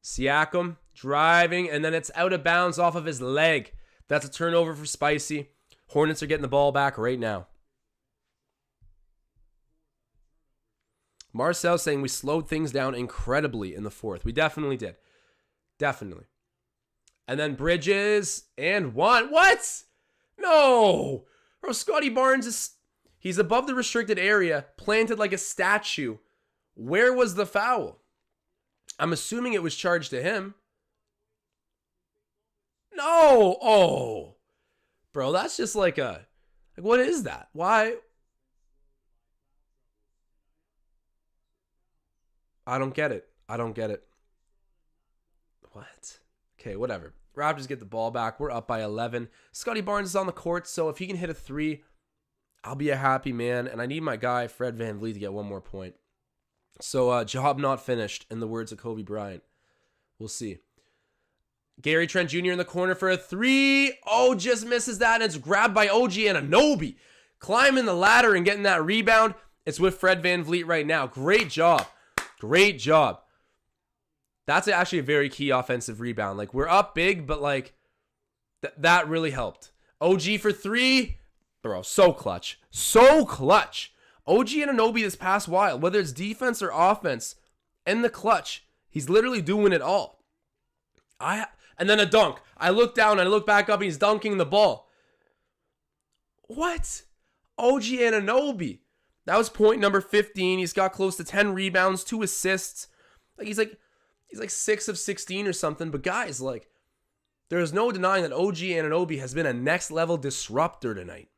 Siakam driving, and then it's out of bounds off of his leg. That's a turnover for Spicy. Hornets are getting the ball back right now. Marcel saying we slowed things down incredibly in the fourth. We definitely did. Definitely. And then Bridges and 1. What? No. Bro, Scotty Barnes he's above the restricted area, planted like a statue. Where was the foul? I'm assuming it was charged to him. No. Oh. Bro, that's just like what is that? Why? I don't get it. What? Okay, whatever. Raptors get the ball back. We're up by 11. Scotty Barnes is on the court, so if he can hit a 3, I'll be a happy man. And I need my guy, Fred VanVleet, to get one more point. So, job not finished, in the words of Kobe Bryant. We'll see. Gary Trent Jr. in the corner for a 3. Oh, just misses that, and it's grabbed by OG Anunoby. Climbing the ladder and getting that rebound. It's with Fred VanVleet right now. Great job. Great job. That's actually a very key offensive rebound. Like, we're up big, but like that really helped. OG for 3. Bro, so clutch. So clutch. OG Anunoby this past while, whether it's defense or offense, in the clutch, he's literally doing it all. And then a dunk. I look down and I look back up and he's dunking the ball. What? OG Anunoby. That was point number 15. He's got close to 10 rebounds, 2 assists. Like he's like 6 of 16 or something. But guys, like, there's no denying that OG Anunoby has been a next level disruptor tonight.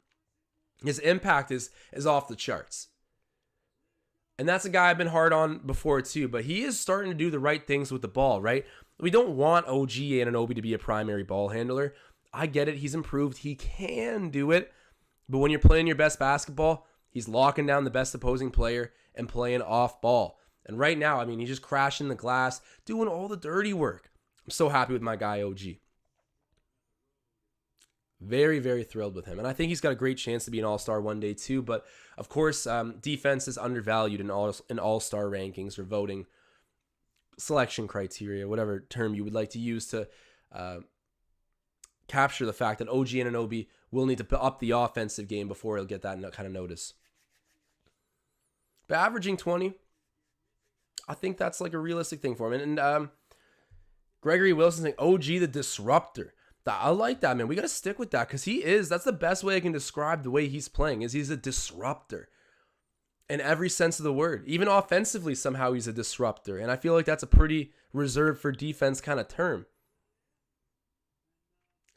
His impact is off the charts. And that's a guy I've been hard on before too, but he is starting to do the right things with the ball, right? We don't want OG Anunoby to be a primary ball handler. I get it. He's improved. He can do it. But when you're playing your best basketball, he's locking down the best opposing player and playing off ball. And right now, I mean, he's just crashing the glass, doing all the dirty work. I'm so happy with my guy, OG. Very, very thrilled with him. And I think he's got a great chance to be an all-star one day too. But, of course, defense is undervalued in all-star rankings or voting selection criteria, whatever term you would like to use to capture the fact that OG Anunoby will need to up the offensive game before he'll get that kind of notice. But averaging 20, I think that's like a realistic thing for him. And Gregory Wilson saying, OG the disruptor. I like that, man. We got to stick with that because that's the best way I can describe the way he's playing is he's a disruptor in every sense of the word. Even offensively, somehow he's a disruptor. And I feel like that's a pretty reserved for defense kind of term.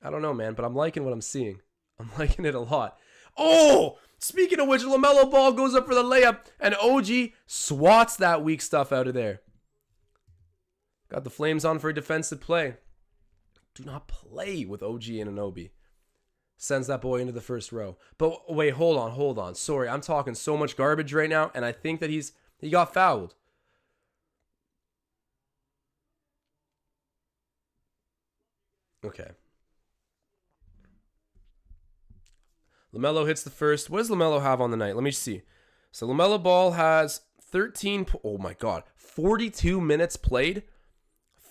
I don't know, man, but I'm liking what I'm seeing. I'm liking it a lot. Oh, speaking of which, LaMelo Ball goes up for the layup, and OG swats that weak stuff out of there. Got the Flames on for a defensive play. Do not play with OG Anunoby. Sends that boy into the first row. But wait, hold on. Sorry, I'm talking so much garbage right now, and I think that he got fouled. Okay. LaMelo hits the first. What does LaMelo have on the night? Let me see. So LaMelo Ball has 42 minutes played,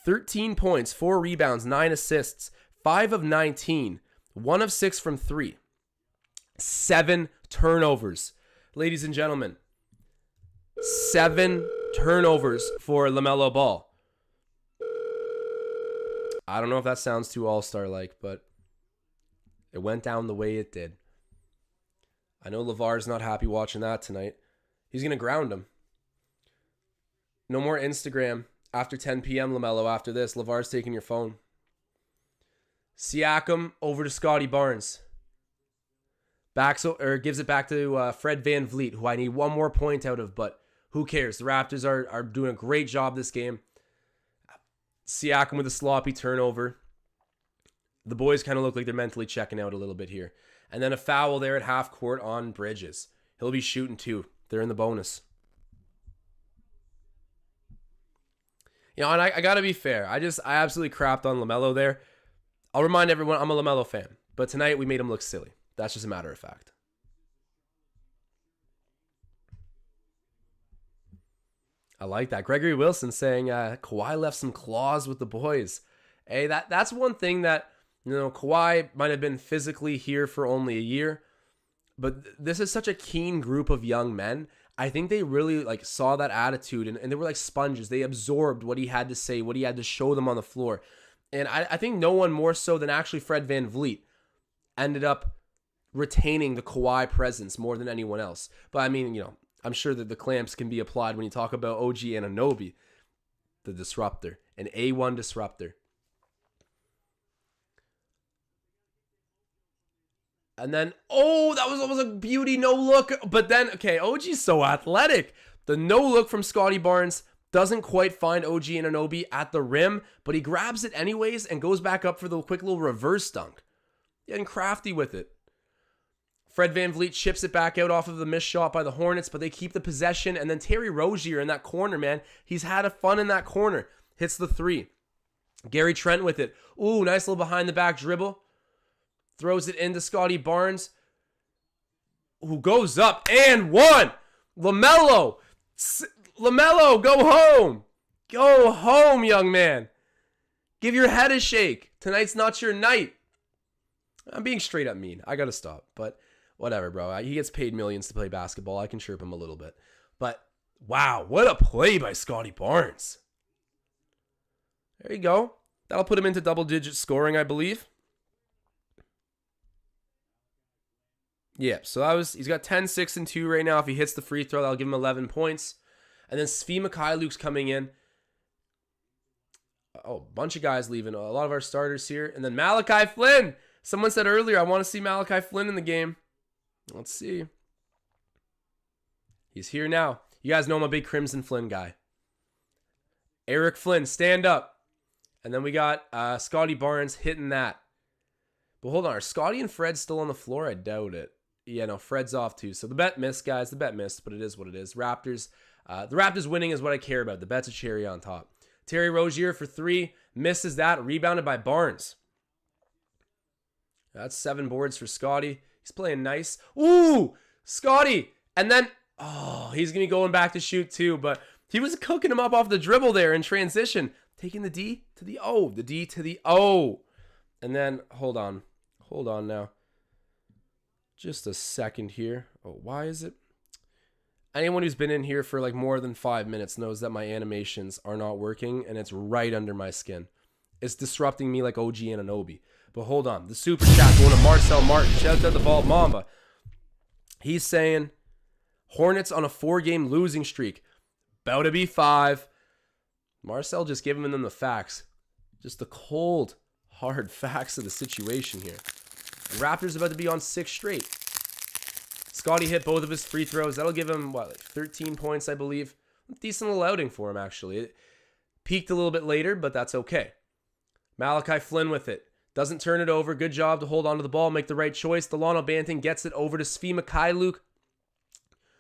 13 points, 4 rebounds, 9 assists, 5 of 19, 1 of 6 from 3, 7 turnovers. Ladies and gentlemen, 7 turnovers for LaMelo Ball. I don't know if that sounds too all-star-like, but it went down the way it did. I know LeVar's not happy watching that tonight. He's going to ground him. No more Instagram after 10 p.m., LaMelo. After this, LeVar's taking your phone. Siakam over to Scotty Barnes. Gives it back to Fred VanVleet, who I need one more point out of, but who cares? The Raptors are doing a great job this game. Siakam with a sloppy turnover. The boys kind of look like they're mentally checking out a little bit here. And then a foul there at half court on Bridges. He'll be shooting 2. They're in the bonus. You know, and I got to be fair. I absolutely crapped on LaMelo there. I'll remind everyone I'm a LaMelo fan. But tonight we made him look silly. That's just a matter of fact. I like that. Gregory Wilson saying Kawhi left some claws with the boys. Hey, that's one thing that, you know, Kawhi might have been physically here for only a year, but this is such a keen group of young men. I think they really saw that attitude and they were like sponges. They absorbed what he had to say, what he had to show them on the floor. And I think no one more so than actually Fred VanVleet ended up retaining the Kawhi presence more than anyone else. But I mean, you know, I'm sure that the clamps can be applied when you talk about OG Anunoby, the disruptor, an A1 disruptor. And then, that was almost a beauty no look. But then, okay, OG's so athletic. The no look from Scotty Barnes doesn't quite find OG Anunoby at the rim, but he grabs it anyways and goes back up for the quick little reverse dunk. Getting crafty with it. Fred VanVleet chips it back out off of the missed shot by the Hornets, but they keep the possession. And then Terry Rozier in that corner, man. He's had a fun in that corner. Hits the 3. Gary Trent with it. Ooh, nice little behind the back dribble. Throws it into Scotty Barnes, who goes up and 1. LaMelo, go home. Go home, young man. Give your head a shake. Tonight's not your night. I'm being straight up mean. I got to stop, but whatever, bro. He gets paid millions to play basketball. I can chirp him a little bit. But, wow, what a play by Scotty Barnes. There you go. That'll put him into double-digit scoring, I believe. Yeah, so he's got 10, 6, and 2 right now. If he hits the free throw, that'll give him 11 points. And then Svi Mikhailuk's coming in. Oh, a bunch of guys leaving. A lot of our starters here. And then Malachi Flynn. Someone said earlier, I want to see Malachi Flynn in the game. Let's see. He's here now. You guys know I'm a big Crimson Flynn guy. Eric Flynn, stand up. And then we got Scotty Barnes hitting that. But hold on, are Scotty and Fred still on the floor? I doubt it. Yeah, no, Fred's off too. So the bet missed, guys. The bet missed, but it is what it is. Raptors. The Raptors winning is what I care about. The bet's a cherry on top. Terry Rozier for 3. Misses that. Rebounded by Barnes. That's 7 boards for Scotty. He's playing nice. Ooh, Scotty. And then, he's going to be going back to shoot too. But he was cooking him up off the dribble there in transition. Taking the D to the O. The D to the O. And then, hold on now. Just a second here. Oh, why is it? Anyone who's been in here for more than 5 minutes knows that my animations are not working, and it's right under my skin. It's disrupting me like OG Anunoby. But hold on. The super chat going to Marcel Martin. Shout out to Bald Mamba. He's saying, Hornets on a 4-game losing streak. About to be 5. Marcel just giving them the facts. Just the cold, hard facts of the situation here. Raptors about to be on 6 straight. Scotty hit both of his free throws. That'll give him, 13 points, I believe. Decent little outing for him, actually. It peaked a little bit later, but that's okay. Malachi Flynn with it. Doesn't turn it over. Good job to hold onto the ball, make the right choice. Delano Banton gets it over to Svi Mikhailuk.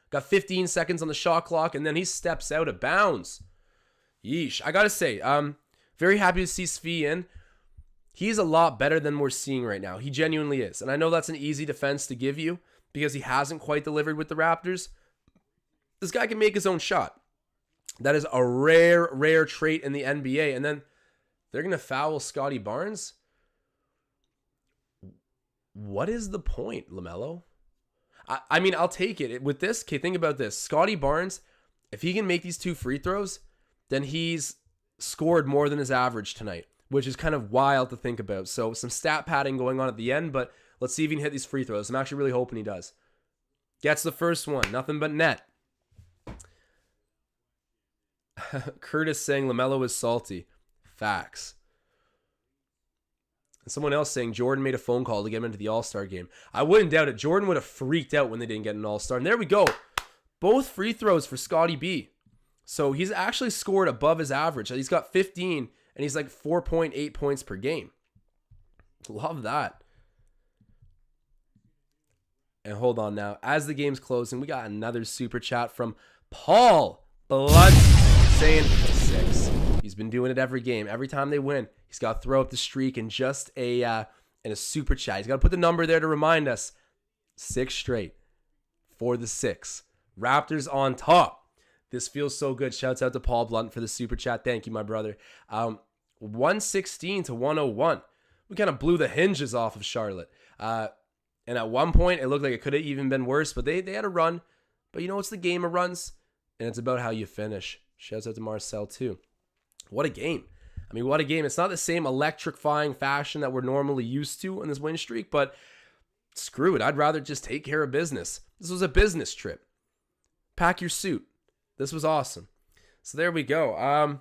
Got 15 seconds on the shot clock, and then he steps out of bounds. Yeesh. I gotta say, very happy to see Svi in. He's a lot better than we're seeing right now. He genuinely is. And I know that's an easy defense to give you because he hasn't quite delivered with the Raptors. This guy can make his own shot. That is a rare trait in the NBA. And then they're going to foul Scotty Barnes? What is the point, LaMelo? I mean, I'll take it. With this, okay, think about this. Scotty Barnes, if he can make these 2 free throws, then he's scored more than his average tonight, which is kind of wild to think about. So some stat padding going on at the end, but let's see if he can hit these free throws. I'm actually really hoping he does. Gets the first one. Nothing but net. Curtis saying LaMelo is salty. Facts. And someone else saying Jordan made a phone call to get him into the All-Star game. I wouldn't doubt it. Jordan would have freaked out when they didn't get an All-Star. And there we go. Both free throws for Scotty B. So he's actually scored above his average. He's got 15, and he's like 4.8 points per game. Love that. And hold on now. As the game's closing, we got another super chat from Paul Blood saying 6. He's been doing it every game. Every time they win, he's got to throw up the streak in just a super chat. He's got to put the number there to remind us. 6 straight for the 6. Raptors on top. This feels so good. Shouts out to Paul Blunt for the super chat. Thank you, my brother. 116 to 101. We kind of blew the hinges off of Charlotte. And at one point, it looked like it could have even been worse, but they had a run. But you know, it's the game of runs, and it's about how you finish. Shouts out to Marcel, too. What a game. I mean, what a game. It's not the same electrifying fashion that we're normally used to in this win streak, but screw it. I'd rather just take care of business. This was a business trip. Pack your suit. This was awesome. So there we go. I'm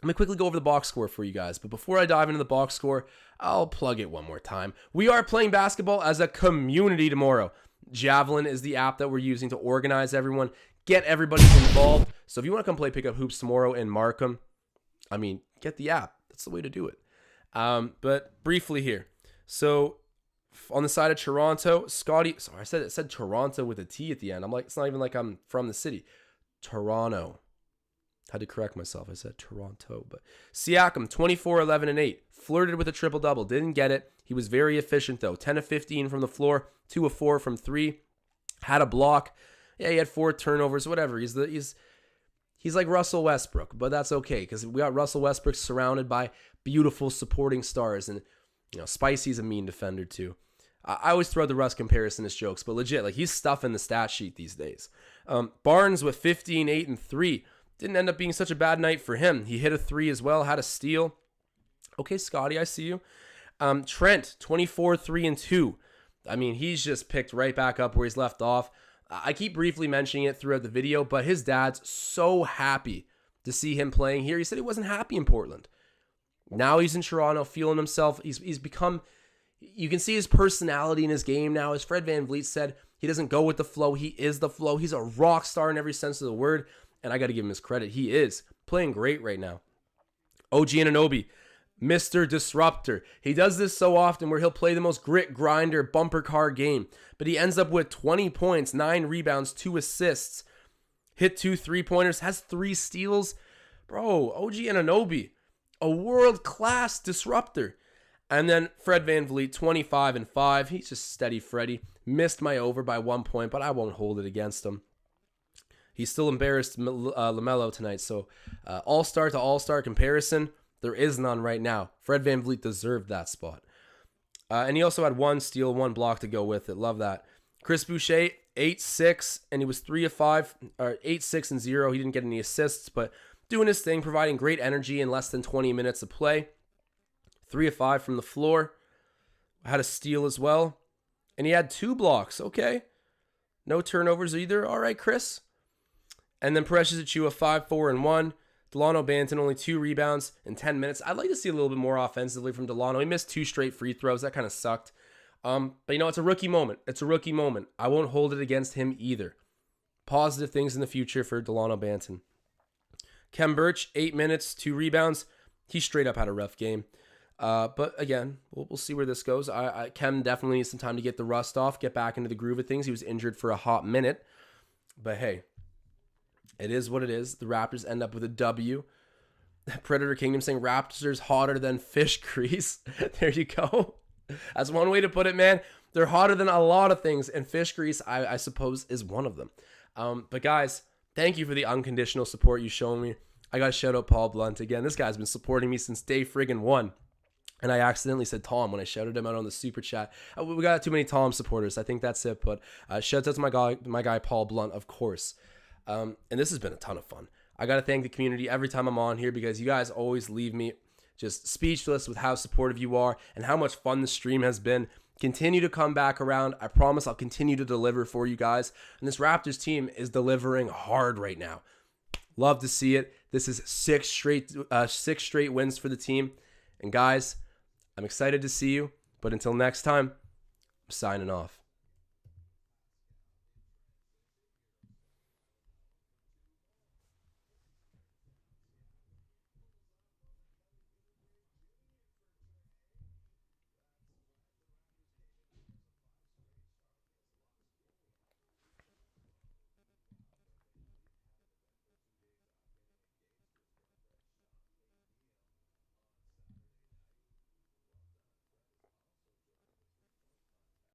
going to quickly go over the box score for you guys. But before I dive into the box score, I'll plug it one more time. We are playing basketball as a community tomorrow. Javelin is the app that we're using to organize everyone, get everybody involved. So if you want to come play Pick Up Hoops tomorrow in Markham, I mean, get the app. That's the way to do it. But briefly here. So on the side of Toronto, Scotty, sorry, it said Toronto with a T at the end. I'm like, it's not even like I'm from the city. Toronto. Had to correct myself. I said Toronto. But Siakam, 24, 11, and 8. Flirted with a triple-double. Didn't get it. He was very efficient, though. 10 of 15 from the floor. 2 of 4 from 3. Had a block. Yeah, he had 4 turnovers. Whatever. He's like Russell Westbrook. But that's okay, because we got Russell Westbrook surrounded by beautiful supporting stars. And, you know, Spicy's a mean defender, too. I always throw the Russ comparison as jokes, but legit, like, he's stuffing the stat sheet these days. Barnes with 15, 8, and 3. Didn't end up being such a bad night for him. He hit a 3 as well, had a steal. Okay, Scotty, I see you. Trent, 24, 3, and 2. I mean, he's just picked right back up where he's left off. I keep briefly mentioning it throughout the video, but his dad's so happy to see him playing here. He said he wasn't happy in Portland. Now he's in Toronto, feeling himself. He's become... You can see his personality in his game now. As Fred VanVleet said, he doesn't go with the flow. He is the flow. He's a rock star in every sense of the word. And I got to give him his credit. He is playing great right now. OG Anunoby, Mr. Disruptor. He does this so often where he'll play the most grit grinder bumper car game. But he ends up with 20 points, 9 rebounds, 2 assists. Hit 2 3-pointers, has 3 steals. Bro, OG Anunoby, a world-class disruptor. And then Fred VanVleet, 25 and 5. He's just steady Freddy. Missed my over by 1 point, but I won't hold it against him. He still embarrassed LaMelo tonight. So all-star to all-star comparison, there is none right now. Fred VanVleet deserved that spot. And he also had 1 steal, 1 block to go with it. Love that. Chris Boucher, 8-6, and he was 3 of 5, or 8-6 and 0. He didn't get any assists, but doing his thing, providing great energy in less than 20 minutes of play. 3 of 5 from the floor. Had a steal as well. And he had 2 blocks. Okay. No turnovers either. All right, Chris. And then Precious Achiuwa, 5, 4, and 1. Delano Banton, only 2 rebounds in 10 minutes. I'd like to see a little bit more offensively from Delano. He missed 2 straight free throws. That kind of sucked. But it's a rookie moment. It's a rookie moment. I won't hold it against him either. Positive things in the future for Delano Banton. Kem Birch, 8 minutes, 2 rebounds. He straight up had a rough game. But again, we'll see where this goes. Kem definitely needs some time to get the rust off, get back into the groove of things. He was injured for a hot minute. But hey, it is what it is. The Raptors end up with a W. Predator Kingdom saying Raptors hotter than fish grease. There you go. That's one way to put it, man. They're hotter than a lot of things, and fish grease, I suppose, is one of them. But guys, thank you for the unconditional support you show me. I got to shout out Paul Blunt again. This guy's been supporting me since day friggin' one. And I accidentally said Tom when I shouted him out on the super chat. We got too many Tom supporters. I think that's it. But shouts out to my guy Paul Blunt, of course. And this has been a ton of fun. I got to thank the community every time I'm on here because you guys always leave me just speechless with how supportive you are and how much fun the stream has been. Continue to come back around. I promise I'll continue to deliver for you guys. And this Raptors team is delivering hard right now. Love to see it. This is six straight wins for the team. And guys, I'm excited to see you. But until next time, I'm signing off.